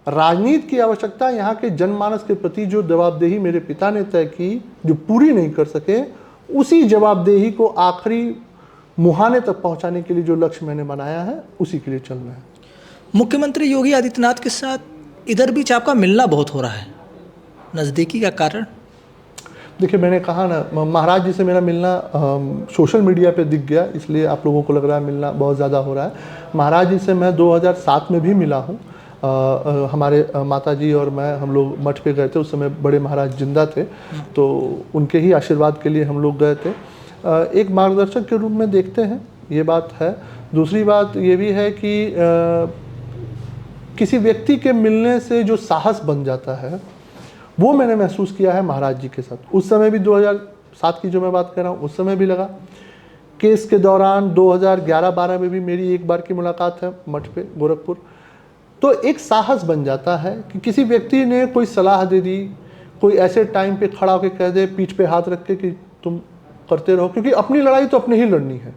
राजनीति की आवश्यकता यहाँ के जनमानस के प्रति जो जवाबदेही मेरे पिता ने तय की, जो पूरी नहीं कर सके, उसी जवाबदेही को आखिरी मुहाने तक पहुँचाने के लिए जो लक्ष्य मैंने बनाया है, उसी के लिए चलना है। मुख्यमंत्री योगी आदित्यनाथ के साथ इधर बीच आपका मिलना बहुत हो रहा है, नज़दीकी का कारण? देखिए, मैंने कहा ना, महाराज जी से मेरा मिलना सोशल मीडिया पे दिख गया, इसलिए आप लोगों को लग रहा है मिलना बहुत ज़्यादा हो रहा है। महाराज जी से मैं 2007 में भी मिला हूँ। हमारे माता जी और मैं, हम लोग मठ पे गए थे, उस समय बड़े महाराज जिंदा थे, तो उनके ही आशीर्वाद के लिए हम लोग गए थे। एक मार्गदर्शक के रूप में देखते हैं, ये बात है। दूसरी बात ये भी है कि किसी व्यक्ति के मिलने से जो साहस बन जाता है, वो मैंने महसूस किया है महाराज जी के साथ। उस समय भी 2007 की जो मैं बात कर रहा हूँ, उस समय भी लगा। केस के दौरान 2011-12 में भी मेरी एक बार की मुलाकात है मठ पे गोरखपुर। तो एक साहस बन जाता है कि किसी व्यक्ति ने कोई सलाह दे दी, कोई ऐसे टाइम पे खड़ा होकर कह दे पीठ पे हाथ रख के कि तुम करते रहो, क्योंकि अपनी लड़ाई तो अपने ही लड़नी है।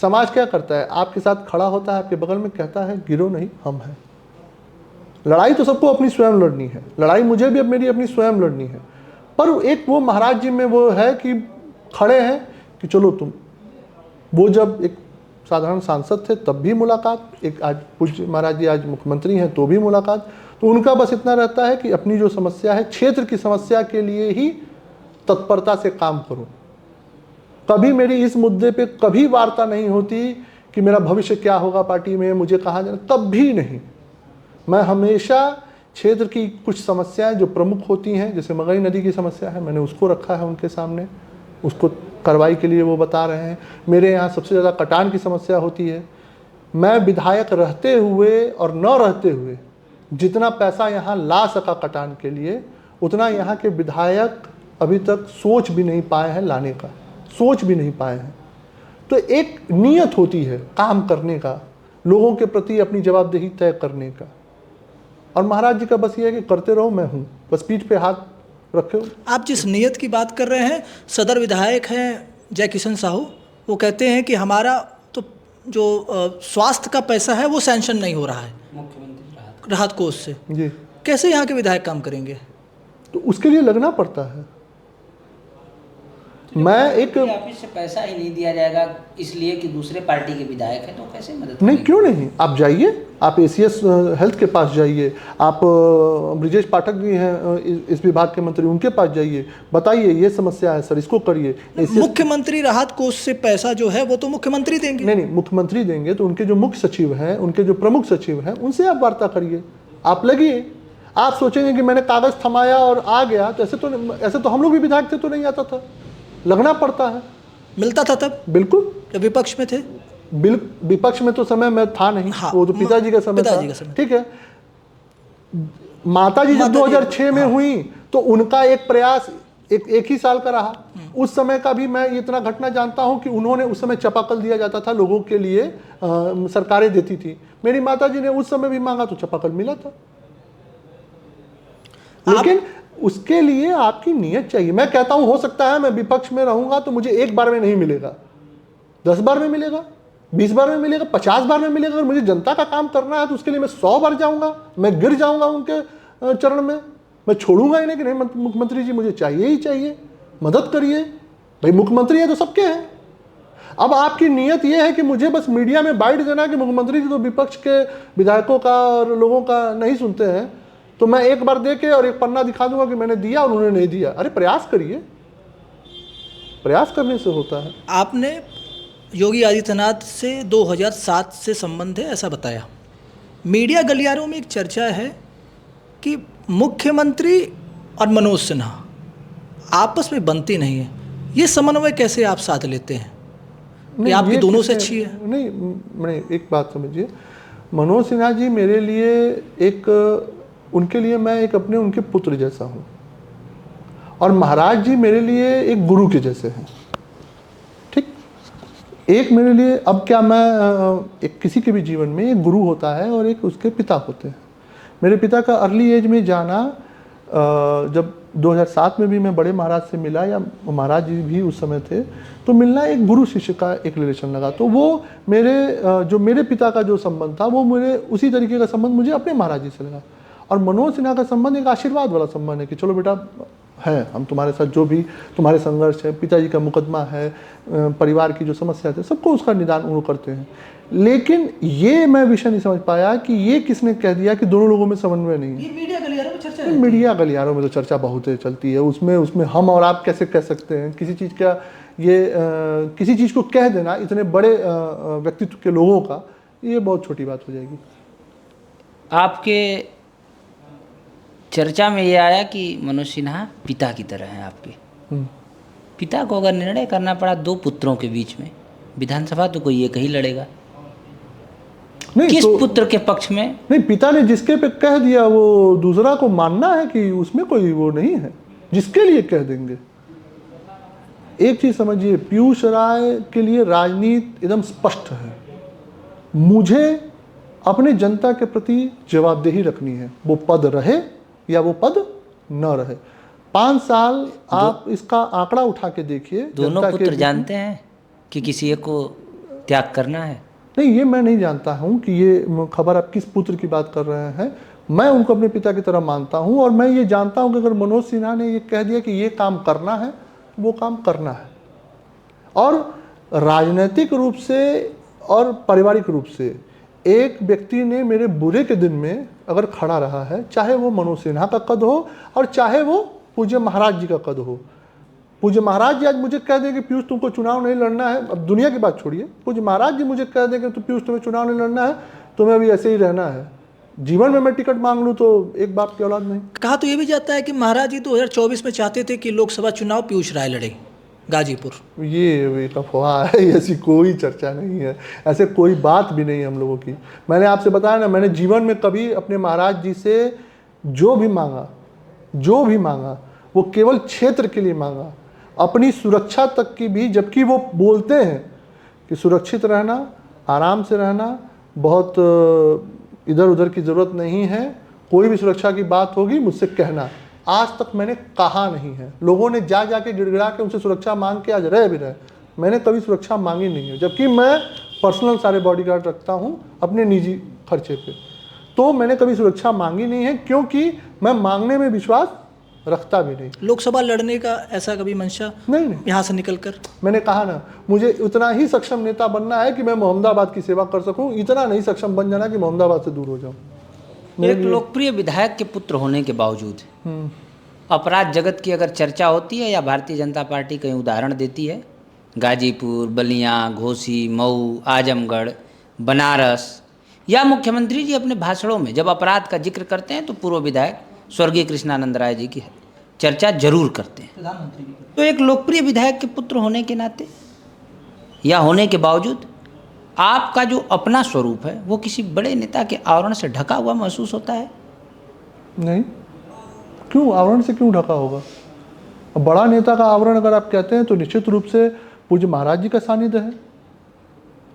समाज क्या करता है, आपके साथ खड़ा होता है, आपके बगल में कहता है गिरो नहीं हम हैं। लड़ाई तो सबको अपनी स्वयं लड़नी है, लड़ाई मुझे भी अब मेरी अपनी स्वयं लड़नी है। पर एक वो महाराज जी में वो है कि खड़े हैं कि चलो तुम, वो जब एक साधारण सांसद थे तब भी मुलाकात, एक आज पूज्य महाराज जी आज मुख्यमंत्री हैं तो भी मुलाकात। तो उनका बस इतना रहता है कि अपनी जो समस्या है, क्षेत्र की समस्या के लिए ही तत्परता से काम करो। कभी मेरी इस मुद्दे पे कभी वार्ता नहीं होती कि मेरा भविष्य क्या होगा पार्टी में, मुझे कहाँ जाना, कभी नहीं। मैं हमेशा क्षेत्र की कुछ समस्याएं जो प्रमुख होती हैं, जैसे मगई नदी की समस्या है, मैंने उसको रखा है उनके सामने, उसको कार्रवाई के लिए वो बता रहे हैं। मेरे यहाँ सबसे ज़्यादा कटान की समस्या होती है। मैं विधायक रहते हुए और न रहते हुए जितना पैसा यहाँ ला सका कटान के लिए, उतना यहाँ के विधायक अभी तक सोच भी नहीं पाए हैं लाने का, सोच भी नहीं पाए हैं। तो एक नियत होती है काम करने का, लोगों के प्रति अपनी जवाबदेही तय करने का। और महाराज जी का बस ये है कि करते रहो, मैं हूँ, बस पीठ पे हाथ रखे। आप जिस नियत की बात कर रहे हैं, सदर विधायक हैं जय किशन साहू, वो कहते हैं कि हमारा तो जो स्वास्थ्य का पैसा है वो सैंक्शन नहीं हो रहा है मुख्यमंत्री राहत कोष से। जी, कैसे यहाँ के विधायक काम करेंगे? तो उसके लिए लगना पड़ता है। मैं एक ऑफिस से पैसा ही नहीं दिया जाएगा इसलिए कि दूसरे पार्टी के विधायक हैं, तो कैसे मदद नहीं, करेंगे? क्यों नहीं, आप जाइए, आप एसीएस हेल्थ के पास जाइए, आप ब्रिजेश पाठक भी हैं इस विभाग के मंत्री, उनके पास जाइए, बताइए ये समस्या है सर, इसको करिए। मुख्यमंत्री राहत कोष से पैसा जो है वो तो मुख्यमंत्री देंगे। नहीं, मुख्यमंत्री देंगे तो उनके जो मुख्य सचिव हैं, उनके जो प्रमुख सचिव हैं, उनसे आप वार्ता करिए, आप लगिए। आप सोचेंगे कि मैंने कागज थमाया और आ गया, तो ऐसे तो हम लोग भी विधायक थे तो नहीं आता था, लगना पड़ता है। मिलता था तब बिल्कुल, जब विपक्ष में थे। विपक्ष में तो समय में था नहीं। हाँ, वो तो पिताजी का समय था, ठीक है। माताजी जब 2006 में हुई तो उनका एक प्रयास एक ही साल का रहा। उस समय का भी मैं इतना घटना जानता हूं कि उन्होंने उस समय चापाकल दिया जाता था लोगों के लिए, सरकारें देती थी। मेरी माताजी ने उस समय भी मांगा तो चापाकल मिला था। लेकिन उसके लिए आपकी नीयत चाहिए। मैं कहता हूं हो सकता है मैं विपक्ष में रहूंगा तो मुझे एक बार में नहीं मिलेगा, 10 बार में मिलेगा, 20 बार में मिलेगा, 50 बार में मिलेगा। अगर मुझे जनता का काम करना है तो उसके लिए मैं 100 बार जाऊंगा, मैं गिर जाऊंगा उनके चरण में, मैं छोड़ूंगा इन्हें कि नहीं मुख्यमंत्री जी मुझे चाहिए ही चाहिए, मदद करिए। भाई मुख्यमंत्री है तो सबके हैं। अब आपकी नीयत यह है कि मुझे बस मीडिया में बाइट देना कि मुख्यमंत्री जी तो विपक्ष के विधायकों का और लोगों का नहीं सुनते हैं, तो मैं एक बार दे के और एक पन्ना दिखा दूंगा कि मैंने दिया और उन्होंने नहीं दिया। अरे प्रयास करिए, प्रयास करने से होता है। आपने योगी आदित्यनाथ से 2007 से संबंध है ऐसा बताया। मीडिया गलियारों में एक चर्चा है कि मुख्यमंत्री और मनोज सिन्हा आपस में बनती नहीं है, ये समन्वय कैसे आप साथ लेते हैं? ये आपकी दोनों से अच्छी है? नहीं, एक बात समझिए, मनोज सिन्हा जी मेरे लिए उनके लिए मैं एक अपने उनके पुत्र जैसा हूँ, और महाराज जी मेरे लिए एक गुरु के जैसे हैं। ठीक, एक मेरे लिए, अब क्या मैं एक किसी के भी जीवन में एक गुरु होता है और एक उसके पिता होते हैं। मेरे पिता का अर्ली एज में जाना, जब 2007 में भी मैं बड़े महाराज से मिला, या महाराज जी भी उस समय थे, तो मिलना एक गुरु शिष्य का एक रिलेशन लगा। तो वो मेरे पिता का जो संबंध था वो मेरे उसी तरीके का संबंध मुझे अपने महाराज जी से लगा। और मनोज सिन्हा का संबंध एक आशीर्वाद वाला संबंध है कि चलो बेटा है, हम तुम्हारे साथ जो भी तुम्हारे संघर्ष है, पिताजी का मुकदमा है, परिवार की जो समस्या है, सबको उसका निदान वो करते हैं। लेकिन ये मैं विषय नहीं समझ पाया कि ये किसने कह दिया कि दोनों लोगों में समन्वय नहीं है। ये मीडिया गलियारों में चर्चा है। मीडिया गलियारों में तो चर्चा बहुत चलती है, उसमें हम और आप कैसे कह सकते हैं किसी चीज़ का, किसी चीज़ को कह देना इतने बड़े व्यक्तित्व के लोगों का, ये बहुत छोटी बात हो जाएगी। आपके चर्चा में ये आया कि मनोज सिन्हा पिता की तरह हैं आपके। पिता को अगर निर्णय करना पड़ा 2 पुत्रों के बीच में, विधानसभा तो कोई एक ही लड़ेगा। नहीं, किस तो- पुत्र के पक्ष में? नहीं, पिता ने जिसके पे कह दिया वो दूसरा को मानना है कि उसमें कोई वो नहीं है, जिसके लिए कह देंगे। एक चीज समझिए, पीयूष राय के लिए राजनीति एकदम स्पष्ट है। मुझे अपने जनता के प्रति जवाबदेही रखनी है, वो पद रहे या वो पद न रहे। 5 साल आप इसका आंकड़ा उठा के देखिए। दोनों जनता के पुत्र बीच में- जानते हैं कि किसी एक को त्याग करना है? नहीं, ये मैं नहीं जानता हूँ कि ये खबर आप किस पुत्र की बात कर रहे हैं। मैं उनको अपने पिता की तरह मानता हूँ और मैं ये जानता हूँ कि अगर मनोज सिन्हा ने ये कह दिया कि ये काम करना है, वो काम करना है। और राजनीतिक रूप से और पारिवारिक रूप से एक व्यक्ति ने मेरे बुरे के दिन में अगर खड़ा रहा है, चाहे वो मनोज सिन्हा का कद हो और चाहे वो पूज्य महाराज जी का कद हो। पूज्य महाराज जी आज मुझे कह दें कि पीयूष तुमको चुनाव नहीं लड़ना है, अब दुनिया की बात छोड़िए, पूज्य महाराज जी मुझे कह दें कि तो पीयूष तुम्हें चुनाव नहीं लड़ना है, तुम्हें अभी ऐसे ही रहना है। जीवन में मैं टिकट मांग लूँ तो एक बाप की औलाद नहीं। कहा तो ये भी जाता है कि महाराज जी 2024 में चाहते थे कि लोकसभा चुनाव पीयूष राय लड़े गाजीपुर। ये एक अफवाह है, ऐसी कोई चर्चा नहीं है, ऐसे कोई बात भी नहीं है हम लोगों की। मैंने आपसे बताया ना, मैंने जीवन में कभी अपने महाराज जी से जो भी मांगा वो केवल क्षेत्र के लिए मांगा, अपनी सुरक्षा तक की भी, जबकि वो बोलते हैं कि सुरक्षित रहना, आराम से रहना, बहुत इधर उधर की ज़रूरत नहीं है, कोई भी सुरक्षा की बात होगी मुझसे कहना। आज तक मैंने कहा नहीं है। लोगों ने जा जाके गिड़गिड़ा के उनसे सुरक्षा मांग के आज रह भी रहे, मैंने कभी सुरक्षा मांगी नहीं है, जबकि मैं पर्सनल सारे बॉडीगार्ड रखता हूँ अपने निजी खर्चे पे। तो मैंने कभी सुरक्षा मांगी नहीं है, क्योंकि मैं मांगने में विश्वास रखता भी नहीं। लोकसभा लड़ने का ऐसा कभी मंशा नहीं, यहाँ से निकलकर? मैंने कहा ना, मुझे उतना ही सक्षम नेता बनना है कि मैं मोहम्मदाबाद की सेवा कर सकूं, इतना नहीं सक्षम बन जाना कि मोहम्मदाबाद से दूर हो जाऊं। एक लोकप्रिय विधायक के पुत्र होने के बावजूद अपराध जगत की अगर चर्चा होती है या भारतीय जनता पार्टी कहीं उदाहरण देती है, गाजीपुर, बलिया, घोसी, मऊ, आजमगढ़, बनारस, या मुख्यमंत्री जी अपने भाषणों में जब अपराध का जिक्र करते हैं तो पूर्व विधायक स्वर्गीय कृष्णानंद राय जी की चर्चा जरूर करते हैं। प्रधानमंत्री भी। तो एक लोकप्रिय विधायक के पुत्र होने के नाते या होने के बावजूद आपका जो अपना स्वरूप है वो किसी बड़े नेता के आवरण से ढका हुआ महसूस होता है? नहीं, क्यों आवरण से क्यों ढका होगा? अब बड़ा नेता का आवरण अगर आप कहते हैं तो निश्चित रूप से पूज्य महाराज जी का सानिध्य है।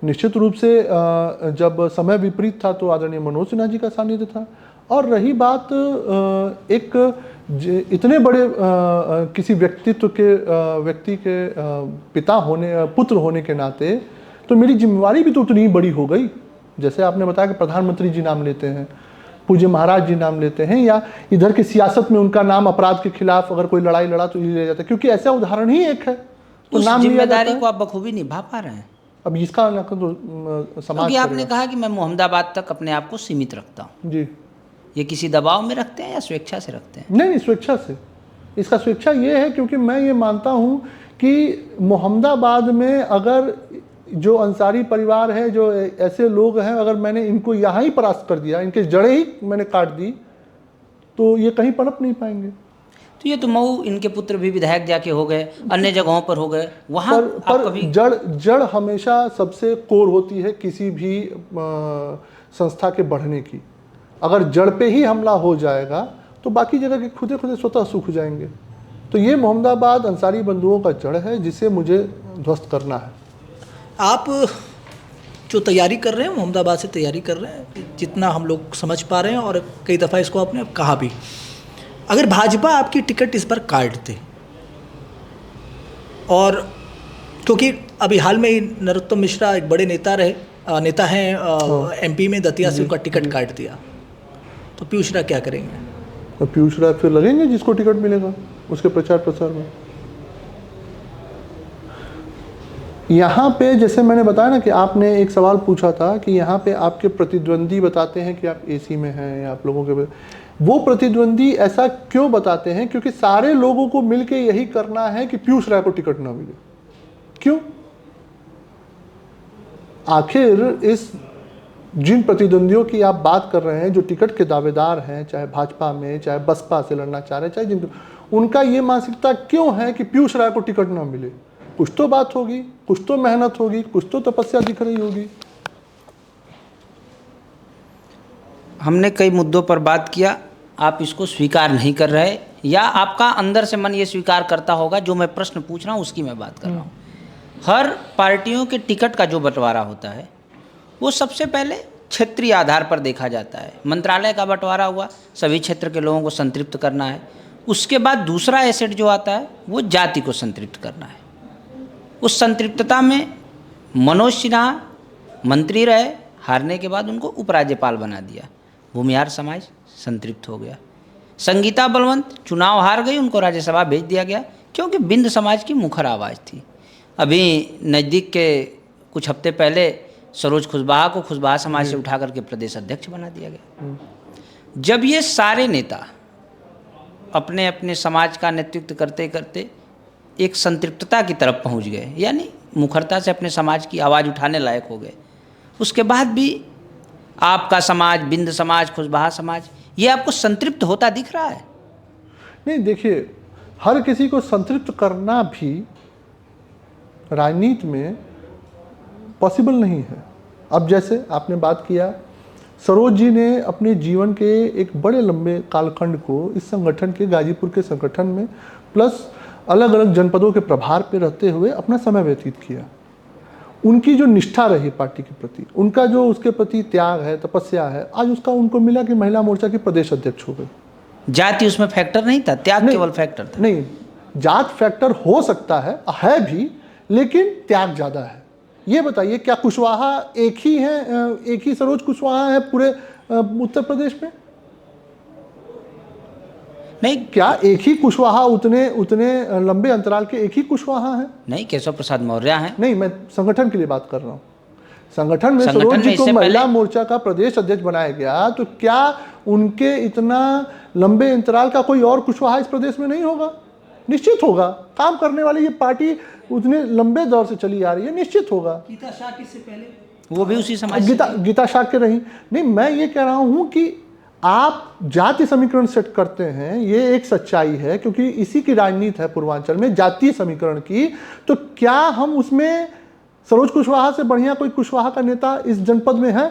निश्चित रूप से जब समय विपरीत था तो आदरणीय मनोज सिन्हा जी का सानिध्य था। और रही बात इतने बड़े किसी व्यक्ति के पिता होने, पुत्र होने के नाते तो मेरी जिम्मेवारी भी तो उतनी ही बड़ी हो गई। जैसे आपने बताया कि प्रधानमंत्री जी नाम लेते हैं, पूज्य महाराज जी नाम लेते हैं, या इधर की सियासत में उनका नाम अपराध के खिलाफ अगर कोई लड़ाई लड़ा तो लिया जाता है, क्योंकि ऐसा उदाहरण ही एक है तो उस नाम लिया जाता जिम्मेदारी है। को आप बखूबी निभा पा रहे हैं? अब इसका तो समाज क्योंकि आपने करेगा। कहा कि मैं मोहम्मदाबाद तक अपने आप को सीमित रखता हूँ, जी, ये किसी दबाव में रखते हैं या स्वेच्छा से रखते हैं? नहीं, स्वेच्छा से। इसका स्वेच्छा ये है क्योंकि मैं ये मानता हूँ कि मोहम्मदाबाद में अगर जो अंसारी परिवार है, जो ऐसे लोग हैं, अगर मैंने इनको यहाँ ही परास्त कर दिया, इनके जड़ें ही मैंने काट दी, तो ये कहीं पनप नहीं पाएंगे। तो ये तो मऊ इनके पुत्र भी विधायक जाके हो गए, अन्य जगहों पर हो गए, वहाँ पर कभी जड़ हमेशा सबसे कोर होती है किसी भी संस्था के बढ़ने की। अगर जड़ पे ही हमला हो जाएगा तो बाकी जगह के खुदे खुदे स्वतः सूख जाएंगे। तो ये मोहम्मदाबाद अंसारी बंधुओं का जड़ है जिसे मुझे ध्वस्त करना है। आप जो तैयारी कर रहे हैं, मोहम्मदाबाद से तैयारी कर रहे हैं, जितना हम लोग समझ पा रहे हैं, और कई दफ़ा इसको आपने कहा भी, अगर भाजपा आपकी टिकट इस बार काट दे, और क्योंकि अभी हाल में ही नरोत्तम मिश्रा एक बड़े नेता हैं एमपी में, दतिया से उनका टिकट काट दिया, तो पीयूष राय क्या करेंगे? तो पीयूष राय फिर लगेंगे जिसको टिकट मिलेगा उसके प्रचार प्रसार में। यहाँ पे जैसे मैंने बताया ना कि आपने एक सवाल पूछा था कि यहाँ पे आपके प्रतिद्वंदी बताते हैं कि आप एसी में हैं, या आप लोगों के, वो प्रतिद्वंदी ऐसा क्यों बताते हैं? क्योंकि सारे लोगों को मिलके यही करना है कि पीयूष राय को टिकट ना मिले। क्यों? आखिर इस जिन प्रतिद्वंदियों की आप बात कर रहे हैं, जो टिकट के दावेदार हैं, चाहे भाजपा में, चाहे बसपा से लड़ना चाह रहे हैं, चाहे जिनको, उनका ये मानसिकता क्यों है कि पीयूष राय को टिकट ना मिले? कुछ तो बात होगी, कुछ तो मेहनत होगी, कुछ तो तपस्या दिख रही होगी। हमने कई मुद्दों पर बात किया, आप इसको स्वीकार नहीं कर रहे, या आपका अंदर से मन ये स्वीकार करता होगा जो मैं प्रश्न पूछ रहा हूँ उसकी मैं बात कर रहा हूँ। हर पार्टियों के टिकट का जो बंटवारा होता है वो सबसे पहले क्षेत्रीय आधार पर देखा जाता है। मंत्रालय का बंटवारा हुआ, सभी क्षेत्र के लोगों को संतृप्त करना है। उसके बाद दूसरा एसेट जो आता है वो जाति को संतृप्त करना है। उस संतृप्तता में मनोज सिन्हा मंत्री रहे, हारने के बाद उनको उपराज्यपाल बना दिया। भूमिहार समाज संतृप्त हो गया। संगीता बलवंत चुनाव हार गई, उनको राज्यसभा भेज दिया गया क्योंकि बिंद समाज की मुखर आवाज़ थी। अभी नज़दीक के कुछ हफ्ते पहले सरोज खुशबहा को खुशबहा समाज से उठा करके प्रदेश अध्यक्ष बना दिया गया। जब ये सारे नेता अपने अपने समाज का नेतृत्व करते करते एक संतृप्तता की तरफ पहुंच गए, यानी मुखरता से अपने समाज की आवाज़ उठाने लायक हो गए, उसके बाद भी आपका समाज, बिंद समाज, खुशबहा समाज, ये आपको संतृप्त होता दिख रहा है? नहीं, देखिए, हर किसी को संतृप्त करना भी राजनीति में पॉसिबल नहीं है। अब जैसे आपने बात किया, सरोज जी ने अपने जीवन के एक बड़े लंबे कालखंड को इस संगठन के, गाजीपुर के संगठन में, प्लस अलग अलग जनपदों के प्रभार पे रहते हुए अपना समय व्यतीत किया। उनकी जो निष्ठा रही पार्टी के प्रति, उनका जो उसके प्रति त्याग है, तपस्या है, आज उसका उनको मिला कि महिला मोर्चा की प्रदेश अध्यक्ष हो गई। जाति उसमें फैक्टर नहीं था, त्याग केवल फैक्टर था। नहीं, जात फैक्टर हो सकता है भी, लेकिन त्याग ज़्यादा है। ये बताइए, क्या कुशवाहा एक ही है, एक ही सरोज कुशवाहा है पूरे उत्तर प्रदेश में? नहीं। क्या एक ही कुशवाहा उतने लंबे अंतराल के एक ही कुशवाहा है? नहीं, केशव प्रसाद मौर्य हैं। नहीं, मैं संगठन के लिए बात कर रहा हूँ। संगठन में सरोज जी को महिला मोर्चा का प्रदेश अध्यक्ष बनाया गया, तो क्या उनके इतना लंबे अंतराल का कोई और कुशवाहा इस प्रदेश में नहीं होगा? निश्चित होगा। काम करने वाली ये पार्टी उतने लंबे दौर से चली आ रही है, निश्चित होगा। गीता शाह किससे पहले? वो भी उसी समाज गीता शाह के रही। नहीं, मैं ये कह रहा हूँ कि आप जाति समीकरण सेट करते हैं, ये एक सच्चाई है, क्योंकि इसी की राजनीति है पूर्वांचल में, जातीय समीकरण की। तो क्या हम उसमें सरोज कुशवाहा से बढ़िया कोई कुशवाहा का नेता इस जनपद में है?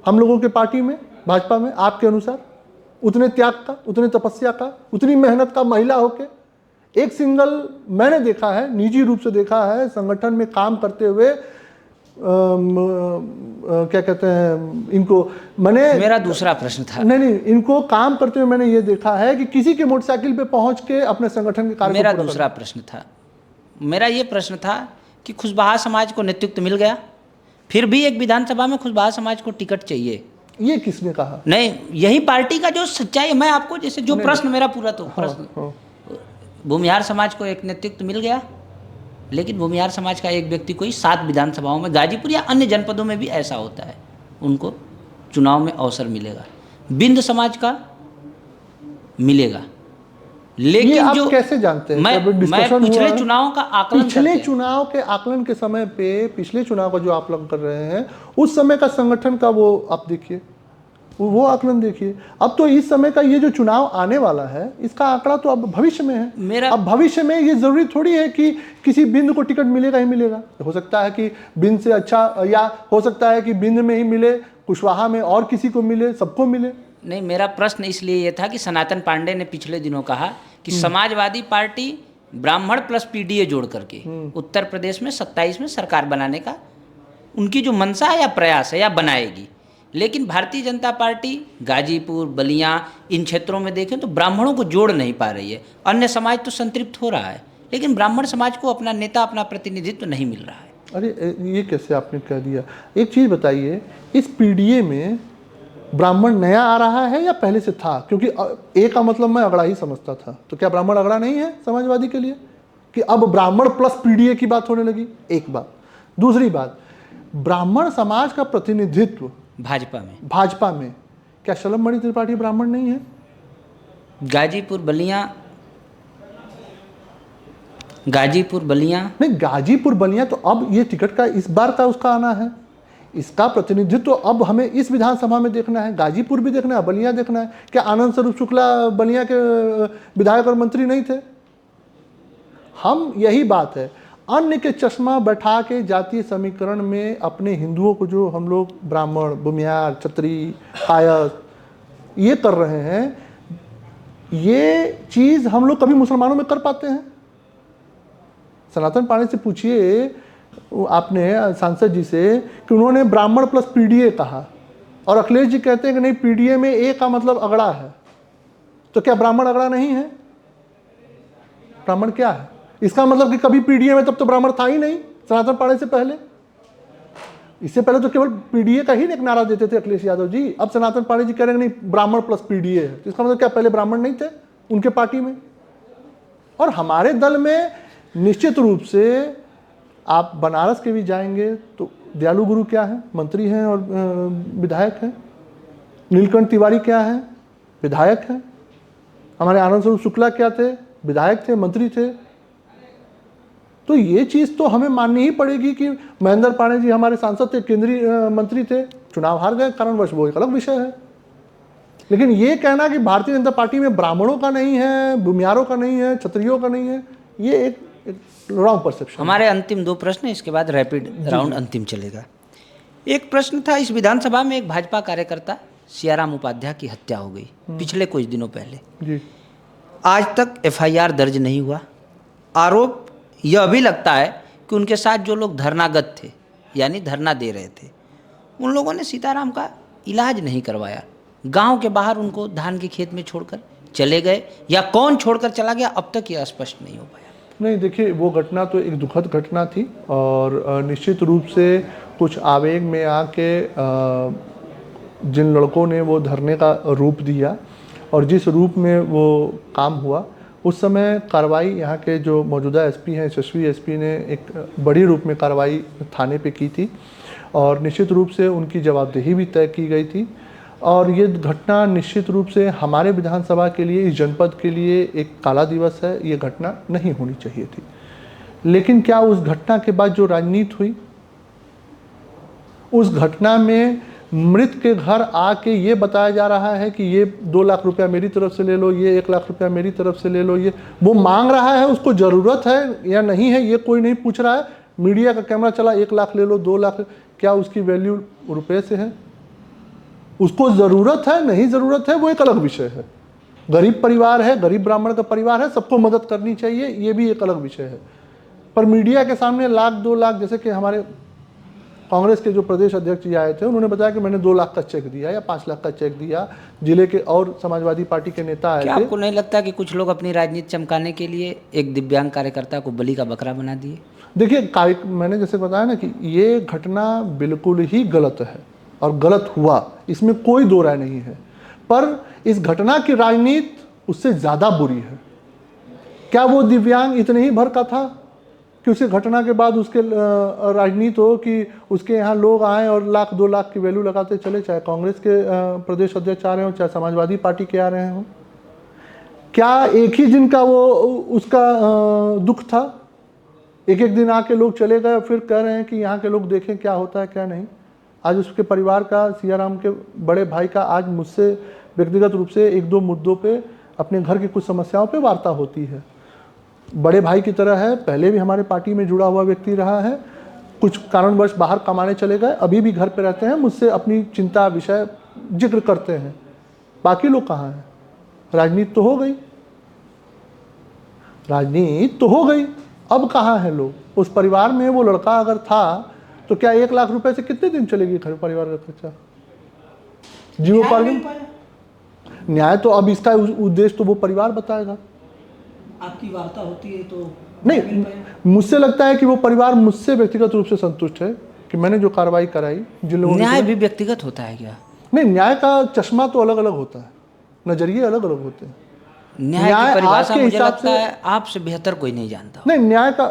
हम लोगों के पार्टी में, भाजपा में, आपके अनुसार उतने त्याग का, उतने तपस्या का, उतनी मेहनत का, महिला होके एक सिंगल मैंने देखा है, निजी रूप से देखा है, संगठन में काम करते हुए क्या कहते हैं इनको, मैंने, मेरा दूसरा प्रश्न था। नहीं, इनको काम करते हुए मैंने ये देखा है कि किसी के मोटरसाइकिल पे पहुंच के अपने संगठन के कार्य। मेरा दूसरा प्रश्न था, मेरा ये प्रश्न था कि खुशबहा समाज को नेतृत्व मिल गया, फिर भी एक विधानसभा में खुशबहा समाज को टिकट चाहिए। ये किसने कहा? नहीं, यही पार्टी का जो सच्चाई, मैं आपको जैसे जो प्रश्न मेरा पूरा तो प्रश्न, भूमिहार समाज को एक नेतृत्व मिल गया, लेकिन भूमिहार समाज का एक व्यक्ति कोई 7 विधानसभाओं में, गाजीपुर या अन्य जनपदों में भी ऐसा होता है, उनको चुनाव में अवसर मिलेगा। बिंद समाज का मिलेगा, लेकिन ये आप जो कैसे जानते हैं? मैं पिछले चुनावों का आकलन, पिछले चुनाव के आकलन के समय पे, पिछले चुनाव का जो आकलन कर रहे हैं, उस समय का संगठन का वो आप देखिए, वो आकलन देखिए। अब तो इस समय का ये जो चुनाव आने वाला है, इसका आंकड़ा तो अब भविष्य में है। अब भविष्य में ये जरूरी थोड़ी है कि किसी बिंद को टिकट मिलेगा ही मिलेगा। हो सकता है कि बिंद से अच्छा, या हो सकता है कि बिंद में ही मिले, कुशवाहा में और किसी को मिले, सबको मिले। नहीं, मेरा प्रश्न इसलिए ये था कि सनातन पांडे ने पिछले दिनों कहा कि समाजवादी पार्टी ब्राह्मण प्लस पीडीए जोड़ करके उत्तर प्रदेश में 27 में सरकार बनाने का उनकी जो मंशा है या प्रयास है, या बनाएगी। लेकिन भारतीय जनता पार्टी गाजीपुर, बलिया, इन क्षेत्रों में देखें तो ब्राह्मणों को जोड़ नहीं पा रही है। अन्य समाज तो संतृप्त हो रहा है, लेकिन ब्राह्मण समाज को अपना नेता, अपना प्रतिनिधित्व नहीं मिल रहा है। अरे ये कैसे आपने कह दिया? एक चीज़ बताइए, इस पीडीए में ब्राह्मण नया आ रहा है या पहले से था? क्योंकि ए का मतलब मैं अगड़ा ही समझता था, तो क्या ब्राह्मण अगड़ा नहीं है समाजवादी के लिए कि अब ब्राह्मण प्लस पीडीए की बात होने लगी? एक बात। दूसरी बात, ब्राह्मण समाज का प्रतिनिधित्व भाजपा में क्या शलभमणि त्रिपाठी ब्राह्मण नहीं है? गाजीपुर बलिया नहीं, गाजीपुर बलिया तो अब ये टिकट का इस बार का उसका आना है, इसका प्रतिनिधित्व तो अब हमें इस विधानसभा में देखना है। गाजीपुर भी देखना है, बलिया देखना है। क्या आनंद स्वरूप शुक्ला बलिया के विधायक और मंत्री नहीं थे? हम, यही बात है, अन्य के चश्मा बैठा के जातीय समीकरण में अपने हिंदुओं को, जो हम लोग ब्राह्मण, भूमिहार, क्षत्रिय, कायस्थ, ये कर रहे हैं, ये चीज़ हम लोग कभी मुसलमानों में कर पाते हैं? सनातन पांडे से पूछिए आपने सांसद जी से कि उन्होंने ब्राह्मण प्लस पीडीए कहा और अखिलेश जी कहते हैं कि नहीं, पीडीए में ए का मतलब अगड़ा है। तो क्या ब्राह्मण अगड़ा नहीं है? ब्राह्मण क्या है? इसका मतलब कि कभी पीडीए में तब तो ब्राह्मण था ही नहीं सनातन पांडे से पहले। इससे पहले तो केवल पीडीए का ही एक नारा देते थे अखिलेश यादव जी। अब सनातन पांडे जी कह रहे हैं नहीं, ब्राह्मण प्लस पीडीए है। तो इसका मतलब क्या पहले ब्राह्मण नहीं थे उनके पार्टी में? और हमारे दल में निश्चित रूप से आप बनारस के भी जाएंगे तो दयालु गुरु क्या है? मंत्री हैं और विधायक हैं। नीलकंठ तिवारी क्या है? विधायक हैं। हमारे आनंद स्वरूप शुक्ला क्या थे? विधायक थे, मंत्री थे। तो ये चीज़ तो हमें माननी ही पड़ेगी कि महेंद्र पांडे जी हमारे सांसद थे, केंद्रीय मंत्री थे, चुनाव हार गए कारणवश, वो एक अलग विषय है। लेकिन ये कहना कि भारतीय जनता पार्टी में ब्राह्मणों का नहीं है, भूमियारों का नहीं है, क्षत्रियों का नहीं है, ये एक रॉन्ग परसेप्शन। हमारे अंतिम 2 प्रश्न, इसके बाद रैपिड राउंड अंतिम चलेगा। एक प्रश्न था, इस विधानसभा में एक भाजपा कार्यकर्ता सियाराम उपाध्याय की हत्या हो गई पिछले कुछ दिनों पहले जी। आज तक एफआईआर दर्ज नहीं हुआ। आरोप यह भी लगता है कि उनके साथ जो लोग धरनागत थे, यानी धरना दे रहे थे, उन लोगों ने सीताराम का इलाज नहीं करवाया। गांव के बाहर उनको धान के खेत में छोड़कर चले गए, या कौन छोड़कर चला गया अब तक यह स्पष्ट नहीं हो पाया। नहीं, देखिए, वो घटना तो एक दुखद घटना थी और निश्चित रूप से कुछ आवेग में आके जिन लड़कों ने वो धरने का रूप दिया और जिस रूप में वो काम हुआ, उस समय कार्रवाई यहाँ के जो मौजूदा एसपी हैं, यशस्वी एसपी ने एक बड़ी रूप में कार्रवाई थाने पे की थी और निश्चित रूप से उनकी जवाबदेही भी तय की गई थी। और ये घटना निश्चित रूप से हमारे विधानसभा के लिए, इस जनपद के लिए एक काला दिवस है। ये घटना नहीं होनी चाहिए थी। लेकिन क्या उस घटना के बाद जो राजनीति हुई, उस घटना में मृत के घर आके ये बताया जा रहा है कि ये 2 लाख रुपया मेरी तरफ से ले लो, ये 1 लाख रुपया मेरी तरफ से ले लो, ये वो मांग रहा है, उसको ज़रूरत है या नहीं है ये कोई नहीं पूछ रहा है। मीडिया का कैमरा चला, 1 लाख ले लो, 2 लाख, क्या उसकी वैल्यू रुपये से है? उसको ज़रूरत है, नहीं ज़रूरत है, वो एक अलग विषय है। गरीब परिवार है, गरीब ब्राह्मण का परिवार है, सबको मदद करनी चाहिए, ये भी एक अलग विषय है। पर मीडिया के सामने 1 लाख 2 लाख, जैसे कि हमारे कांग्रेस के जो प्रदेश अध्यक्ष जी आए थे, उन्होंने बताया कि मैंने 2 लाख का चेक दिया या 5 लाख का चेक दिया। जिले के और समाजवादी पार्टी के नेता आए थे। क्या आपको नहीं लगता कि कुछ लोग अपनी राजनीति चमकाने के लिए एक दिव्यांग कार्यकर्ता को बलि का बकरा बना दिए? देखिए, मैंने जैसे बताया ना कि ये घटना बिल्कुल ही गलत है और गलत हुआ, इसमें कोई दो राय नहीं है। पर इस घटना की राजनीति उससे ज़्यादा बुरी है। क्या वो दिव्यांग इतने ही भर का था कि उसी घटना के बाद उसके राजनीति हो कि उसके यहाँ लोग आए और 1 लाख 2 लाख की वैल्यू लगाते चले, चाहे कांग्रेस के प्रदेश अध्यक्ष आ रहे हो, चाहे समाजवादी पार्टी के आ रहे हों? क्या एक ही दिन का वो उसका दुख था? एक एक दिन आके लोग चले गए, फिर कह रहे हैं कि यहाँ के लोग देखें क्या होता है क्या नहीं। आज उसके परिवार का, सियाराम के बड़े भाई का, आज मुझसे व्यक्तिगत रूप से 1-2 मुद्दों पे, अपने घर की कुछ समस्याओं पे वार्ता होती है। बड़े भाई की तरह है, पहले भी हमारे पार्टी में जुड़ा हुआ व्यक्ति रहा है, कुछ कारणवश बाहर कमाने चले गए, अभी भी घर पे रहते हैं, मुझसे अपनी चिंता विषय जिक्र करते हैं। बाकी लोग कहाँ हैं? राजनीति तो हो गई, राजनीति तो हो गई, अब कहाँ हैं लोग? उस परिवार में वो लड़का अगर था तो क्या 1 लाख रुपए से कितने दिन चलेगी घर परिवार का खर्चा? जीवोपार्जन न्याय तो अब इसका उद्देश्य तो वो परिवार बताएगा। आपकी वार्ता होती है तो नहीं, मुझसे लगता है कि वो परिवार मुझसे व्यक्तिगत रूप से संतुष्ट है कि मैंने जो कार्रवाई कराई, जिन लोगों ने। न्याय भी व्यक्तिगत होता है क्या? नहीं, न्याय का चश्मा तो अलग अलग होता है, नजरिए अलग अलग होते हैं। न्याय की परिभाषा आपके मुझे हिसाब लगता है आपसे बेहतर कोई नहीं जानता। नहीं,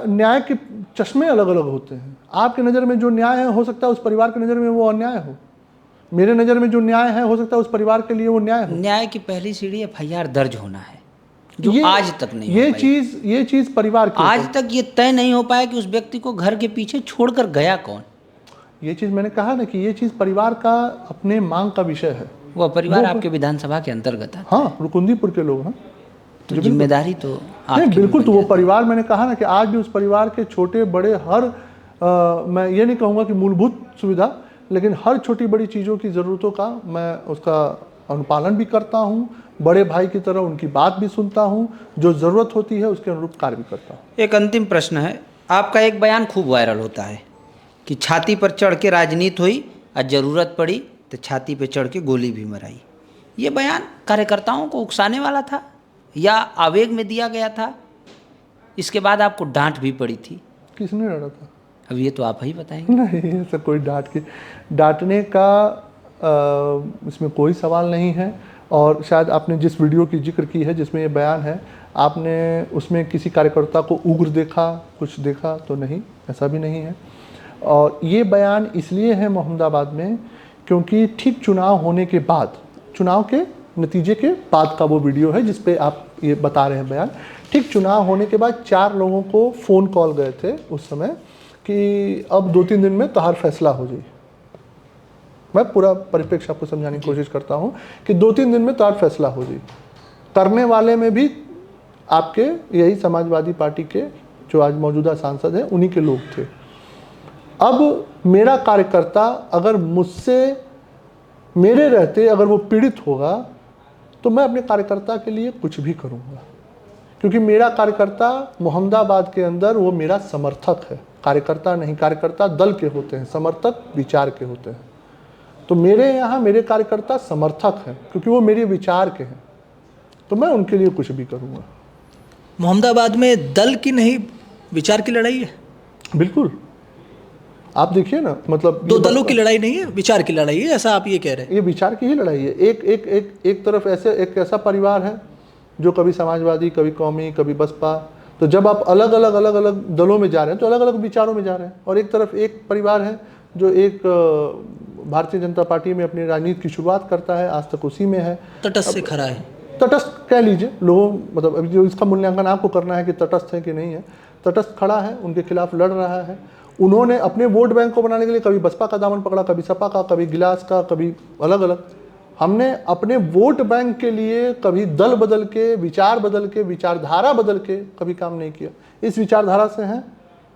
न्याय के चश्मे अलग अलग होते हैं। आपके नज़र में जो न्याय है, हो सकता है उस परिवार की नज़र में वो अन्याय हो। मेरे नज़र में जो न्याय है, हो सकता है उस परिवार के लिए वो न्याय हो। न्याय की पहली सीढ़ी एफआईआर दर्ज होना है, जो आज तक नहीं हो पाई। ये चीज परिवार की, आज तक ये तय नहीं हो पाया कि उस व्यक्ति को घर के पीछे छोड़कर गया कौन। ये चीज मैंने कहा ना कि ये चीज परिवार का अपने मांग का विषय है। वह परिवार आपके विधानसभा के अंतर्गत है। हाँ, रुकुंदीपुर के लोग हैं, तो जिम्मेदारी तो नहीं, बिल्कुल। तो वो परिवार, मैंने कहा ना कि आज भी उस परिवार के छोटे बड़े हर मैं ये नहीं कहूँगा कि मूलभूत सुविधा, लेकिन हर छोटी बड़ी चीज़ों की ज़रूरतों का मैं उसका अनुपालन भी करता हूँ, बड़े भाई की तरह उनकी बात भी सुनता हूँ, जो ज़रूरत होती है उसके अनुरूप कार्य भी करता हूँ। एक अंतिम प्रश्न है, आपका एक बयान खूब वायरल होता है कि छाती पर चढ़ के राजनीति हुई और ज़रूरत पड़ी तो छाती पर चढ़ के गोली भी मराई। ये बयान कार्यकर्ताओं को उकसाने वाला था या आवेग में दिया गया था? इसके बाद आपको डांट भी पड़ी थी। किसने डांटा था? अब ये तो आप ही बताएंगे। नहीं, ऐसा कोई डांटने का इसमें कोई सवाल नहीं है। और शायद आपने जिस वीडियो की जिक्र की है जिसमें ये बयान है, आपने उसमें किसी कार्यकर्ता को उग्र देखा, कुछ देखा तो नहीं, ऐसा भी नहीं है। और ये बयान इसलिए है मोहम्मदाबाद में क्योंकि ठीक चुनाव होने के बाद, चुनाव के नतीजे के बाद का वो वीडियो है जिस पे आप ये बता रहे हैं बयान। ठीक चुनाव होने के बाद 4 लोगों को फ़ोन कॉल गए थे उस समय कि अब 2-3 दिन में तोहार फैसला हो जाए। मैं पूरा परिप्रेक्ष्य आपको समझाने की कोशिश करता हूँ कि 2-3 दिन में तोहार फैसला हो जाए। करने वाले में भी आपके यही समाजवादी पार्टी के जो आज मौजूदा सांसद हैं उन्हीं के लोग थे। अब मेरा कार्यकर्ता अगर मुझसे मेरे रहते अगर वो पीड़ित होगा तो मैं अपने कार्यकर्ता के लिए कुछ भी करूँगा, क्योंकि मेरा कार्यकर्ता मोहम्मदाबाद के अंदर वो मेरा समर्थक है। कार्यकर्ता नहीं, कार्यकर्ता दल के होते हैं, समर्थक विचार के होते हैं। तो मेरे यहाँ मेरे कार्यकर्ता समर्थक हैं क्योंकि वो मेरे विचार के हैं, तो मैं उनके लिए कुछ भी करूँगा। मोहम्मदाबाद में दल की नहीं विचार की लड़ाई है। बिल्कुल, आप देखिए ना, मतलब दो दलों की लड़ाई नहीं है, विचार की लड़ाई है, ऐसा आप ये कह रहे हैं। ये विचार की ही लड़ाई है। एक तरफ एक ऐसा परिवार है जो कभी समाजवादी, कभी कौमी, कभी बसपा, तो जब आप अलग अलग दलों में जा रहे हैं तो अलग अलग विचारों में जा रहे हैं। और एक तरफ एक परिवार है जो एक भारतीय जनता पार्टी में अपनी राजनीति की शुरुआत करता है, आज तक उसी में है, तटस्थ से खड़ा है। तटस्थ कह लीजिए लोगों, मतलब अभी जो इसका मूल्यांकन आपको करना है कि तटस्थ है कि नहीं है, तटस्थ खड़ा है, उनके खिलाफ लड़ रहा है। उन्होंने अपने वोट बैंक को बनाने के लिए कभी बसपा का दामन पकड़ा, कभी सपा का, कभी गिलास का, कभी अलग अलग। हमने अपने वोट बैंक के लिए कभी दल बदल के, विचार बदल के, विचारधारा बदल के कभी काम नहीं किया। इस विचारधारा से हैं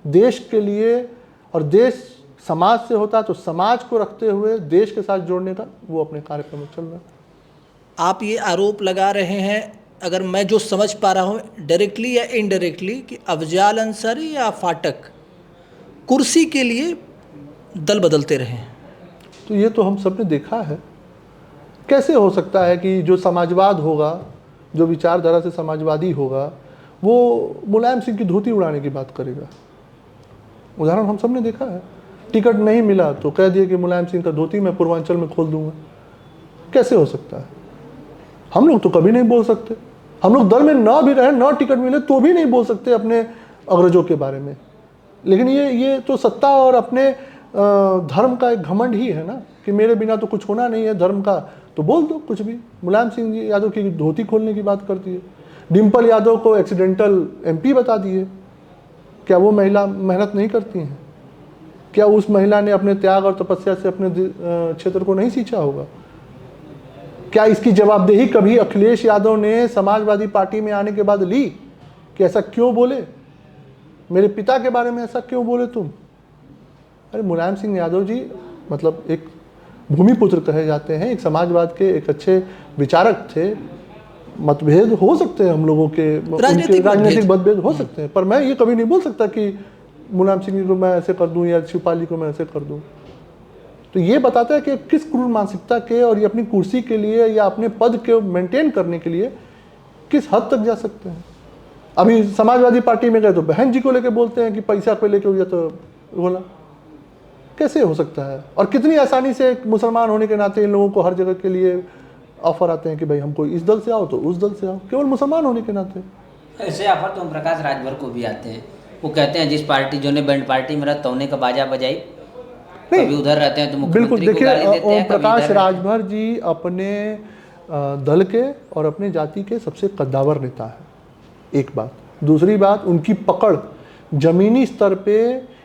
देश के लिए, और देश समाज से होता है तो समाज को रखते हुए देश के साथ जोड़ने का वो अपने कार्यक्रम में चल रहा है। आप ये आरोप लगा रहे हैं, अगर मैं जो समझ पा रहा हूँ डायरेक्टली या इनडायरेक्टली, कि अफजाल अंसारी या फाटक कुर्सी के लिए दल बदलते रहे हैं। तो ये तो हम सब ने देखा है। कैसे हो सकता है कि जो समाजवाद होगा, जो विचारधारा से समाजवादी होगा, वो मुलायम सिंह की धोती उड़ाने की बात करेगा? उदाहरण हम सब ने देखा है। टिकट नहीं मिला तो कह दिए कि मुलायम सिंह का धोती मैं पूर्वांचल में खोल दूंगा। कैसे हो सकता है? हम लोग तो कभी नहीं बोल सकते। हम लोग दल में ना भी रहे, ना टिकट मिले तो भी नहीं बोल सकते अपने अग्रजों के बारे में। लेकिन ये तो सत्ता और अपने धर्म का एक घमंड ही है ना, कि मेरे बिना तो कुछ होना नहीं है धर्म का, तो बोल दो कुछ भी। मुलायम सिंह यादव की धोती खोलने की बात करती है। डिम्पल यादव को एक्सीडेंटल एमपी बता दिए। क्या वो महिला मेहनत नहीं करती हैं? क्या उस महिला ने अपने त्याग और तपस्या से अपने क्षेत्र को नहीं सींचा होगा? क्या इसकी जवाबदेही कभी अखिलेश यादव ने समाजवादी पार्टी में आने के बाद ली कि ऐसा क्यों बोले, मेरे पिता के बारे में ऐसा क्यों बोले तुम? अरे मुलायम सिंह यादव जी मतलब एक भूमिपुत्र कहे जाते हैं, एक समाजवाद के एक अच्छे विचारक थे। मतभेद हो सकते हैं हम लोगों के, राजनीतिक मतभेद हो सकते हैं, पर मैं ये कभी नहीं बोल सकता कि मुलायम सिंह को मैं ऐसे कर दूं या शिवपाली को मैं ऐसे कर दूं। तो ये बताता है कि किस क्रूर मानसिकता के और ये अपनी कुर्सी के लिए या अपने पद को मेंटेन करने के लिए किस हद तक जा सकते हैं। अभी समाजवादी पार्टी में गए तो बहन जी को लेके बोलते हैं कि पैसा पे लेके हुआ तो बोला। कैसे हो सकता है? और कितनी आसानी से मुसलमान होने के नाते इन लोगों को हर जगह के लिए ऑफर आते हैं कि भाई हमको इस दल से आओ तो उस दल से आओ, केवल मुसलमान होने के नाते। ऐसे ऑफर तो ओम प्रकाश राजभर को भी आते हैं। वो कहते हैं जिस पार्टी जो ने बैंड पार्टी में रहता उन्हें का बाजा बजाई, कभी उधर रहते हैं तो बिल्कुल। देखिए ओम प्रकाश राजभर जी अपने दल के और अपने जाति के सबसे कद्दावर नेता है, एक बात। दूसरी बात, उनकी पकड़ जमीनी स्तर पे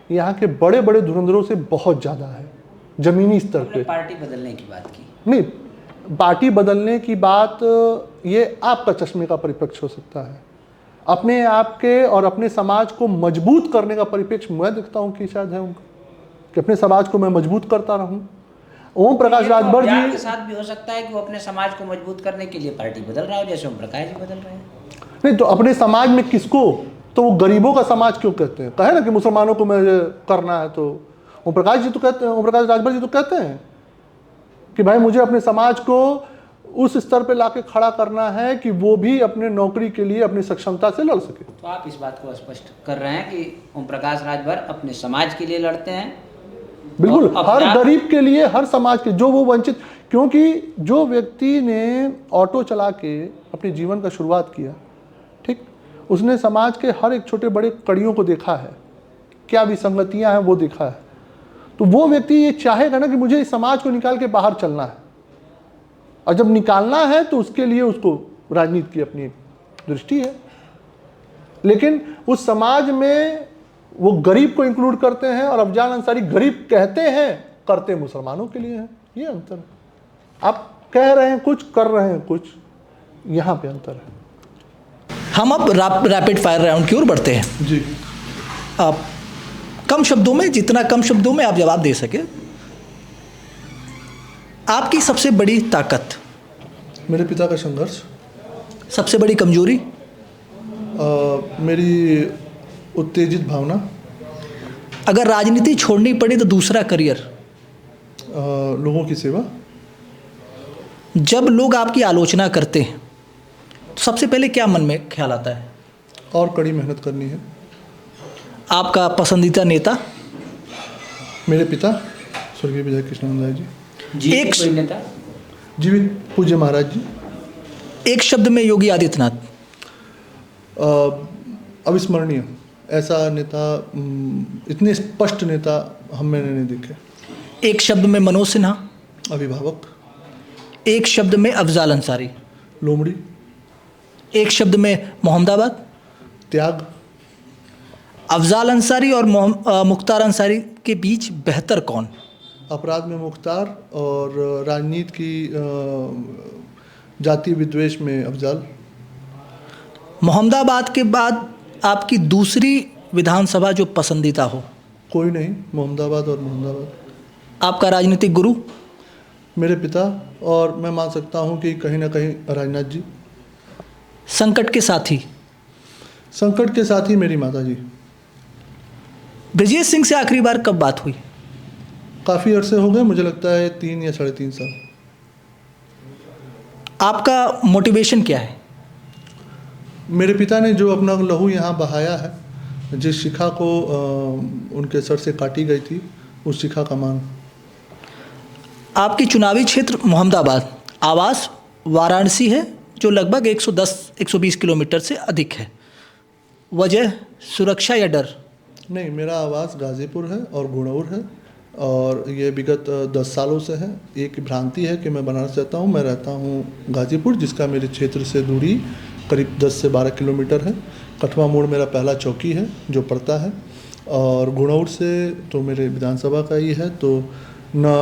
यहाँ के बड़े बड़े धुरंधरों से बहुत ज़्यादा है। जमीनी स्तर पे पार्टी बदलने की बात की नहीं, पार्टी बदलने की बात ये आपका चश्मे का परिप्रेक्ष्य हो सकता है। अपने आप के और अपने समाज को मजबूत करने का परिप्रेक्ष्य मैं देखता हूँ कि शायद है उनका, कि अपने समाज को मैं मजबूत करता रहूँ। ओम प्रकाश राजभर प्यार जी के साथ भी हो सकता है कि वो अपने समाज को मजबूत करने के लिए पार्टी बदल रहा हो, जैसे ओम प्रकाश जी बदल रहे हैं। नहीं तो अपने समाज में किसको, तो वो गरीबों का समाज क्यों कहते हैं? कहे ना कि मुसलमानों को मुझे करना है, तो ओम प्रकाश जी तो कहते हैं, ओम प्रकाश राजभर जी तो कहते हैं कि भाई मुझे अपने समाज को उस स्तर पे लाके खड़ा करना है कि वो भी अपने नौकरी के लिए अपनी सक्षमता से लड़ सके। तो आप इस बात को स्पष्ट कर रहे हैं कि ओम प्रकाश राजभर अपने समाज के लिए लड़ते हैं। बिल्कुल, और हर अपना- गरीब के लिए, हर समाज के, जो वो वंचित, क्योंकि जो व्यक्ति ने ऑटो चला के अपने जीवन का शुरुआत किया, ठीक, उसने समाज के हर एक छोटे बड़े कड़ियों को देखा है, क्या विसंगतियां हैं वो देखा है। तो वो व्यक्ति ये चाहेगा ना कि मुझे इस समाज को निकाल के बाहर चलना है, और जब निकालना है तो उसके लिए उसको राजनीति की अपनी दृष्टि है। लेकिन उस समाज में वो गरीब को इंक्लूड करते हैं, और अफजाल अंसारी गरीब कहते हैं, करते मुसलमानों के लिए हैं। ये अंतर है। आप कह रहे हैं कुछ, कर रहे हैं कुछ, यहाँ पे अंतर है। हम अब रैपिड फायर राउंड की ओर बढ़ते हैं। जी, आप कम शब्दों में, जितना कम शब्दों में आप जवाब दे सके। आपकी सबसे बड़ी ताकत, मेरे पिता का संघर्ष, सबसे बड़ी कमजोरी, मेरी उत्तेजित भावना, अगर राजनीति छोड़नी पड़ी तो दूसरा करियर, लोगों की सेवा, जब लोग आपकी आलोचना करते हैं तो सबसे पहले क्या मन में ख्याल आता है? और कड़ी मेहनत करनी है। आपका पसंदीदा नेता? मेरे पिता स्वर्गीय विजय कृष्णानंद राय जी, जी एक- कोई नेता? जीवित पूज्य महाराज जी, एक शब्द में योगी आदित्यनाथ। अविस्मरणीय। ऐसा नेता, इतने स्पष्ट नेता हम मैंने नहीं देखे। एक शब्द में मनोज सिन्हा। अभिभावक। एक शब्द में अफजाल अंसारी। लोमड़ी। एक शब्द में मोहम्मदाबाद। त्याग। अफजाल अंसारी और मुख्तार अंसारी के बीच बेहतर कौन? अपराध में मुख्तार और राजनीति की जातीय विद्वेष में अफजाल। मोहम्मदाबाद के बाद आपकी दूसरी विधानसभा जो पसंदीदा हो? कोई नहीं, मोहम्मदाबाद और मोहम्मदाबाद। आपका राजनीतिक गुरु? मेरे पिता, और मैं मान सकता हूं कि कहीं ना कहीं राजनाथ जी। संकट के साथी? संकट के साथी मेरी माता जी। ब्रजेश सिंह से आखिरी बार कब बात हुई? काफ़ी अरसे हो गए, मुझे लगता है 3 या 3.5 साल। आपका मोटिवेशन क्या है? मेरे पिता ने जो अपना लहू यहाँ बहाया है, जिस शिखा को उनके सर से काटी गई थी, उस शिखा का मान। आपकी चुनावी क्षेत्र मोहम्मदाबाद, आवास वाराणसी है जो लगभग 110-120 किलोमीटर से अधिक है। वजह सुरक्षा या डर? नहीं, मेरा आवास गाज़ीपुर है और गुणौर है, और ये विगत 10 सालों से है। एक भ्रांति है कि मैं बनारस रहता हूँ, मैं रहता हूँ गाज़ीपुर, जिसका मेरे क्षेत्र से दूरी करीब 10 से 12 किलोमीटर है। कठवा मोड़ मेरा पहला चौकी है जो पड़ता है, और गुणौर से तो मेरे विधानसभा का ही है, तो ना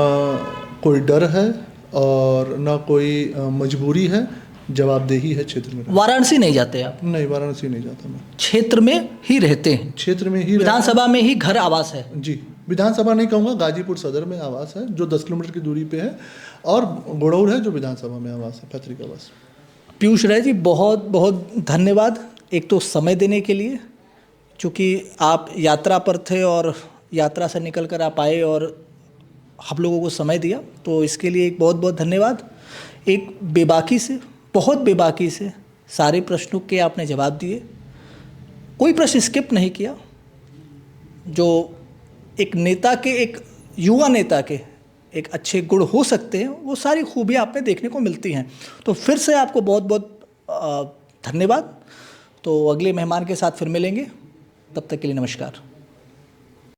कोई डर है और ना कोई मजबूरी है, जवाबदेही है क्षेत्र में। वाराणसी नहीं जाते आप? नहीं, वाराणसी नहीं जाता मैं। क्षेत्र में ही रहते हैं? क्षेत्र में ही विधानसभा में ही घर आवास है? जी, विधानसभा नहीं कहूँगा, गाजीपुर सदर में आवास है जो 10 किलोमीटर की दूरी पे है, और गुड़ौर है जो विधानसभा में आवास है, पैतृक आवास। पीयूष राय जी, बहुत बहुत धन्यवाद, एक तो समय देने के लिए, चूँकि आप यात्रा पर थे और यात्रा से निकल कर आप आए और हम लोगों को समय दिया, तो इसके लिए एक बहुत बहुत धन्यवाद। एक बेबाकी से, बहुत बेबाकी से सारे प्रश्नों के आपने जवाब दिए, कोई प्रश्न स्किप नहीं किया। जो एक नेता के, एक युवा नेता के एक अच्छे गुण हो सकते हैं, वो सारी खूबियाँ आप में देखने को मिलती हैं। तो फिर से आपको बहुत बहुत धन्यवाद। तो अगले मेहमान के साथ फिर मिलेंगे, तब तक के लिए नमस्कार।